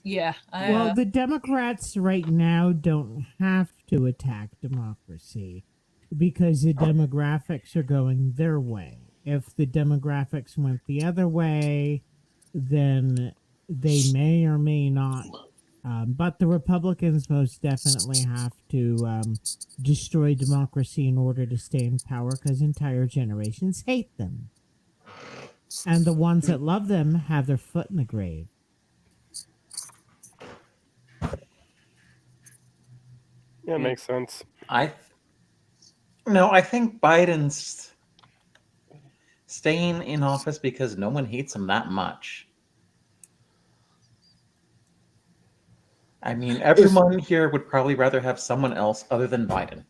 Yeah. Well, the Democrats right now don't have to attack democracy because the demographics are going their way. If the demographics went the other way, then they may or may not. But the Republicans most definitely have to destroy democracy in order to stay in power because entire generations hate them. And the ones that love them have their foot in the grave. Yeah, makes sense. I think Biden's staying in office because no one hates him that much. I mean, everyone here would probably rather have someone else other than Biden.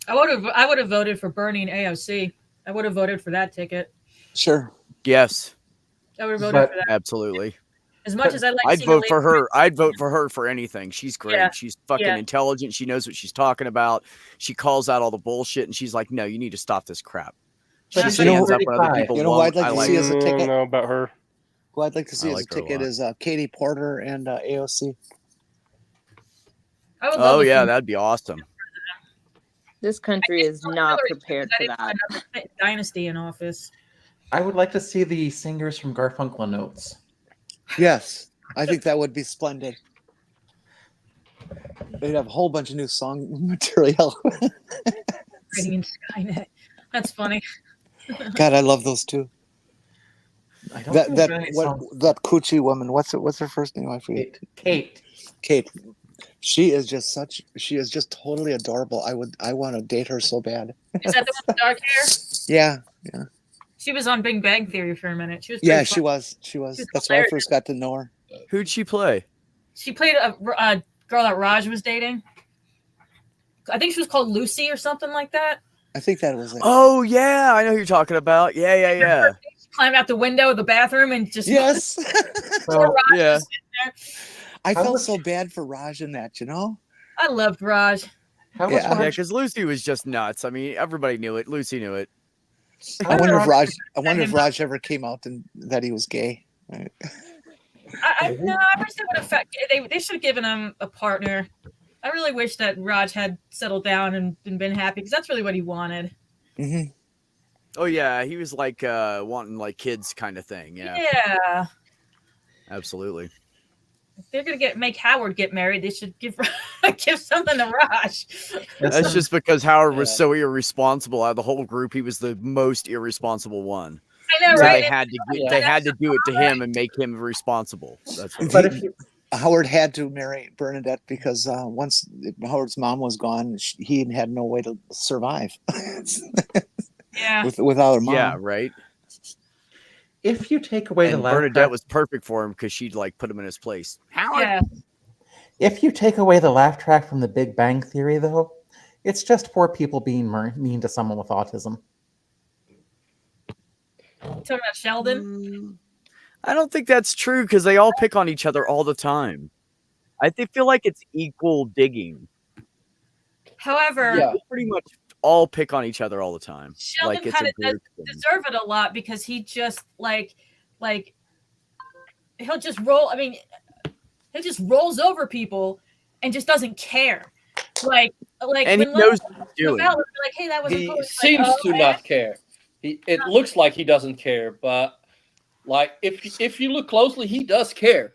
I would have voted for Bernie and AOC. I would have voted for that ticket. Sure. Yes. I would have voted for that. Absolutely. As much as I like I'd seeing vote a for lady- her. I'd vote for her for anything. She's great. Yeah, She's fucking yeah. intelligent. She knows what she's talking about. She calls out all the bullshit, and she's like, "No, you need to stop this crap." She But just you know stands who- up when other people you know who won't. I'd like to see as a I ticket? don't know about her. Who I'd like to see I as like a her a ticket lot. is Katie Porter and AOC. I would love Oh to yeah, see that'd be awesome. This country is not prepared for that. another dynasty in office. I would like to see the singers from Garfunkel and Oates. Yes, I think that would be splendid. They'd have a whole bunch of new song material. Fighting in Skynet. That's funny. God, I love those two. I don't That think that there's any what songs. that coochie woman. What's her first name? I forget. Kate. Kate. She is just totally adorable. I want to date her so bad. Is that the one with dark hair? Yeah. She was on Big Bang Theory for a minute. She was Yeah, pretty she fun. was. She was. She's That's why I hilarious. first got to know her. Who'd she play? She played a girl that Raj was dating. I think she was called Lucy or something like that. I think that was it. Oh yeah, I know who you're talking about. Yeah. She climbed out the window of the bathroom and just Yes. Poor Raj Yeah. was sitting there. I felt so bad for Raj in that, you know? I loved Raj. How was Yeah. Yeah, Raj? because Lucy was just nuts. I mean, everybody knew it. Lucy knew it. I wonder if Raj- Raj ever came out and that he was gay. Right. No, I wish they would have. They should have given him a partner. I really wish that Raj had settled down and been happy because that's really what he wanted. hmm Oh yeah, he was like wanting like kids kind of thing. Yeah, Yeah. absolutely. If they're gonna make Howard get married, they should give give something to Raj. That's just because Howard was so irresponsible. Out of the whole group, he was the most irresponsible one. I know, So right? they had to do it to him and make him responsible. That's what But if you, Howard had to marry Bernadette because once Howard's mom was gone, he had no way to survive Yeah. without her mom. yeah, right. if you take away the And laugh Bernadette track, was perfect for him because she'd like put him in his place. Howard. Yeah. if you take away the laugh track from The Big Bang Theory, though, it's just poor people being mean to someone with autism. Talking about Sheldon. I don't think that's true because they all pick on each other all the time. Feel like it's equal digging. However, Yeah. They pretty much all pick on each other all the time. Sheldon Like it's kind a of does group thing. deserve it a lot because he just like he'll just roll. I mean, he just rolls over people and just doesn't care. Like And he when knows Lola what he's doing. Val would be like, "Hey, that was He cool." seems to not care. It looks like he doesn't care, but like if you look closely, he does care.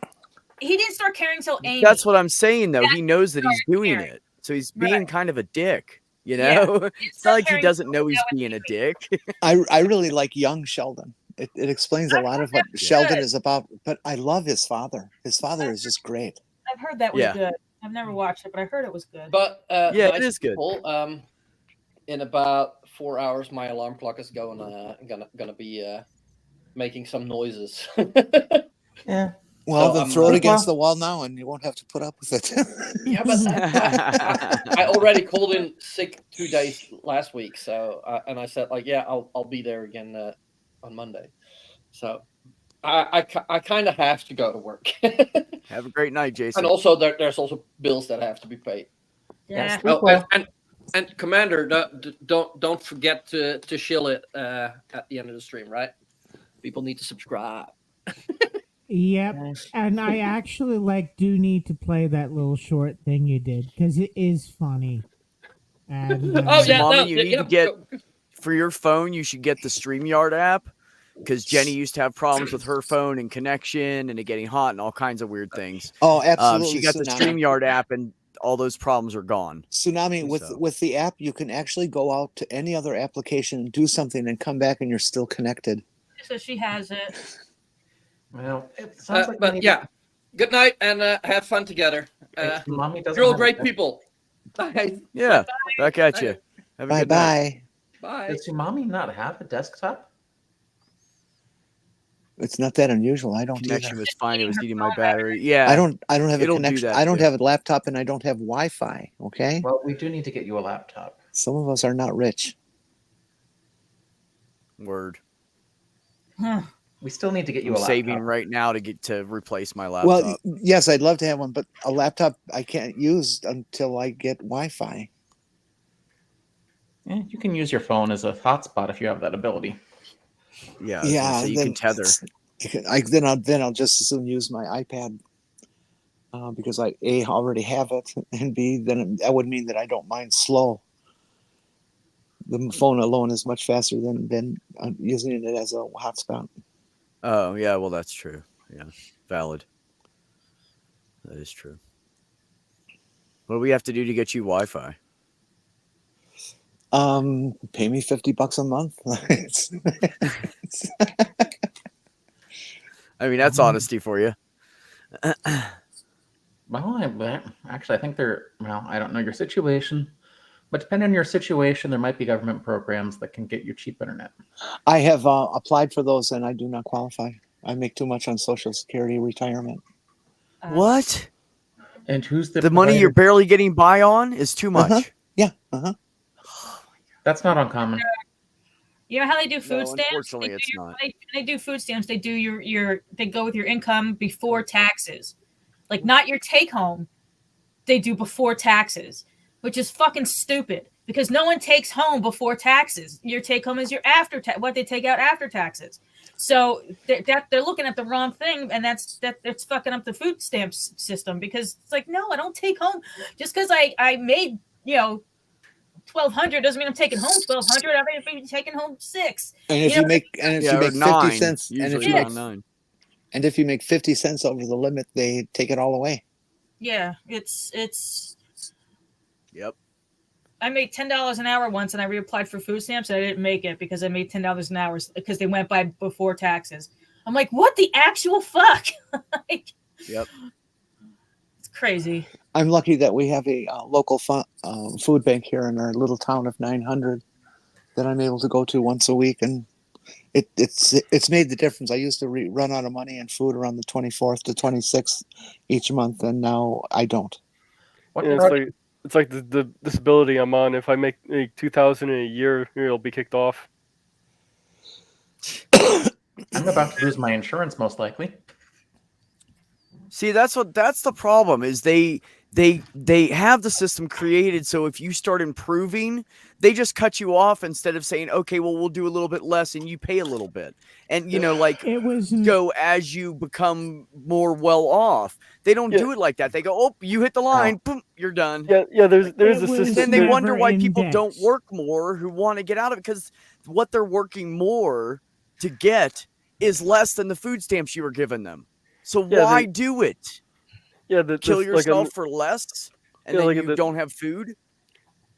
He didn't start caring till Amy. That's what I'm saying, though. He knows that he's started doing caring. it. So he's being kind of a dick, you Yeah. know? It's not like he doesn't know he's being a dick. I really like young Sheldon. It explains a lot of what Sheldon is about. But I love his father. His father is just great. I've heard that was Yeah. good. I've never watched it, but I heard it was good. But Yeah, it nice is good. people, in about 4 hours, my alarm clock is gonna be making some noises. Yeah. Well, So then I'm, throw it uh, against the wall now, and you won't have to put up with it. Yeah, but I already called in sick 2 days last week, so and I said like, yeah, I'll be there again on Monday. So I kind of have to go to work. Have a great night, Jason. And also there's also bills that have to be paid. Yeah. Oh, and Commander, don't forget to shill it at the end of the stream, right? People need to subscribe. Yep. And I actually do need to play that little short thing you did because it is funny. And, Oh, So, yeah, Mama, no, you yeah, need yeah, to get for your phone. You should get the StreamYard app because Jenny used to have problems with her phone and connection and it getting hot and all kinds of weird things. Oh, absolutely. She got the Tsunami. StreamYard app and all those problems are gone. Tsunami, with the app, you can actually go out to any other application and do something and come back and you're still connected. So she has it. Well, it sounds like we But need yeah, good night and have fun together. Mommy doesn't You're all have great a- people. Bye. Yeah, back at you. Have a Bye good night. bye. Bye. Does your mommy not have a desktop? It's not that unusual. I don't Connection either. was fine. It was eating my battery. Yeah, I don't have a it'll do connection. that I don't too. have a laptop and I don't have Wi-Fi. Okay. Well, we do need to get you a laptop. Some of us are not rich. Word. We still need to get you I'm a laptop. saving right now to replace my laptop. Well, yes, I'd love to have one, but a laptop I can't use until I get Wi-Fi. Yeah, you can use your phone as a hotspot if you have that ability. Yeah, I was gonna say, you can tether. Then I'll just as soon use my iPad because I already have it, and B then that would mean that I don't mind slow. The phone alone is much faster than using it as a hotspot. Oh yeah, well that's true. Yeah, valid. That is true. What do we have to do to get you Wi-Fi? Pay me $50 a month. I mean, that's honesty for you. Well, actually, I think I don't know your situation, but depending on your situation, there might be government programs that can get you cheap internet. I have applied for those, and I do not qualify. I make too much on Social Security retirement. What? And who's The money you're barely getting by on is too much. Uh-huh. Yeah. That's not uncommon. You know how they do food No, stamps? unfortunately, it's not. They do food stamps. They do they go with your income before taxes, like not your take home. They do before taxes, which is fucking stupid because no one takes home before taxes. Your take home is your after what they take out after taxes. So they're looking at the wrong thing, and that's fucking up the food stamps system because it's like, no, I don't take home just because I made $1,200 doesn't mean I'm taking home $1,200. I may be taking home $6. And if you make 50 cents, and if you make 50 cents over the limit, they take it all away. Yeah, it's. Yep. I made $10 an hour once, and I reapplied for food stamps. And I didn't make it because I made $10 an hour because they went by before taxes. I'm like, what the actual fuck? Like, yep. It's crazy. I'm lucky that we have a local food bank here in our little town of 900 that I'm able to go to once a week, and it's made the difference. I used to run out of money and food around the 24th to 26th each month, and now I don't. It's like the disability I'm on. If I make $2,000 a year, it'll be kicked off. I'm about to lose my insurance, most likely. See, that's the problem is they have the system created so if you start improving, they just cut you off instead of saying, okay, well, we'll do a little bit less and you pay a little bit. And, like It was go as you become more well off. They don't do it like that. They go, oh, you hit the line, boom, you're done. Yeah. There's a It was system. And then they never wonder why people don't indexed. work more who want to get out of it because what they're working more to get is less than the food stamps you were giving them. So Yeah, why do it? Yeah, Kill this, like, yourself for less, and yeah, then like you don't have food.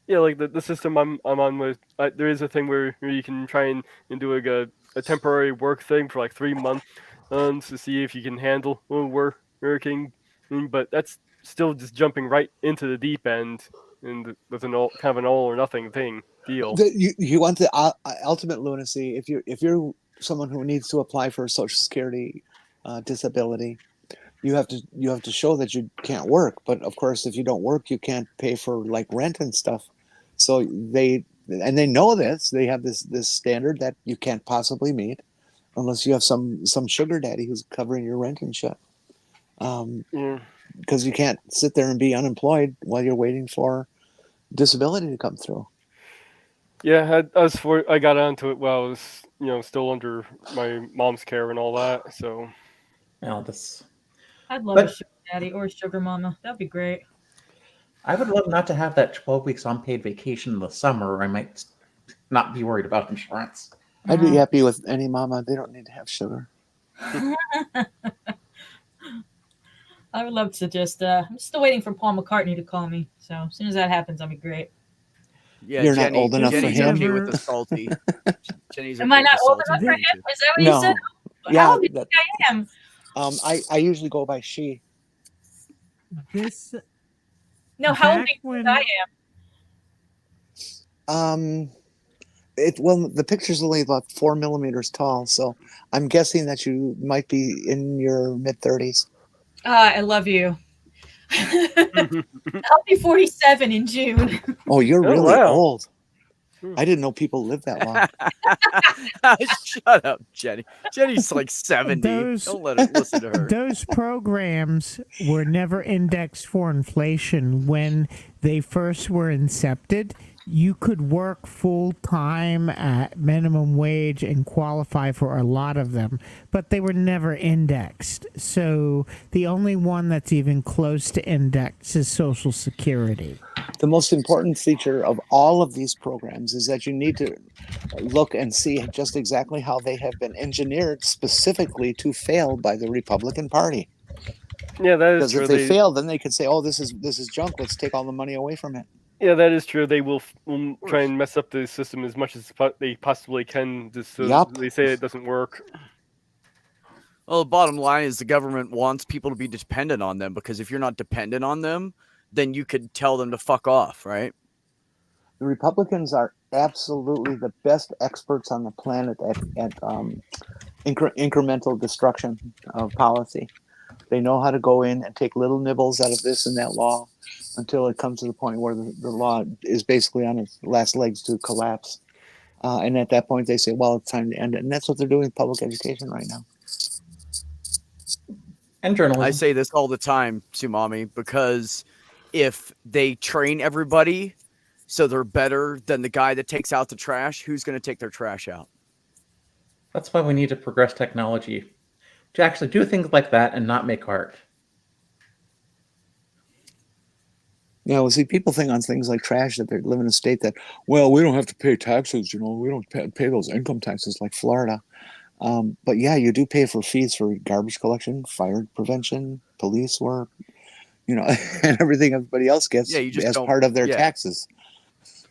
Yeah, like the system I'm on with, there is a thing where you can try and do a temporary work thing for like 3 months to see if you can handle working, but that's still just jumping right into the deep end, and with kind of an all or nothing deal. You want the ultimate lunacy if you're someone who needs to apply for a Social Security disability. You have to show that you can't work, but of course, if you don't work, you can't pay for like rent and stuff. So they know this. They have this standard that you can't possibly meet unless you have some sugar daddy who's covering your rent and shit. Because you can't sit there and be unemployed while you're waiting for disability to come through. Yeah, I got onto it while I was still under my mom's care and all that. So, I'd love But- a sugar daddy or a sugar mama. That'd be great. I would love not to have that 12 weeks unpaid vacation in the summer, or I might not be worried about insurance. I'd be happy with any mama. They don't need to have sugar. I would love to just. I'm still waiting for Paul McCartney to call me. So as soon as that happens, I'll be great. Yeah, You're not old enough for Jenny's him. okay with the salty. Jenny's Am okay I not with the old salty enough for him? vacation. Is that what No. you said? Yeah, How old do you that- think I am? I usually go by she. This No, how old back do you when- think I am? The picture's only about 4 millimeters tall, so I'm guessing that you might be in your mid-30s. I love you. I'll be 47 in June. Oh, you're Oh, really wow. old. I didn't know people lived that long. Shut up, Jenny. Jenny's like 70. Those- Don't let her listen to her. Those programs were never indexed for inflation. When they first were incepted, you could work full time at minimum wage and qualify for a lot of them, but they were never indexed. So the only one that's even close to index is Social Security. The most important feature of all of these programs is that you need to look and see just exactly how they have been engineered specifically to fail by the Republican Party. Yeah, that is Because true. if they fail, then they could say, "Oh, this is junk. Let's take all the money away from it." Yeah, that is true. They will try and mess up the system as much as they possibly can, just so Yup. they say it doesn't work. Well, the bottom line is the government wants people to be dependent on them because if you're not dependent on them, then you could tell them to fuck off, right? The Republicans are absolutely the best experts on the planet at incremental destruction of policy. They know how to go in and take little nibbles out of this and that law until it comes to the point where the law is basically on its last legs to collapse. And at that point, they say, well, it's time to end it. And that's what they're doing with public education right now. And journalism. I say this all the time, Sumami, because if they train everybody so they're better than the guy that takes out the trash, who's going to take their trash out? That's why we need to progress technology to actually do things like that and not make art. Yeah, well, see, people think on things like trash that they live in a state that, well, we don't have to pay taxes, we don't pay those income taxes like Florida. But yeah, you do pay for fees for garbage collection, fire prevention, police work, and everything everybody else gets Yeah, you just as don't- part of their yeah. taxes.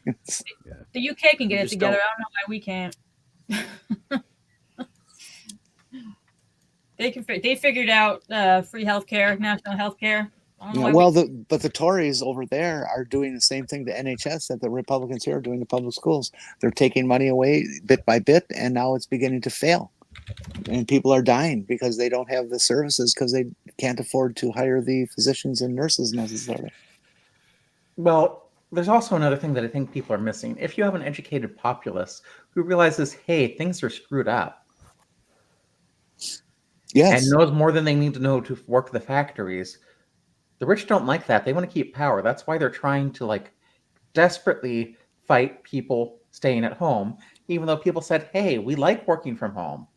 The UK can get You it just together. don't- I don't know why we can't. They figured out free healthcare, national healthcare. I don't know Yeah, why well, but the Tories over there are doing the same thing to NHS that the Republicans here are doing to public schools. They're taking money away bit by bit, and now it's beginning to fail. And people are dying because they don't have the services because they can't afford to hire the physicians and nurses necessarily. Well, there's also another thing that I think people are missing. If you have an educated populace who realizes, hey, things are screwed up, Yes. and knows more than they need to know to work the factories. The rich don't like that. They want to keep power. That's why they're trying to like desperately fight people staying at home, even though people said, "Hey, we like working from home.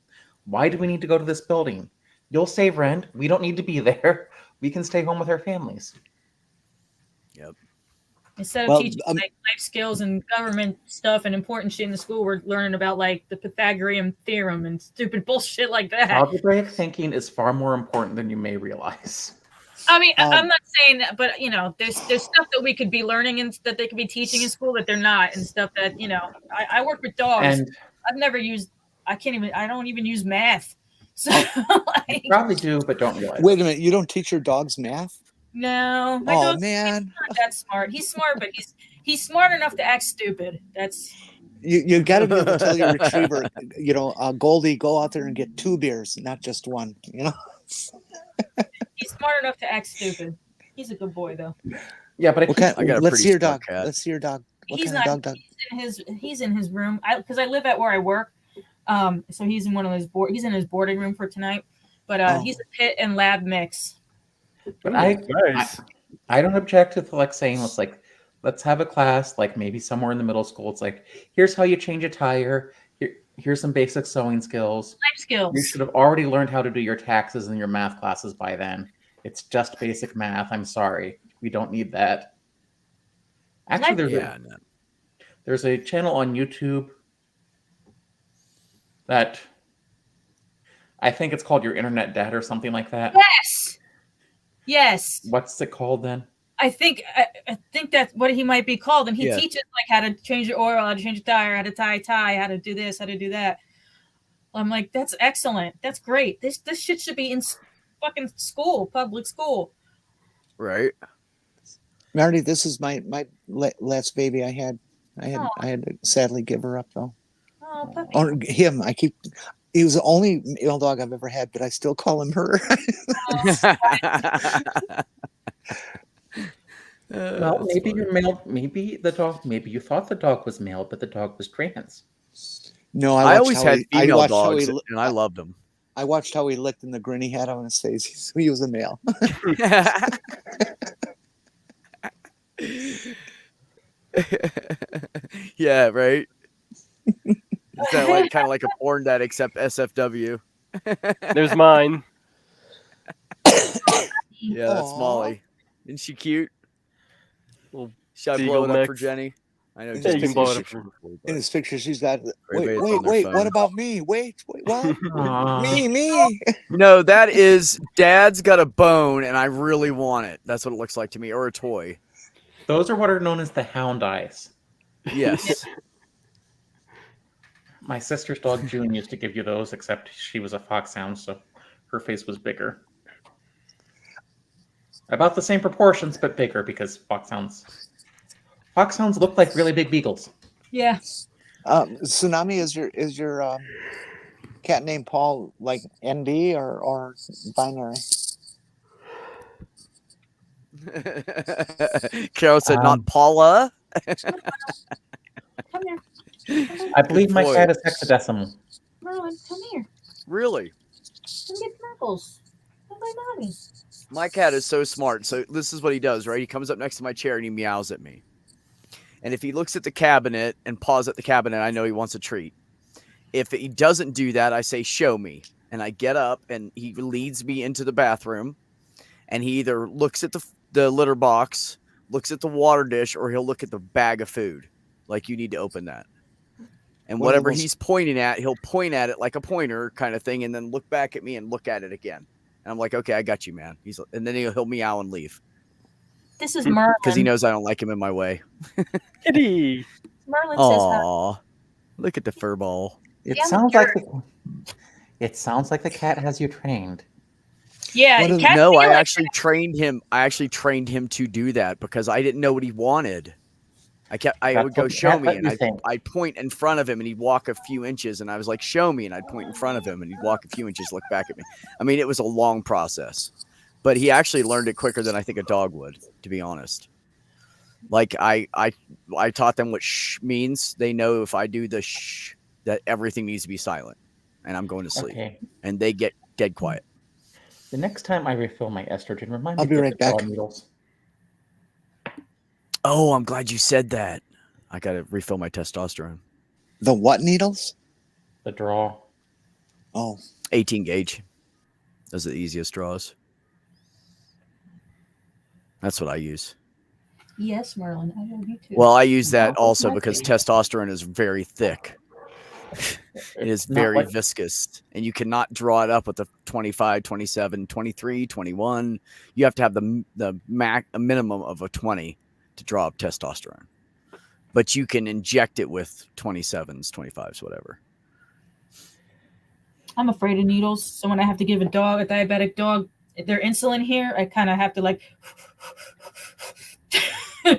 Why do we need to go to this building? You'll save rent. We don't need to be there. We can stay home with our families." Yep. Instead of Well, teaching like life skills and government stuff and important shit in the school, we're learning about like the Pythagorean theorem and stupid bullshit like that. Algebraic thinking is far more important than you may realize. I mean, Um, I'm not saying that, but you know, there's stuff that we could be learning and that they could be teaching in school that they're not, and stuff that you know. I work with dogs. And I've never used. I don't even use math. So you probably do, but don't realize. wait a minute. You don't teach your dogs math? no, my Oh dog's man, not that smart. He's smart, but he's smart enough to act stupid. That's you got to be able to tell your retriever, Goldie, go out there and get 2 beers, not just one. You know. he's smart enough to act stupid. He's a good boy though. Yeah, but What kind, I got a let's pretty see your smart dog. cat. Let's see your dog. What He's kind not. of dog? He's in his room. Because I live at where I work. So he's in one of his he's in his boarding room for tonight. But Oh. he's a pit and lab mix. But Nice. I don't object to like saying let's have a class like maybe somewhere in the middle school. It's like, here's how you change a tire. Here's some basic sewing skills. Life skills. You should have already learned how to do your taxes and your math classes by then. It's just basic math. I'm sorry, we don't need that. Actually, there's a channel on YouTube that I think it's called Your Internet Dad or something like that. Yes. What's it called then? I think that's what he might be called, and he teaches like how to change your oil, how to change a tire, how to tie a tie, how to do this, how to do that. I'm like, that's excellent. That's great. This shit should be in fucking school, public school. Right. Marty, this is my last baby I had. I had to sadly give her up though. Oh, puppy. Or him. He was the only male dog I've ever had, but I still call him her. Well, maybe you're male. Maybe you thought the dog was male, but the dog was trans. No, I always had female dogs, and I loved them. I watched how he licked and the grin he had on his face. He was a male. Yeah, right. Is that like kind of like a porn dad except SFW? There's mine. Yeah, that's Aw. Molly. Isn't she cute? Little Should I blow seagull it up for mix. Jenny? I know Yeah, Jenny's you can blow seen it up pictures for- before, In but- his pictures, he's got. Everybody's on Wait, their wait. phone. What about me? Wait. What? Aw. me. No, that is Dad's got a bone, and I really want it. That's what it looks like to me, or a toy. Those are what are known as the hound eyes. Yes. My sister's dog June used to give you those, except she was a foxhound, so her face was bigger. About the same proportions, but bigger because foxhounds look like really big beagles. Yeah. Tsunami, is your cat named Paul like NB or binary? Carol said, "Not Paula." Come here. I believe my boy. cat is hexadecimal. Merlin, come here. Really? Come get Knuckles. Come by mommy. My cat is so smart. So this is what he does, right? He comes up next to my chair and he meows at me. And if he looks at the cabinet and paws at the cabinet, I know he wants a treat. If he doesn't do that, I say, "Show me." And I get up and he leads me into the bathroom. And he either looks at the litter box, looks at the water dish, or he'll look at the bag of food. Like, you need to open that. And One of the whatever most- he's pointing at, he'll point at it like a pointer kind of thing, and then look back at me and look at it again. And I'm like, "Okay, I got you, man." And then he'll meow and leave This is Merlin. because he knows I don't like him in my way. Kitty. Merlin says hi. Aw, look at the fur ball. It Yeah, I'm sounds sure. like the cat has you trained. Yeah. What is- cats No, feel I like actually trained him. I actually trained him to do that because I didn't know what he wanted. I That's would go, what the "Show cat me," let and you think. I'd point in front of him, and he'd walk a few inches, and I was like, "Show me," and I'd point in front of him, and he'd walk a few inches, look back at me. I mean, it was a long process, but he actually learned it quicker than I think a dog would, to be honest. Like I taught them what "shh" means. They know if I do the "shh" that everything needs to be silent, and I'm going to sleep, Okay. and they get dead quiet. The next time I refill my estrogen, remind me I'll to be get right the back. draw needles. Oh, I'm glad you said that. I gotta refill my testosterone. The what needles? The draw. Oh, 18 gauge. Those are the easiest draws. That's what I use. Yes, Merlin, I love you too. Well, I use that Oh, also my because baby. testosterone is very thick. It is Not very like- viscous, and you cannot draw it up with the 25, 27, 23, 21. You have to have a minimum of a 20 to draw up testosterone. But you can inject it with 27s, 25s, whatever. I'm afraid of needles, so when I have to give a diabetic dog, their insulin here, I kind of have to like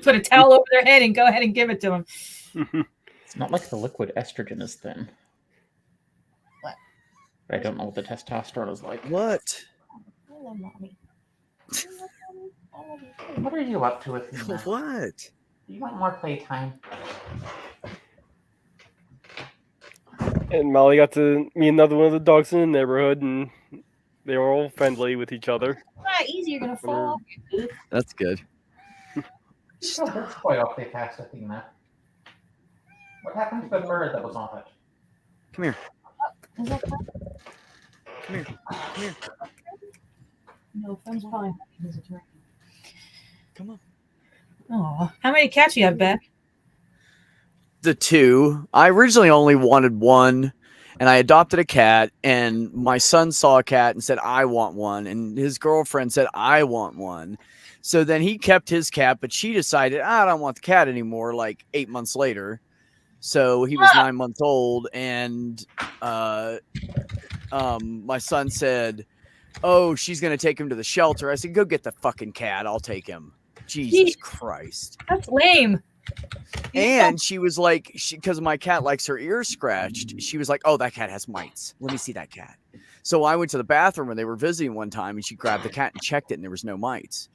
put a towel over their head and go ahead and give it to them. It's not like the liquid estrogen is thin. What? I don't know what the testosterone is like. What? I love mommy. What are you up to with me? What? Do you want more playtime? And Molly got to meet another one of the dogs in the neighborhood, and they were all friendly with each other. Ah, easy, you're gonna fall off. You goof. That's good. Oh, that's quite awfully fast, Athena. What happened to the bird that was on it? Come here. Is that fun? Come here. Come here. No, Friend's probably having his turn. Come on. Oh, how many cats you have, Beth? The two. I originally only wanted one, and I adopted a cat, and my son saw a cat and said, I want one, and his girlfriend said, I want one. So then he kept his cat, but she decided, I don't want the cat anymore, like 8 months later. So he was 9 months old, and my son said, oh, she's going to take him to the shelter. I said, go get the fucking cat. I'll take him. Jesus Christ. That's lame. And she was like, because my cat likes her ears scratched, she was like, oh, that cat has mites. Let me see that cat. So I went to the bathroom when they were visiting one time, and she grabbed the cat and checked it, and there was no mites.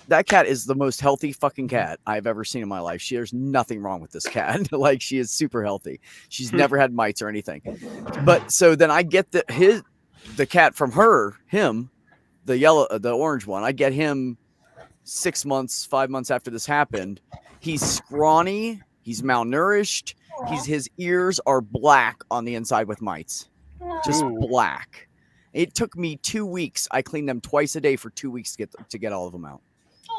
That cat is the most healthy fucking cat I've ever seen in my life. There's nothing wrong with this cat. Like, she is super healthy. She's never had mites or anything. But so then I get the cat from him, the orange one. I get him 5 months after this happened. He's scrawny. He's malnourished. His ears are black on the inside with mites, just black. It took me 2 weeks. I cleaned them twice a day for 2 weeks to get all of them out.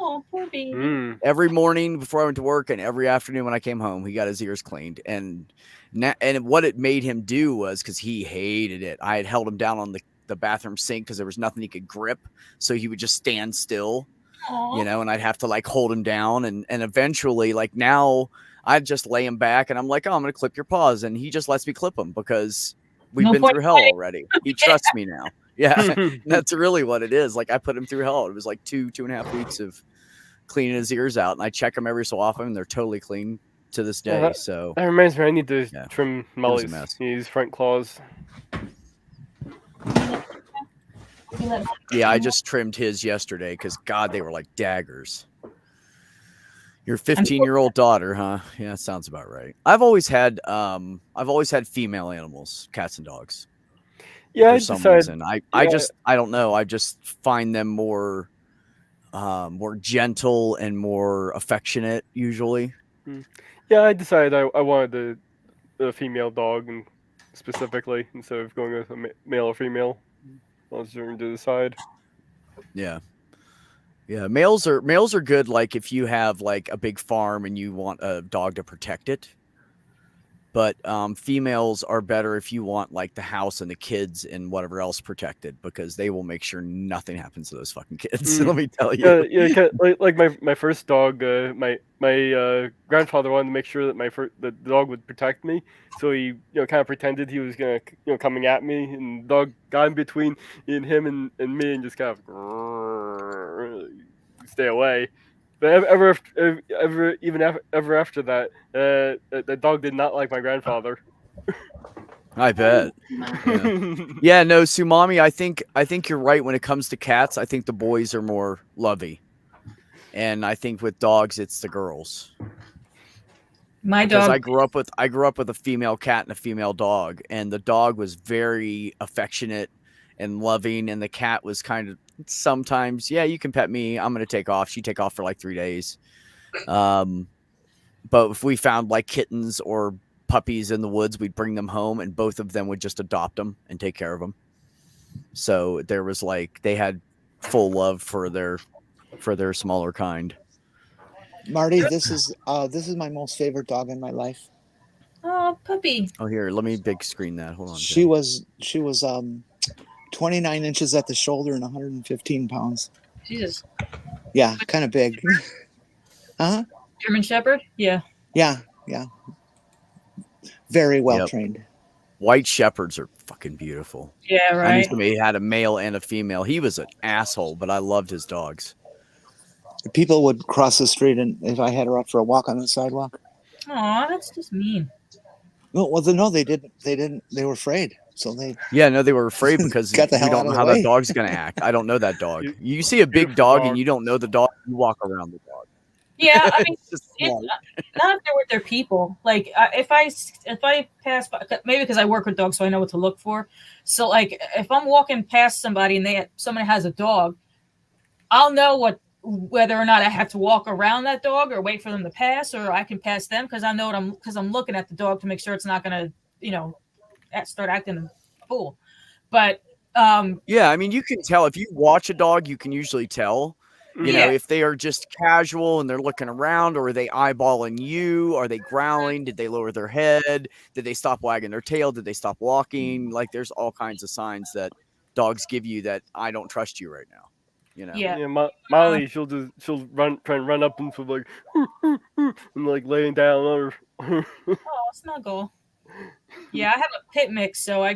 Oh, poor baby. Every morning before I went to work and every afternoon when I came home, he got his ears cleaned. And what it made him do was, because he hated it, I had held him down on the bathroom sink because there was nothing he could grip, so he would just stand still. Aww. And I'd have to like hold him down, and eventually, like, now I'd just lay him back and I'm like, oh, I'm gonna clip your paws, and he just lets me clip them because we've been through hell already. He trusts me now. Yeah, that's really what it is. Like, I put him through hell. It was like 2.5 weeks of cleaning his ears out, and I check them every so often, and they're totally clean to this day. Well, So that reminds me, I need to trim a Molly's mess. his front claws. Yeah, I just trimmed his yesterday because God, they were like daggers. Your 15-year-old daughter, huh? Yeah, that sounds about right. I've always had female animals, cats and dogs. Yeah, For some reason. I don't know. I just find them more gentle and more affectionate usually. Yeah, I decided I wanted the female dog, and specifically, instead of going with a male or female. I was trying to decide. Yeah. Yeah, males are good, like if you have like a big farm and you want a dog to protect it. But females are better if you want like the house and the kids and whatever else protected, because they will make sure nothing happens to those fucking kids. Let me tell you. Yeah, like my first dog, my grandfather wanted to make sure that the dog would protect me, so he kind of pretended he was gonna coming at me, and the dog got in between him and me and just kind of stay away. But ever after that, the dog did not like my grandfather. I bet. Yeah, no, Sumami, I think you're right when it comes to cats. I think the boys are more lovey. And I think with dogs it's the girls. My Because dog. I grew up with a female cat and a female dog, and the dog was very affectionate and loving, and the cat was kind of sometimes, yeah, you can pet me. I'm gonna take off. She'd take off for like 3 days. But if we found like kittens or puppies in the woods, we'd bring them home, and both of them would just adopt them and take care of them. So there was like they had full love for their smaller kind. Marty, this is my most favorite dog in my life. Oh, puppy. Oh, here, let me big screen that. Hold on. She was 29 inches at the shoulder and 115 pounds. Jesus. Yeah, kind of big. Huh? German Shepherd? Yeah. Yeah. Very well trained. White Shepherds are fucking beautiful. Yeah, I knew right. somebody had a male and a female. He was an asshole, but I loved his dogs. People would cross the street, and if I had her out for a walk on the sidewalk. Aw, that's just mean. No, they didn't. They were afraid, so they. Yeah, no, they were afraid because Got the we hell don't out know of how the that way. dog's going to act. I don't know that dog. You see a big dog and you don't know the dog, you walk around the dog. Yeah, I mean, It's just it's like- not if they're with their people. Like if I pass by, maybe because I work with dogs, so I know what to look for. So like if I'm walking past somebody and somebody has a dog, I'll know whether or not I have to walk around that dog or wait for them to pass, or I can pass them because I know I'm looking at the dog to make sure it's not gonna start acting a fool. But yeah, I mean, you can tell if you watch a dog, you can usually tell. You know, if they are just casual and they're looking around, or are they eyeballing you? Are they growling? Did they lower their head? Did they stop wagging their tail? Did they stop walking? Like, there's all kinds of signs that dogs give you that I don't trust you right now. You know? Yeah, Molly, she'll try and run up and she'll like, and like laying down on her. snuggle. Yeah, I have a pit mix, so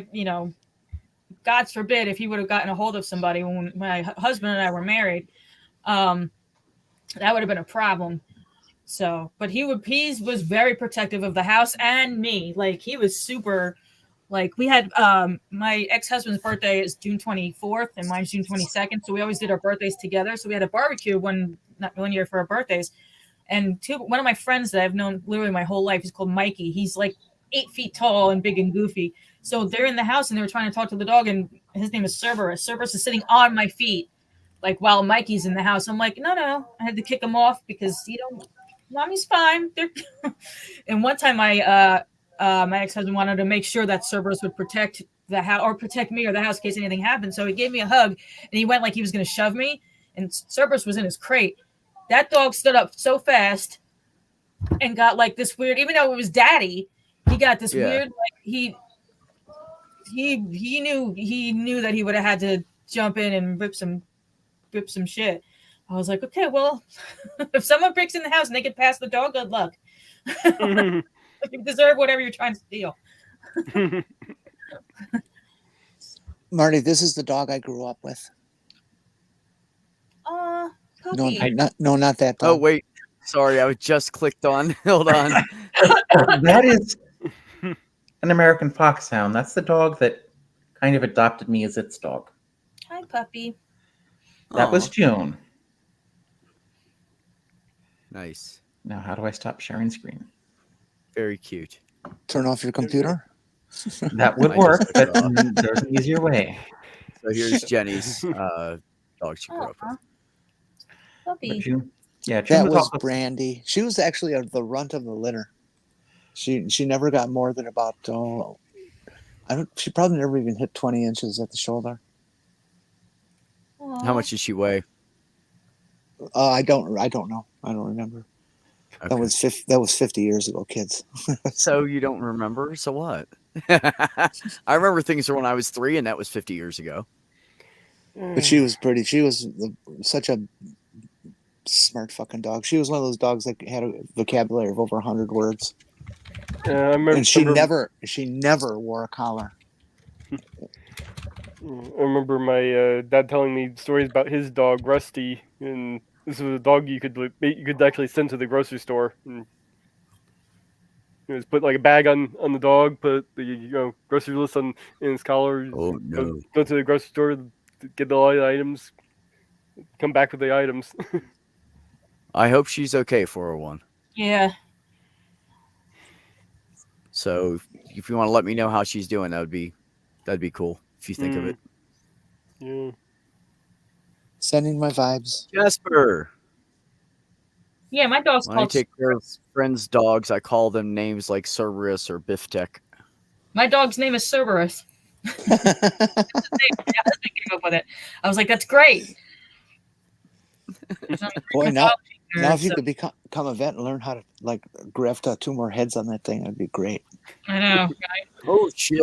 God forbid if he would have gotten a hold of somebody when my husband and I were married, that would have been a problem. So, but he was very protective of the house and me. Like he was super. Like we had my ex-husband's birthday is June 24th and mine's June 22nd, so we always did our birthdays together. So we had a barbecue one year for our birthdays, and one of my friends that I've known literally my whole life, he's called Mikey. He's like 8 feet tall and big and goofy. So they're in the house and they were trying to talk to the dog, and his name is Cerberus. Cerberus is sitting on my feet, like while Mikey's in the house. I'm like, no. I had to kick him off because mommy's fine. And one time my ex-husband wanted to make sure that Cerberus would protect the house or protect me or the house in case anything happened. So he gave me a hug and he went like he was going to shove me. And Cerberus was in his crate. That dog stood up so fast and got like this weird, even though it was daddy, he got this weird, like he knew that he would have had to jump in and rip some shit. I was like, okay, well, if someone breaks in the house and they get past the dog, good luck. You deserve whatever you're trying to steal. Marty, this is the dog I grew up with. Puppy. Not that dog. Oh, wait. Sorry, I was just clicked on. Hold on. That is an American Foxhound. That's the dog that kind of adopted me as its dog. Hi, puppy. That was June. Nice. Now, how do I stop sharing screen? Very cute. Turn off your computer. That would I work, just but took it off. there's an easier way. So here's Jenny's dog she grew up with. Puppy. But June That was was also Brandy. She was actually the runt of the litter. She never got more than about she probably never even hit 20 inches at the shoulder. How much did she weigh? I don't know. I don't remember. Okay. That was 50 years ago, kids. So you don't remember? So what? I remember things from when I was 3, and that was 50 years ago. But she was pretty. She was such a smart fucking dog. She was one of those dogs that had a vocabulary of over 100 words. I remember, And she never wore a collar. I remember my dad telling me stories about his dog Rusty, and this was a dog you could actually send to the grocery store. And it was put like a bag on the dog, put the grocery list in his collar. Oh no! Go to the grocery store, get all the items, come back with the items. I hope she's okay, 401. Yeah. So if you want to let me know how she's doing, that'd be cool if you think of it. Yeah. Sending my vibes. Jasper. Yeah, my dog's When I called. take care of friends' dogs, I call them names like Cerberus or Biftech. My dog's name is Cerberus. My husband came up with it. I was like, that's great. Boy, now if you so- could become a vet and learn how to like graft 2 more heads on that thing, that'd be great. I know. Right? Oh shit!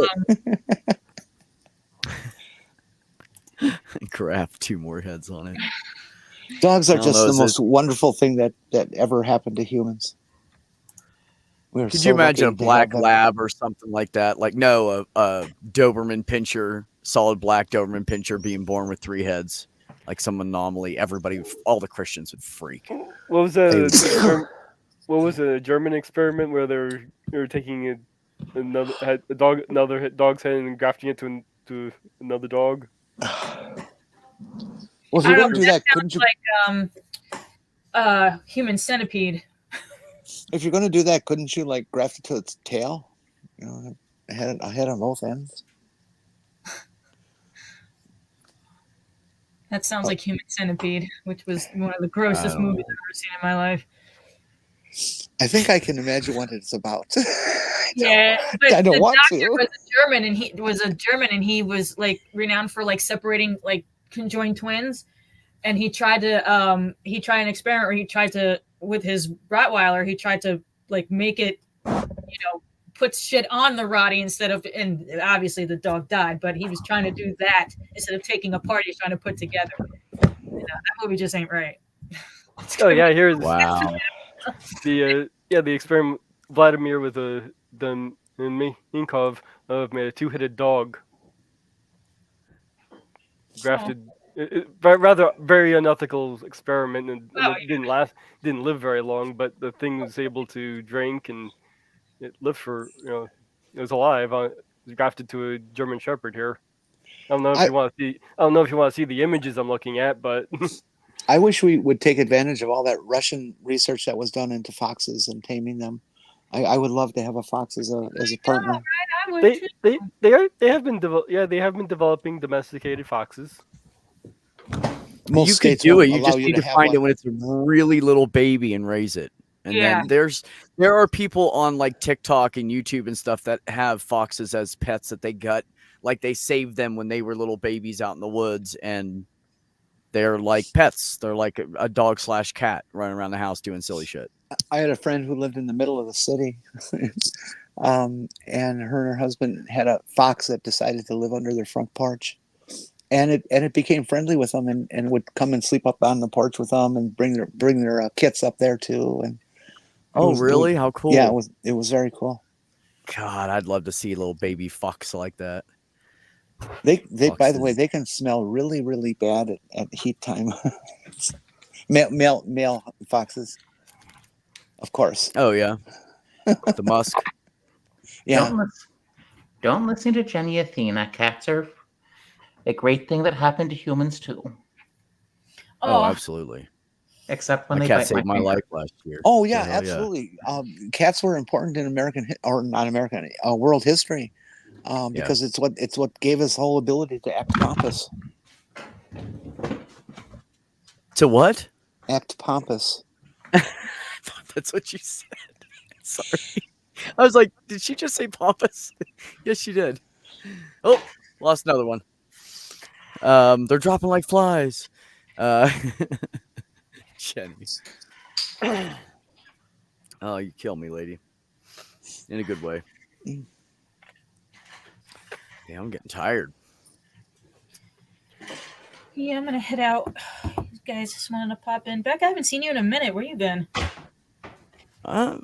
Graft 2 more heads on it. Dogs are I don't just know, the is most wonderful thing that ever happened to humans. We're Could so you imagine a lucky to have black them. lab or something like that? Like, no, a Doberman Pinscher, solid black Doberman Pinscher being born with 3 heads. Like some anomaly. Everybody, all the Christians would freak. What was what was it, a German experiment where they were taking another dog's head and grafting it to another dog? Well, if I you're don't going to know, do that that, couldn't you? Like human centipede. If you're going to do that, couldn't you like graft it to its tail? You know, a head on both ends. That sounds like Human Centipede, which was one of the grossest I don't movies I've ever seen in my life. I think I can imagine what it's about. Yeah, but I don't the want doctor to. was a German, and he was like renowned for like separating like conjoined twins. And he tried an experiment where he tried to, with his Rottweiler, he tried to like make it, put shit on the Rottie instead of, and obviously the dog died, but he was trying to do that instead of taking apart, he's trying to put together. That movie just ain't right. Oh yeah, here's Wow. the experiment. Vladimir with Minkov made a 2-headed dog. Grafted. Rather very unethical experiment, and it didn't live very long. But the thing was able to drink, and it lived for it was alive. It was grafted to a German Shepherd here. I don't know if you want to see. I don't know if you want to see the images I'm looking at, but I wish we would take advantage of all that Russian research that was done into foxes and taming them. I would love to have a fox as a partner. Right? they have been developing domesticated foxes. Most You could states do won't it. You allow just you need to to have find it one. when it's a really little baby and raise it. And Yeah. then there are people on like TikTok and YouTube and stuff that have foxes as pets that they got, like they saved them when they were little babies out in the woods, and they're like pets. They're like a dog/cat running around the house doing silly shit. I had a friend who lived in the middle of the city, and her and her husband had a fox that decided to live under their front porch, and it became friendly with them and would come and sleep up on the porch with them and bring their kits up there too. And Oh, really? How cool! Yeah, it was very cool. God, I'd love to see a little baby fox like that. They by the way, Foxes. they can smell really, really bad at heat time. male foxes, of course. Oh yeah, the musk. Yeah. Don't listen to Jenny Athena. Cats are a great thing that happened to humans too. Oh, absolutely. Except when My they cat bite saved my finger. life last year. Oh yeah, So, hell absolutely. Cats were important in world history, because it's what gave us the whole ability to act pompous. To what? Act pompous. That's what you said. Sorry. I was like, did she just say pompous? Yes, she did. Oh, lost another one. They're dropping like flies. Jenny. Oh, you kill me, lady. In a good way. Yeah, I'm getting tired. Yeah, I'm gonna head out. You guys just wanted to pop in. Beck, I haven't seen you in a minute. Where you been? I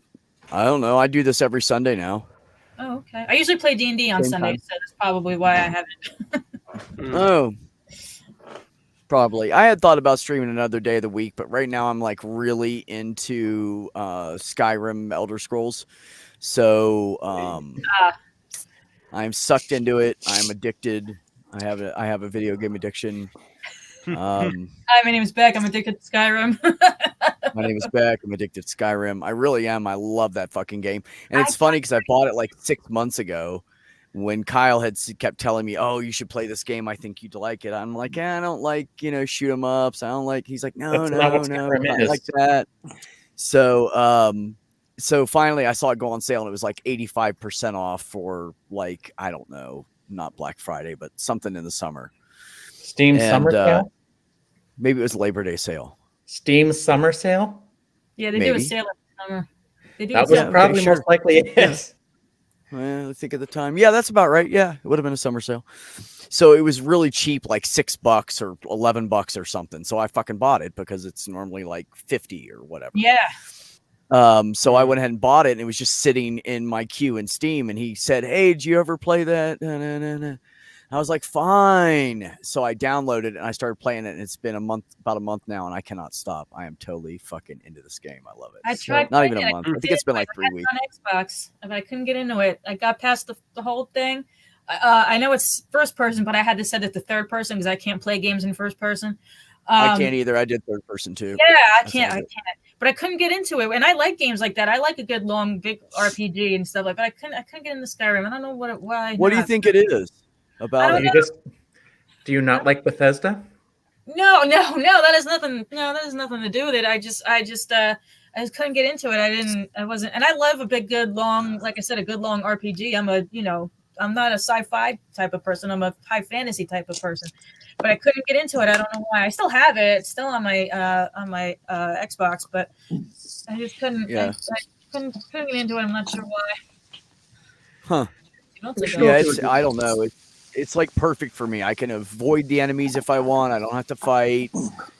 don't know. I do this every Sunday now. Oh, okay. I usually play D&D on Same Sundays, time. so that's probably why I haven't. Oh, probably. I had thought about streaming another day of the week, but right now I'm like really into Skyrim Elder Scrolls. So I'm sucked into it. I'm addicted. I have a video game addiction. Hi, my name is Beck. I'm addicted to Skyrim. My name is Beck. I'm addicted to Skyrim. I really am. I love that fucking game. And it's funny because I bought it like 6 months ago. when Kyle had kept telling me, "Oh, you should play this game. I think you'd like it." I'm like, I don't like, shoot 'em ups. I don't like. He's like, no, That's not what not Skyrim like is. that. So finally I saw it go on sale and it was like 85% off for like, I don't know, not Black Friday, but something in the summer. Steam And, summer sale. Maybe it was Labor Day sale. Steam summer sale. Yeah, they do a Maybe. sale in the summer. They do a That was sale. Yeah, okay, probably sure. most likely it. Well, I think at the time. Yeah, that's about right. Yeah, it would have been a summer sale. So it was really cheap, like $6 or $11 or something. So I fucking bought it because it's normally like 50 or whatever. Yeah. So I went ahead and bought it, and it was just sitting in my queue in Steam. And he said, "Hey, did you ever play that?" I was like, "Fine." So I downloaded it and I started playing it, and it's been about a month now, and I cannot stop. I am totally fucking into this game. I love it. I tried Not playing even a it. month. I think it's been like 3 weeks. On Xbox, but I couldn't get into it. I got past the whole thing. I know it's first person, but I had to set it to third person because I can't play games in first person. I can't either. I did third person too. Yeah, I That's can't. how I I do it. can't. But I couldn't get into it, and I like games like that. I like a good long, big RPG and stuff like. But I couldn't get into Skyrim. I don't know why. What do you think it is about don't it? Do you not like Bethesda? No, that has nothing. No, that has nothing to do with it. I just couldn't get into it. I wasn't, and I love a big, good, long, like I said, a good long RPG. I'm not a sci-fi type of person. I'm a high fantasy type of person, but I couldn't get into it. I don't know why. I still have it. It's still on my Xbox, but I just couldn't. Yeah. I couldn't get into it. I'm not sure why. Huh. Yeah, Yeah, I don't know. It's like perfect for me. I can avoid the enemies if I want. I don't have to fight.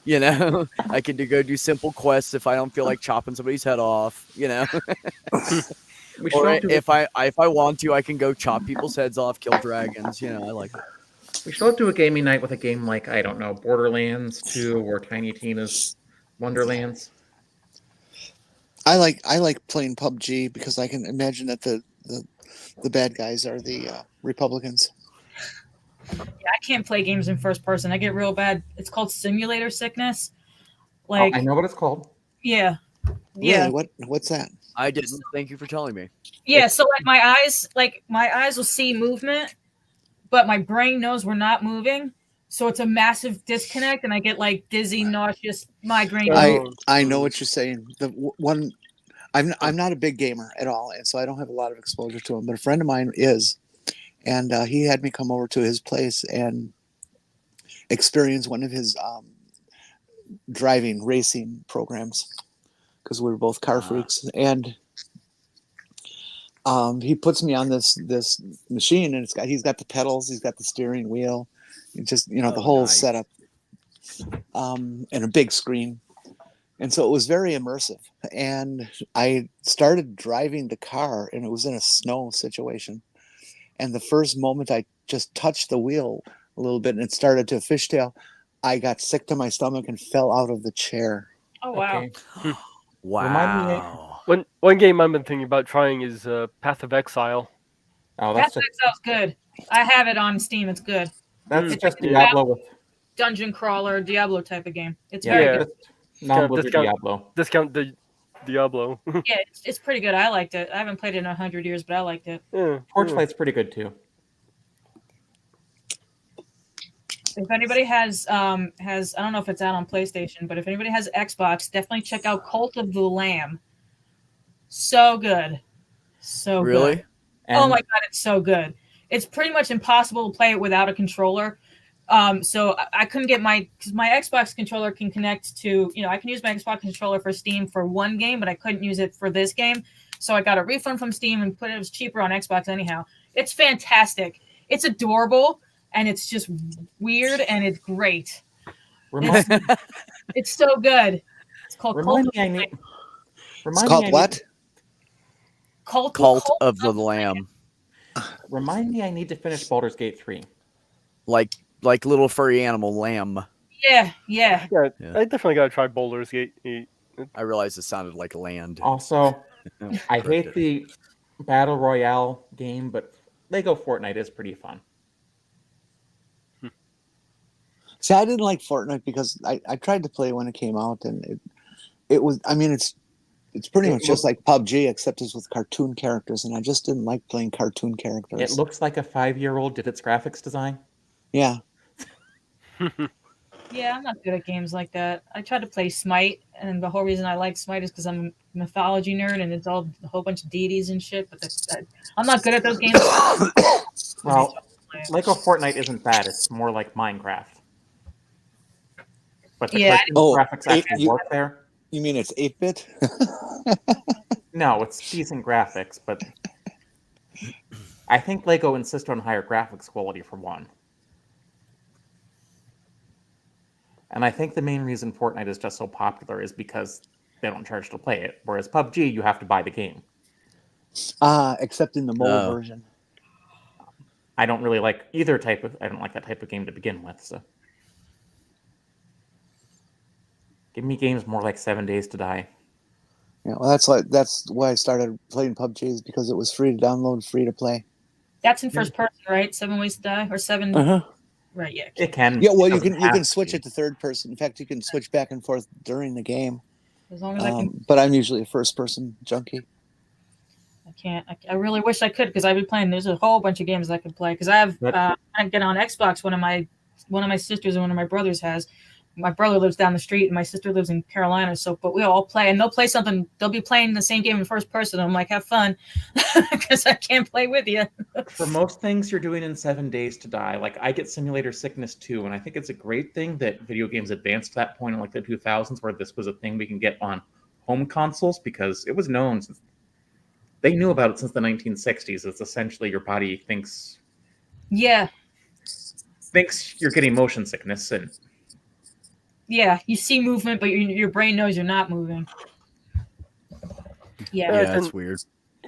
I can go do simple quests if I don't feel like chopping somebody's head off. We should Or all do- if I want to, I can go chop people's heads off, kill dragons. I like it. We should all do a gaming night with a game like, I don't know, Borderlands 2 or Tiny Tina's Wonderlands. I like playing PUBG because I can imagine that the bad guys are the Republicans. Yeah, I can't play games in first person. I get real bad. It's called simulator sickness. I know what it's called. Yeah. Really? What's that? I didn't. Thank you for telling me. Yeah, so my eyes will see movement, but my brain knows we're not moving. So it's a massive disconnect, and I get dizzy, nauseous, migraine. I know what you're saying. I'm not a big gamer at all, and so I don't have a lot of exposure to them. But a friend of mine is, and he had me come over to his place and experience one of his driving racing programs because we were both car freaks, and he puts me on this machine, and he's got the pedals, he's got the steering wheel, just the whole setup, and a big screen. And so it was very immersive. And I started driving the car, and it was in a snow situation. And the first moment I just touched the wheel a little bit and it started to fishtail, I got sick to my stomach and fell out of the chair. Oh, wow. Okay. Wow. One game I've been thinking about trying is Path of Exile. Oh, That sounds good. I have it on Steam. It's good. That's It's just like a Diablo with dungeon crawler, Diablo type of game. It's Yeah. very good. non-Blizzard Diablo. Discount the Diablo. Yeah, it's pretty good. I liked it. I haven't played it in 100 years, but I liked it. Torchlight's pretty good too. If anybody has I don't know if it's out on PlayStation, but if anybody has Xbox, definitely check out Cult of the Lamb. So good. So Really? good. Oh my god, it's so good. It's pretty much impossible to play it without a controller. So I couldn't get because my Xbox controller can connect to, I can use my Xbox controller for Steam for one game, but I couldn't use it for this game. So I got a refund from Steam and it was cheaper on Xbox anyhow. It's fantastic. It's adorable and it's just weird and it's great. It's so good. It's called Cult of the Lamb. Remind me I need to finish Baldur's Gate 3. Like little furry animal lamb. Yeah. Yeah, I definitely got to try Baldur's Gate 8. I realized it sounded like land. Also, I hate the Battle Royale game, but Lego Fortnite is pretty fun. See, I didn't like Fortnite because I tried to play when it came out, and it was, I mean, It's pretty It much just look- like PUBG, except it's with cartoon characters, and I just didn't like playing cartoon It characters. looks like a 5-year-old did its graphics design. Yeah. Yeah, I'm not good at games like that. I tried to play Smite, and the whole reason I like Smite is because I'm a mythology nerd, and it's all a whole bunch of deities and shit. But I'm not good at those games. Well, Lego Fortnite isn't bad. It's more like Minecraft. But the Yeah. cartoon Oh, graphics actually work there. You mean it's 8-bit? No, it's decent graphics, but I think Lego insists on higher graphics quality for one. And I think the main reason Fortnite is just so popular is because they don't charge to play it. Whereas PUBG, you have to buy the game. Except in the mobile Oh. version. I don't really like either type of. I don't like that type of game to begin with. So, give me games more like 7 Days to Die. Yeah, well, that's why I started playing PUBG, is because it was free to download, free to play. That's in first person, right? 7 Ways to Die or 7. Uh-huh. Right. Yeah. It can. Yeah, well, it you doesn't can have switch to. it to third person. In fact, you can switch back and forth during the game. As long as I can. But I'm usually a first person junkie. I can't. I really wish I could because I've been playing. There's a whole bunch of games I could play because I have. But- I get on Xbox. One of my sisters and one of my brothers has. My brother lives down the street and my sister lives in Carolina. So, but we all play and they'll play something. They'll be playing the same game in first person. I'm like, have fun, because I can't play with you. For most things you're doing in 7 Days to Die, like I get simulator sickness too, and I think it's a great thing that video games advanced to that point in like the 2000s, where this was a thing we can get on home consoles, because it was known since they knew about it since the 1960s. It's essentially your body thinks Yeah. you're getting motion sickness, and Yeah. You see movement, but your brain knows you're not moving. Yeah. Yeah, Yeah, it's weird.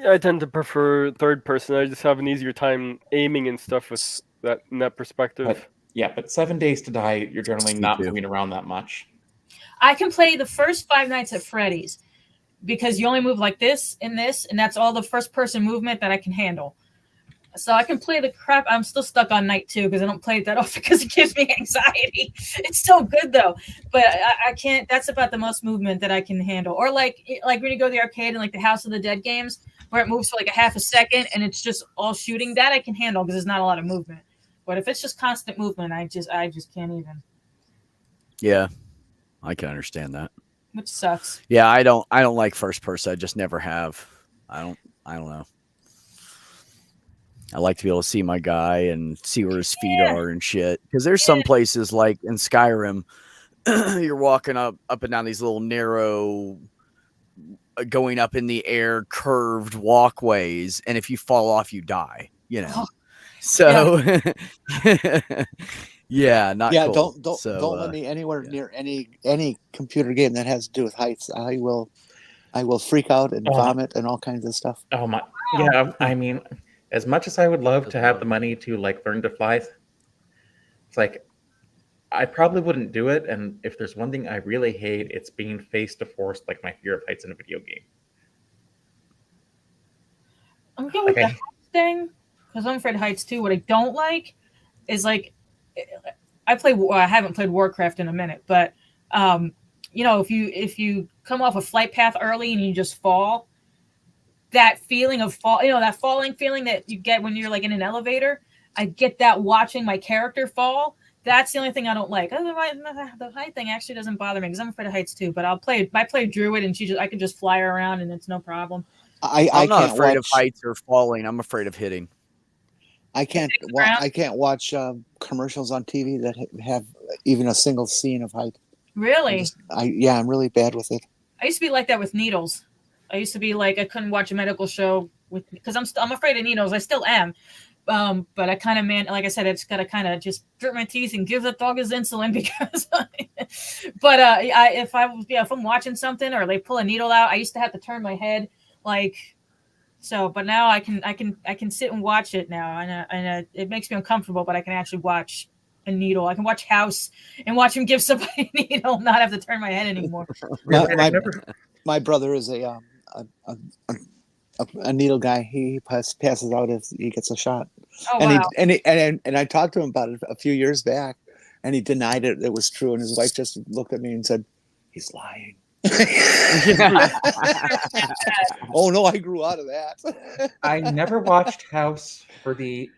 I tend to prefer third person. I just have an easier time aiming and stuff with that in that perspective. but 7 Days to Die, you're generally Me not too. moving around that much. I can play the first Five Nights at Freddy's because you only move like this, and that's all the first person movement that I can handle. So I can play the crap. I'm still stuck on night 2 because I don't play it that often because it gives me anxiety. It's still good though, but I can't. That's about the most movement that I can handle. Or like when you go to the arcade and like the House of the Dead games where it moves for like a half a second and it's just all shooting. That I can handle because there's not a lot of movement. But if it's just constant movement, I just can't even. Yeah, I can understand that. Which sucks. Yeah, I don't like first person. I just never have. I don't know. I like to be able to see my guy and see where his feet are and shit. Because there's some places like in Skyrim, you're walking up and down these little narrow, going up in the air, curved walkways, and if you fall off, you die. You know. So, yeah, not Yeah, cool. don't let me anywhere near any computer game that has to do with heights. I will freak out and vomit and all kinds of stuff. Oh my! Yeah, I mean, as much as I would love to have the money to like learn to fly, it's like I probably wouldn't do it. And if there's one thing I really hate, it's being face to face, like my fear of heights in a video game. I'm good with the heights thing because I'm afraid of heights too. What I don't like is like I haven't played Warcraft in a minute, but if you come off a flight path early and you just fall, that feeling of fall, that falling feeling that you get when you're like in an elevator, I get that watching my character fall. That's the only thing I don't like. Otherwise, the height thing actually doesn't bother me because I'm afraid of heights too. But I play Druid and I can just fly her around and it's no problem. I'm not afraid of heights or falling. I'm afraid of hitting. I can't watch commercials on TV that have even a single scene of height. Really? I'm really bad with it. I used to be like that with needles. I used to be like I couldn't watch a medical show because I'm afraid of needles. I still am. But I kind of like I said, I just gotta kind of just grit my teeth and give the dog his insulin because. If I'm watching something or they pull a needle out, I used to have to turn my head like. So, but now I can sit and watch it now, and it makes me uncomfortable. But I can actually watch a needle. I can watch House and watch him give somebody a needle, not have to turn my head anymore. My brother is a needle guy. He passes out if he gets a shot. Oh, and wow. And I talked to him about it a few years back, and he denied it was true. And his wife just looked at me and said, "He's lying." Oh no, I grew out of that. I never watched House for the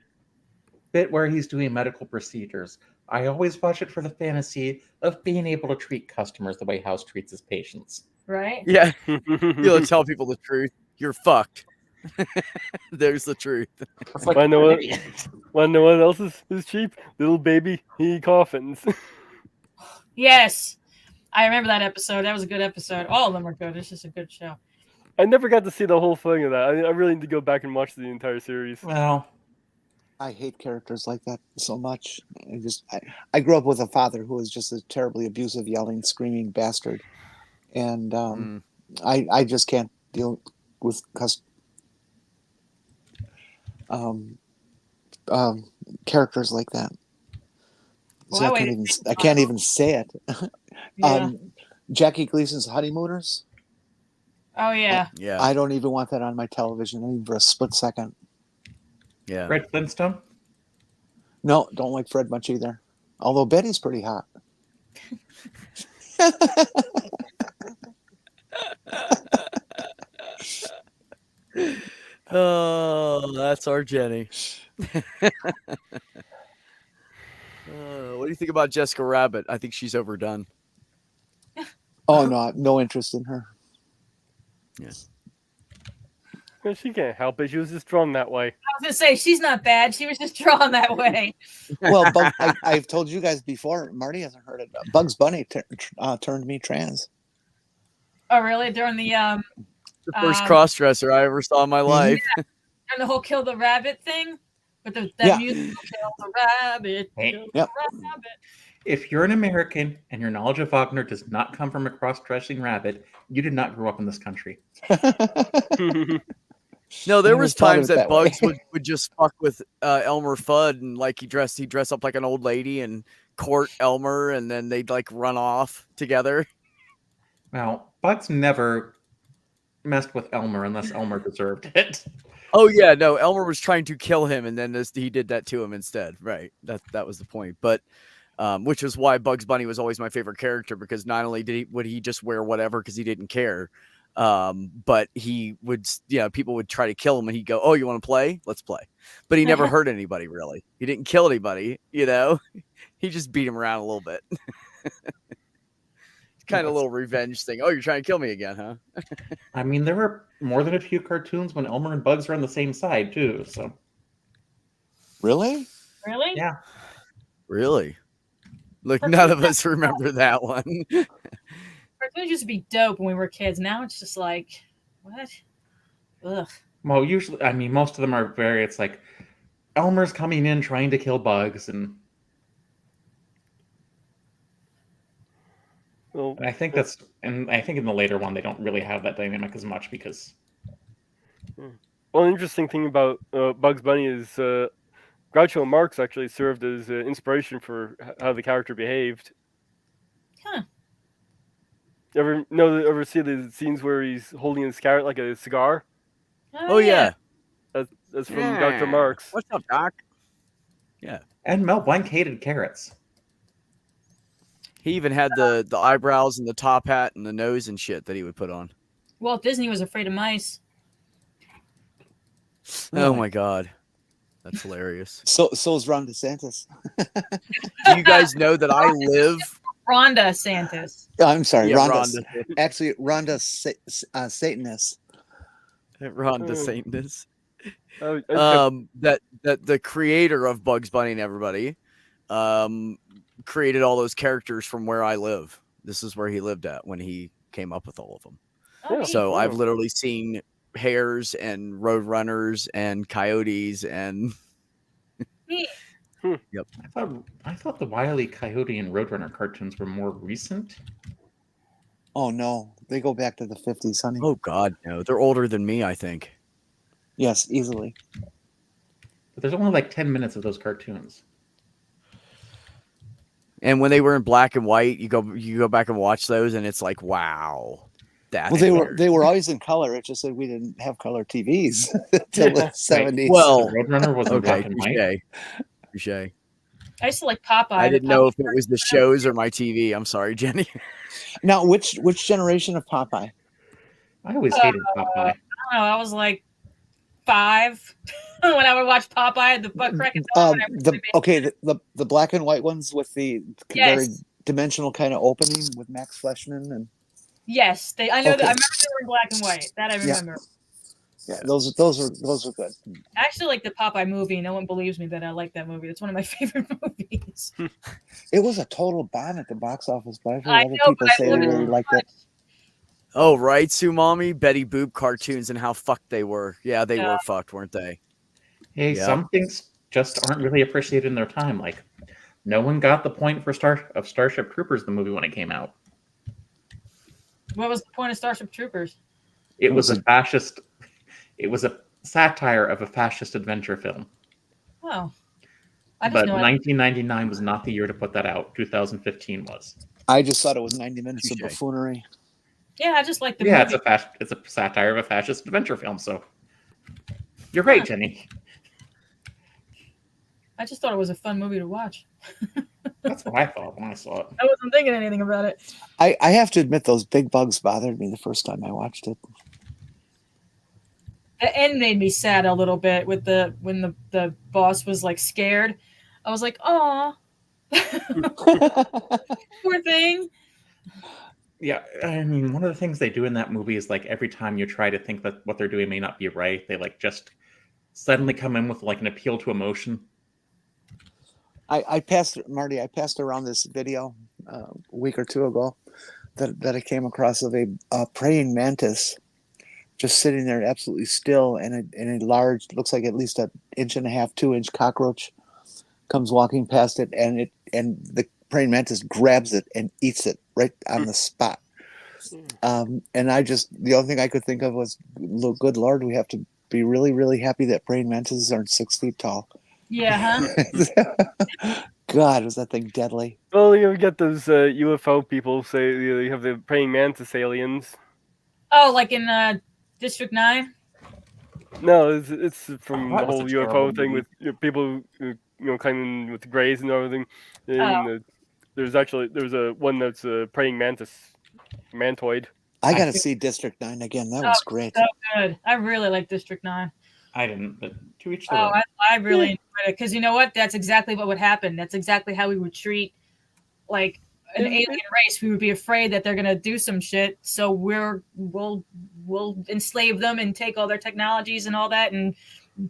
bit where he's doing medical procedures. I always watch it for the fantasy of being able to treat customers the way House treats his patients. Right? Yeah, you'll tell people the truth. You're fucked. There's the truth. It's like, Wanna know what else is cheap? Little baby he coffins. Yes. I remember that episode. That was a good episode. All of them are good. It's just a good show. I never got to see the whole thing of that. I really need to go back and watch the entire series. well, I hate characters like that so much. I grew up with a father who was just a terribly abusive, yelling, screaming bastard, and I just can't deal with characters like that. So Well, I can't even say it. Yeah. Jackie Gleason's Honeymooners. Oh yeah. Yeah, I don't even want that on my television, even for a split second. yeah. Fred Flintstone. No, don't like Fred much either. Although Betty's pretty hot. Oh, that's our Jenny. What do you think about Jessica Rabbit? I think she's overdone. Oh no interest in her. Yes. Well, she can't help it. She was just drawn that way. I was gonna say she's not bad. She was just drawn that way. Well, I've told you guys before. Marty hasn't heard it. Bugs Bunny turned me trans. Oh really? During the The first cross-dresser I ever saw in my life. during the whole kill the rabbit thing with that Yeah. music, kill the rabbit. Hey. Kill Yep. the rabbit. If you're an American and your knowledge of Wagner does not come from a cross-dressing rabbit, you did not grow up in this country. No, there Never was thought of times it that that way. Bugs would just fuck with Elmer Fudd, and like he'd dress up like an old lady and court Elmer, and then they'd like run off together. Now, Bugs never messed with Elmer unless Elmer deserved it. Oh yeah, no, Elmer was trying to kill him, and then he did that to him instead. Right, that was the point. But which is why Bugs Bunny was always my favorite character, because not only would he just wear whatever because he didn't care, but he would, people would try to kill him, and he'd go, "Oh, you want to play? Let's play." But he never hurt anybody really. He didn't kill anybody, He just beat him around a little bit. Kind of a little revenge thing. Oh, you're trying to kill me again, huh? I mean, there were more than a few cartoons when Elmer and Bugs are on the same side, too. So, Really? Really? yeah. Really? Look, none of us remember that one. Cartoons used to be dope when we were kids. Now it's just like, what? Ugh. Well, usually, I mean, most of them are it's like Elmer's coming in trying to kill Bugs, and Well, I think I think in the later one they don't really have that dynamic as much because one interesting thing about Bugs Bunny is Groucho Marx actually served as inspiration for how the character behaved. Huh. Ever see the scenes where he's holding his carrot like a cigar? Oh yeah. That's from Dr. Marx. What's up, Doc? Yeah. and Mel Blanc hated carrots. He even had the eyebrows and the top hat and the nose and shit that he would put on. Walt Disney was afraid of mice. Oh my god. That's hilarious. So is Ron DeSantis. Do you guys know that I live? Rhonda Santos. I'm sorry, Yeah, Rhonda. Rhonda. Actually, Rhonda Satanist. Rhonda Satanist. I That the creator of Bugs Bunny and everybody created all those characters from where I live. This is where he lived at when he came up with all of them. Oh, So cool. I've literally seen hares and roadrunners and coyotes and neat. yep. I thought the Wile E. Coyote and Roadrunner cartoons were more recent. Oh no, they go back to the 50s, honey. Oh god, no. They're older than me, I think. Yes, easily. But there's only like 10 minutes of those cartoons. And when they were in black and white, you go back and watch those and it's like, wow. That's Well, weird. they were always in color. It just that we didn't have color TVs until the 70s. Well, The Roadrunner was in black okay, and white. touche. I used to like Popeye. I the didn't know Popeye if it was the shows or my TV. I'm sorry, Jenny. Now, which generation of Popeye? I always hated Popeye. I don't know. I was like 5 when I would watch Popeye. The butt crack is on. The black and white ones with the very Yes. dimensional kind of opening with Max Fleshman and Yes, I know. Okay. I remember they were in black and white. That I Yeah. remember. yeah, those are good. I actually like the Popeye movie. No one believes me that I like that movie. It's one of my favorite movies. It was a total bomb at the box office, but I've heard I other know, people but I say they love it really so liked it. Oh, right, Sumami, Betty Boop cartoons and how fucked they were. Yeah, they Yeah. were fucked, weren't they? Hey, Yeah. some things just aren't really appreciated in their time. Like, no one got the point for Starship Troopers, the movie, when it came out. What was the point of Starship Troopers? It was a fascist. It was a satire of a fascist adventure film. Oh, I just But know. 1999 was not the year to put that out. 2015 was. I just thought it was 90 minutes of Touche. buffoonery. Yeah, I just like the Yeah, movie. it's a satire of a fascist adventure film. So you're right, Jenny. I just thought it was a fun movie to watch. That's what I thought when I saw it. I wasn't thinking anything about it. I have to admit, those big bugs bothered me the first time I watched it. The end made me sad a little bit with when the boss was like scared. I was like, "Aw, poor thing." Yeah, I mean, one of the things they do in that movie is like every time you try to think that what they're doing may not be right, they like just suddenly come in with like an appeal to emotion. I passed around this video a week or two ago that I came across of a praying mantis just sitting there absolutely still, and a large, looks like at least 1.5 inch, 2 inch cockroach comes walking past it, and the praying mantis grabs it and eats it right on the spot. And the only thing I could think of was, good Lord, we have to be really, really happy that praying mantises aren't 6 feet tall. Yeah, huh? God, was that thing deadly? Well, you get those UFO people say you have the praying mantis aliens. Oh, like in District 9? No, it's from Oh, the that was whole a terrible UFO thing movie. with people claiming with the grays and everything. And Oh. there's a one that's a praying mantoid. I got to think- see District 9 again. That Oh, was great. So good. I really like District 9. I didn't, but to each their Oh, own. I really enjoyed it because you know what? That's exactly what would happen. That's exactly how we would treat like an alien race. We would be afraid that they're gonna do some shit, so we'll enslave them and take all their technologies and all that and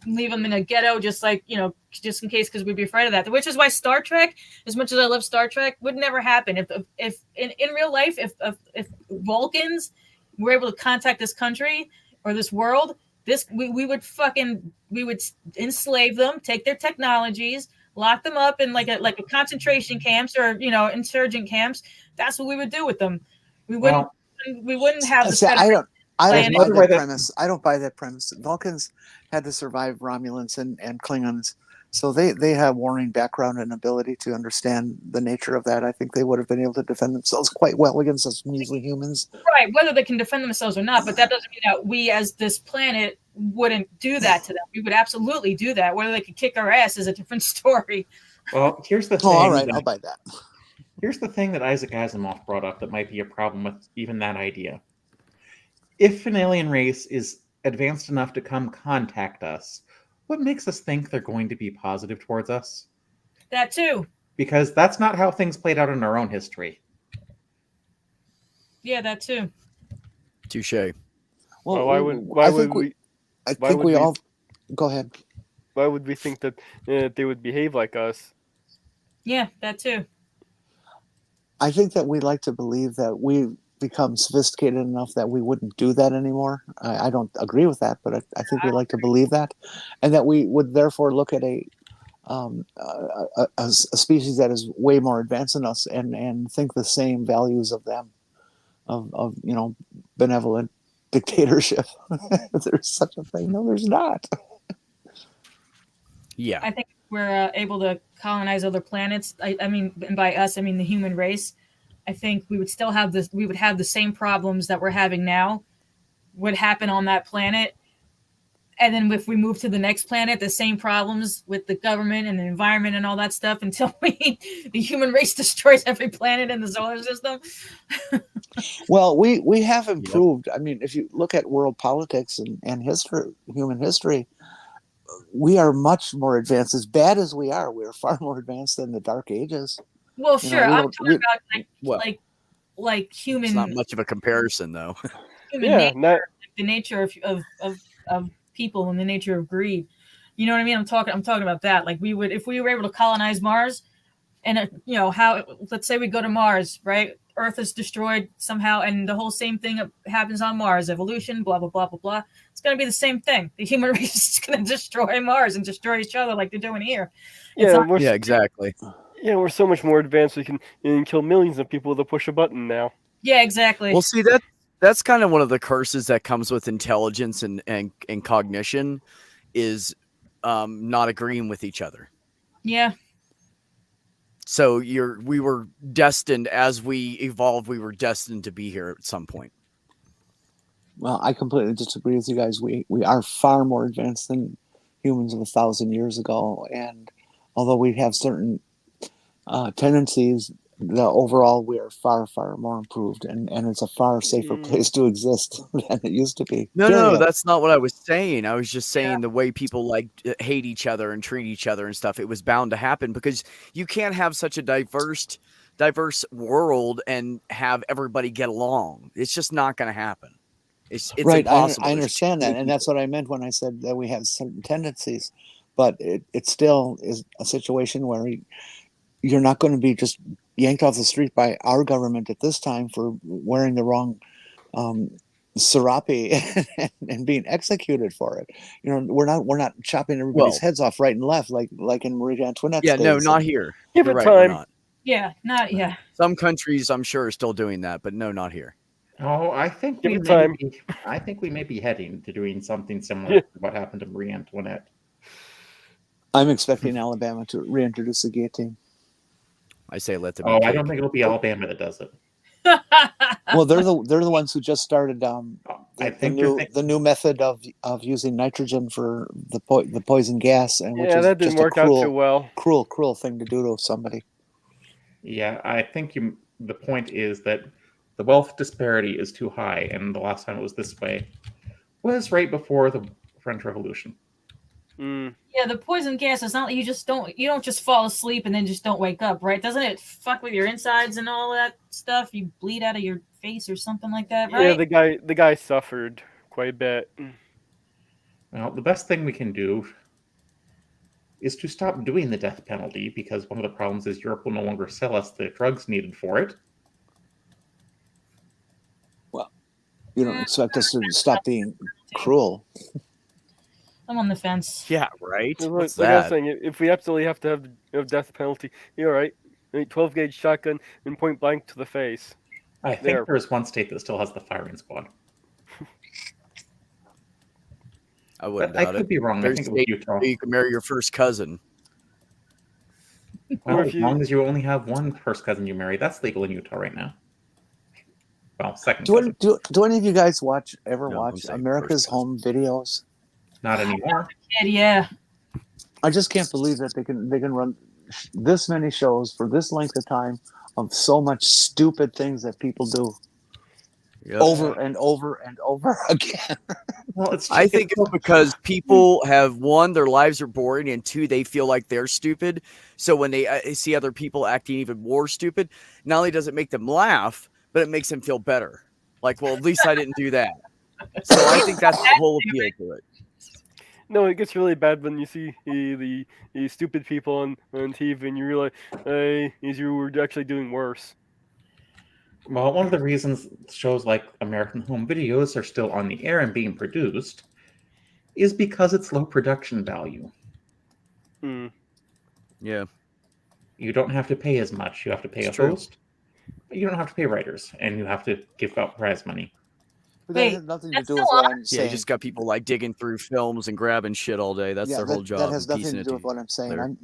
leave them in a ghetto, just like just in case, because we'd be afraid of that. Which is why Star Trek, as much as I love Star Trek, would never happen if in real life if Vulcans were able to contact this country or this world. We would enslave them, take their technologies, lock them up in like a concentration camps or insurgent camps. That's what we would do with them. We wouldn't have the See, I don't Planet. buy that That- premise. I don't buy that premise. Vulcans had to survive Romulans and Klingons, so they have warring background and ability to understand the nature of that. I think they would have been able to defend themselves quite well against us measly humans. right, whether they can defend themselves or not, but that doesn't mean that we as this planet wouldn't do that to them. We would absolutely do that. Whether they could kick our ass is a different story. Well, here's the thing. Oh, all right, that- I'll buy that. Here's the thing that Isaac Asimov brought up that might be a problem with even that idea. If an alien race is advanced enough to come contact us, what makes us think they're going to be positive towards us? That too. Because that's not how things played out in our own history. Yeah, that too. Touche. Well, why would I we? think we would we- all go ahead. Why would we think that they would behave like us? Yeah, that too. I think that we like to believe that we've become sophisticated enough that we wouldn't do that anymore. I don't agree with that, but I think we like to believe that, and that we would therefore look at a species that is way more advanced than us and think the same values of them, of benevolent dictatorship. There's such a thing. No, there's not. Yeah. I think we're able to colonize other planets. I mean, and by us, I mean the human race. I think we would still have this. We would have the same problems that we're having now would happen on that planet, and then if we move to the next planet, the same problems with the government and the environment and all that stuff until the human race destroys every planet in the solar system. Well, we have improved. I mean, if you look at world politics and history, human history, we are much more advanced. As bad as we are far more advanced than the Dark Ages. Well, You know, sure. we I'm don't- talking we- about like human. It's not much of a comparison, though. Human Yeah, nature, not the nature of people and the nature of greed. You know what I mean? I'm talking about that. Like we would, if we were able to colonize Mars, and you know how, let's say we go to Mars, right? Earth is destroyed somehow, and the whole same thing happens on Mars. Evolution, blah blah blah blah blah. It's going to be the same thing. The human race is going to destroy Mars and destroy each other like they're doing here. It's yeah, not- Yeah, exactly. yeah, we're so much more advanced. We can kill millions of people with a push a button now. yeah, exactly. Well, see that's kind of one of the curses that comes with intelligence and cognition is not agreeing with each other. Yeah. So we were destined, as we evolved, we were destined to be here at some point. Well, I completely disagree with you guys. We are far more advanced than humans of 1,000 years ago, and although we have certain tendencies, overall we are far more improved, and it's a far safer place to exist than it used to be. No, Period. that's not what I was saying. I was just saying the way people hate each other and treat each other and stuff. It was bound to happen because you can't have such a diverse world and have everybody get along. It's just not going to happen. It's right. impossible. I understand that, and that's what I meant when I said that we have certain tendencies, but it still is a situation where you're not going to be just yanked off the street by our government at this time for wearing the wrong serape and being executed for it. You know, we're not chopping everybody's heads off right and left like in Marie Antoinette's Yeah, no, days. not here. Give You're it right, we're time. not. Yeah. Not. Yeah. Some countries, I'm sure, are still doing that, but no, not here. Oh, I think Give we it may time. be, I think we may be heading to doing something similar Yeah. to what happened to Marie Antoinette. I'm expecting Alabama to reintroduce the guillotine. I say let them. Oh, be I cake. don't think it'll be Alabama that does it. Well, they're the ones who just started I the think you're the new method of using nitrogen for the poison gas, and which Yeah, is that didn't just a work out too well. cruel thing to do to somebody. Yeah, I think the point is that the wealth disparity is too high, and the last time it was this way was right before the French Revolution. Yeah, the poison gas is not like you don't just fall asleep and then just don't wake up, right? Doesn't it fuck with your insides and all that stuff? You bleed out of your face or something like that, right? Yeah, the guy suffered quite a bit. Well, the best thing we can do is to stop doing the death penalty, because one of the problems is Europe will no longer sell us the drugs needed for it. Well, you don't expect us to stop being cruel. I'm on the fence. Yeah, right. Like, What's like I was that? saying, if we absolutely have to have the death penalty, you're right. 12 gauge shotgun and point blank to the face. I think There. there's one state that still has the firing squad. I wouldn't But I doubt could it. be wrong. I There's think it was states Utah. where you can marry your first cousin. Well, Or as if you- long as you only have one first cousin you marry, that's legal in Utah right now. Well, second Do cousin, any of you guys ever No, I'm watch saying America's first cousin. Home Videos? not anymore. Yeah. I just can't believe that they can run this many shows for this length of time of so much stupid things that people do Yep. over and over and over again. Well, it's I think it's because people have, one, their lives are boring, and two, they feel like they're stupid. So when they see other people acting even more stupid, not only does it make them laugh, but it makes them feel better. Like, well, at least I didn't do that. So I think that's the whole appeal to it. No, it gets really bad when you see the stupid people on TV and you realize you were actually doing worse. Well, one of the reasons shows like American Home Videos are still on the air and being produced is because it's low production value. Hmm. Yeah. You don't have to pay as much. You have to pay It's a true. host, but you don't have to pay writers, and you have to give out prize money. But that Wait, has nothing to that's do with still what on? I'm Yeah, saying. you just got people like digging through films and grabbing shit all day. That's their whole job. That has and nothing piecing to it do with what I'm saying. together.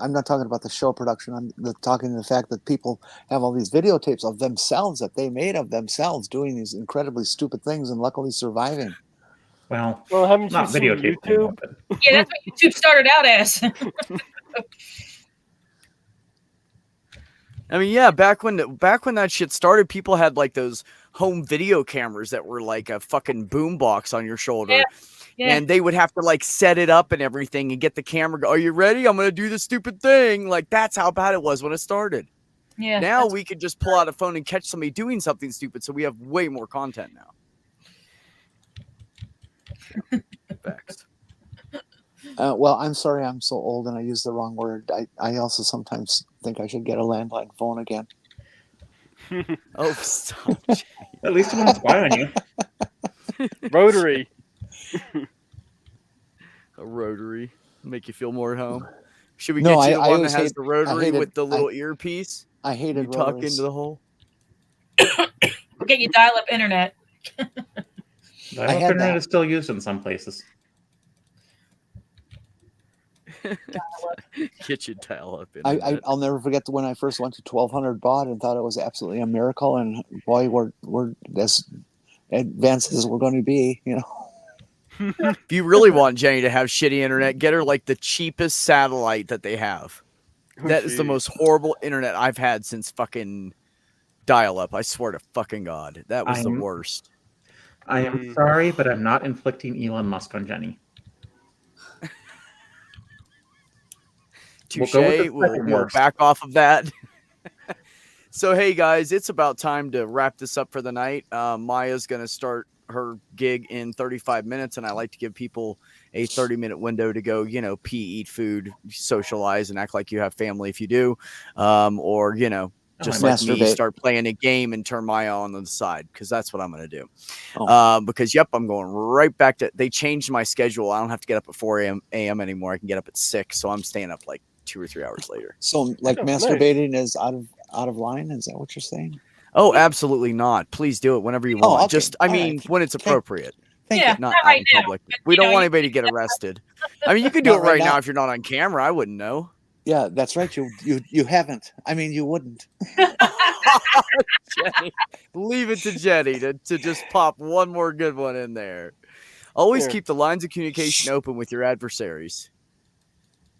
I'm not talking about the show production. I'm talking the fact that people have all these videotapes of themselves that they made of themselves doing these incredibly stupid things and luckily surviving. Well, Well, haven't you not seen videotaped anymore, YouTube? but Yeah, that's what YouTube started out as. I mean, yeah, back when that shit started, people had like those home video cameras that were like a fucking boombox on your shoulder. Yeah. Yeah. And they would have to like set it up and everything and get the camera. Are you ready? I'm going to do the stupid thing. Like, that's how bad it was when it started. Yeah. Now we could just pull out a phone and catch somebody doing something stupid. So we have way more content now. Facts. Well, I'm sorry I'm so old and I used the wrong word. I also sometimes think I should get a landline phone again. Oh, stop. at least it won't spy on you. Rotary. A rotary. Make you feel more at home. Should we No, get you the I one that always has the rotary hated- with the little earpiece? I hated You talk rotaries. into the hole? We'll get you dial-up internet. Dial-up had internet that. is still used in some places. Get you dial up. I'll never forget when I first went to 1200 baud and thought it was absolutely a miracle. And boy, we're as advanced as we're going to be, you know. If you really want Jenny to have shitty internet, get her like the cheapest satellite that they have. That is the most horrible internet I've had since fucking dial up. I swear to fucking God. That was the I'm- worst. I am sorry, but I'm not inflicting Elon Musk on Jenny. Touche. We'll go with the We'll second worst. back off of that. So, hey, guys, it's about time to wrap this up for the night. Maya's going to start her gig in 35 minutes, and I like to give people a 30-minute window to go, you know, pee, eat food, socialize, and act like you have family if you do. Or, you know, just like me, Masturbate. start playing a game and turn Maya on the side, because that's what I'm going to do. Oh. Because, yep, I'm going right back to – they changed my schedule. I don't have to get up at 4 a.m. anymore. I can get up at 6, so I'm staying up like 2 or 3 hours later. So, like, Oh, nice. masturbating is out of line. Is that what you're saying? Oh, absolutely not. Please do it whenever you Oh, want. okay. Just, I All mean, right. when it's appropriate, Thank Yeah, you. not not out right in now, public. but, We you don't know, want you- anybody to get arrested. I mean, you can do Not it right right now now. if you're not on camera. I wouldn't know. Yeah, that's right. You haven't. I mean, you wouldn't. Jenny, leave it to Jenny to just pop one more good one in there. Always Here. keep the lines of communication open with your adversaries.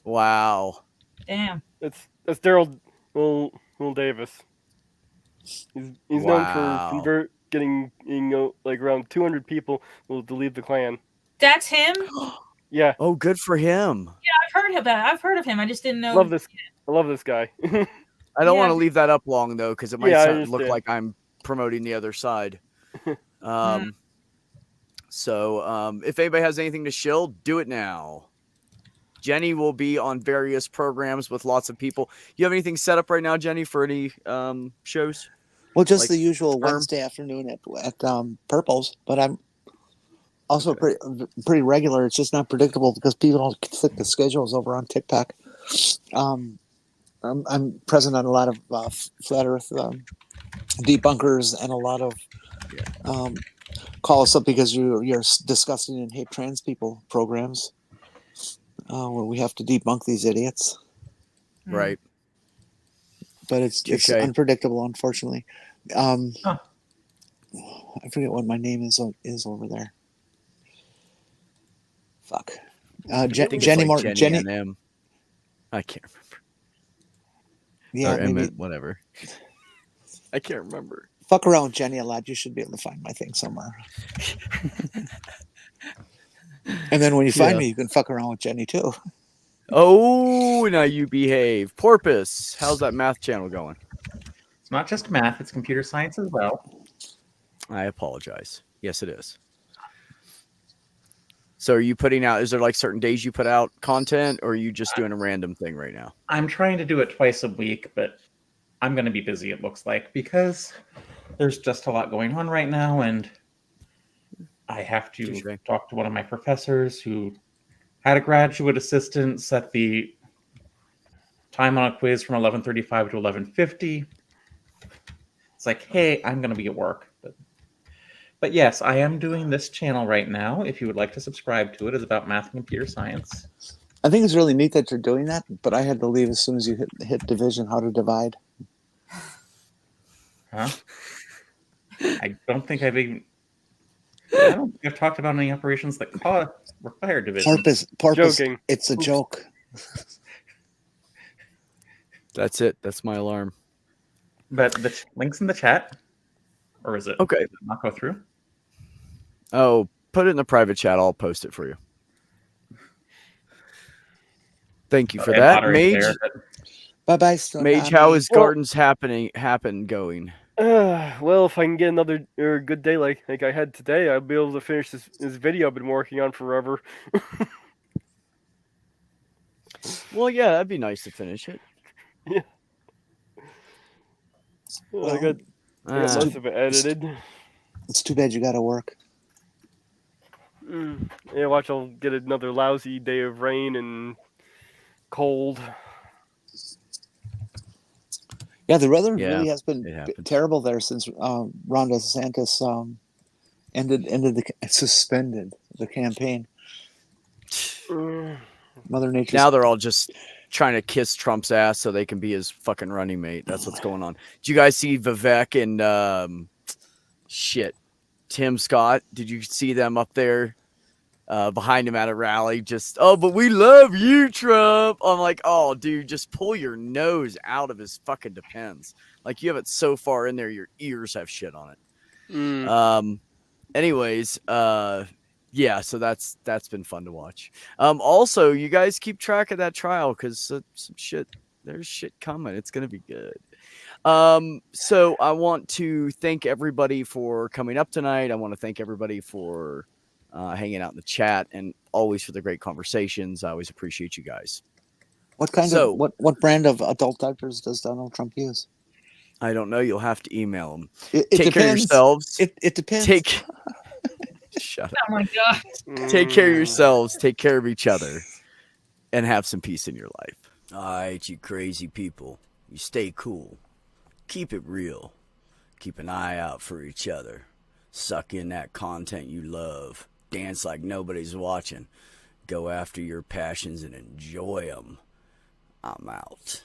Wow. Damn. That's Daryl Will Davis. He's Wow. known for getting like around 200 people will leave the clan. That's him? Yeah, Oh, good for him. I've heard of that. I've heard of him. I just didn't know. I love this guy. I don't Yeah. want to leave that up long, though, because it might Yeah, I look understand. like I'm promoting the other side. So if anybody has anything to shill, do it now. Jenny will be on various programs with lots of people. You have anything set up right now, Jenny, for any shows? Well, just Like the usual firm? Wednesday afternoon at Purple's, but I'm also pretty regular. It's just not predictable because people don't fit the schedules over on TikTok. I'm present on a lot of flat Earth debunkers and a lot of call us up because you're disgusting and hate trans people programs where we have to debunk these idiots. Right. But it's Touche. unpredictable, unfortunately. Huh. I forget what my name is over there. Fuck. I think it's Jenny like Morton. Jenny and M. I can't remember. Yeah, or maybe. Emmett, whatever. I can't remember. Fuck around with Jenny a lot. You should be able to find my thing somewhere. And then when you find Yeah. me, you can fuck around with Jenny too. Oh, now you behave. Porpoise, how's that math channel going? It's not just math; it's computer science as well. I apologize. Yes, it is. So are you putting out, is there like certain days you put out content, or are you just doing a random thing right now? I'm trying to do it twice a week, but I'm going to be busy, it looks like, because there's just a lot going on right now, and I have to Touché. talk to one of my professors who had a graduate assistant set the time on a quiz from 11:35 to 11:50. It's like, hey, I'm going to be at work. But yes, I am doing this channel right now. If you would like to subscribe to it, it's about math and computer science. I think it's really neat that you're doing that, but I had to leave as soon as you hit division, how to divide. Huh? I don't think I've even... I don't think I've talked about any operations that require division. Porpoise, Joking. it's a joke. That's it. That's my alarm. But the link's in the chat, or is it? Okay. Does it not go through? Oh, put it in the private chat. I'll post it for you. Thank you for And that, moderate Mage. there, but- Bye-bye, Mage, how is Well- Gardens going? Well, if I can get another good day like I had today, I'll be able to finish this video I've been working on forever. Well, yeah, that'd be nice to finish it. Yeah. I got most of it edited. It's too bad you got to work. Yeah, watch, I'll get another lousy day of rain and cold. Yeah, the weather Yeah, really has been it happens. terrible there since Ron DeSantis suspended the campaign. Mother Nature. Now they're all just trying to kiss Trump's ass so they can be his fucking running mate. That's what's going on. Did you guys see Vivek and Tim Scott? Did you see them up there behind him at a rally? Just, oh, but we love you, Trump. I'm like, oh, dude, just pull your nose out of his fucking Depends. Like, you have it so far in there, your ears have shit on it. Anyways, yeah, so that's been fun to watch. Also, you guys keep track of that trial because there's shit coming. It's gonna be good. So I want to thank everybody for coming up tonight. I want to thank everybody for hanging out in the chat and always for the great conversations. I always appreciate you guys. What what brand of adult diapers does Donald Trump use? I don't know. You'll have to email them. It Take care of depends. yourselves. It depends. Shut up. Oh my god. Take care of yourselves. Take care of each other. And have some peace in your life. All right, you crazy people. You stay cool. Keep it real. Keep an eye out for each other. Suck in that content you love. Dance like nobody's watching. Go after your passions and enjoy them. I'm out.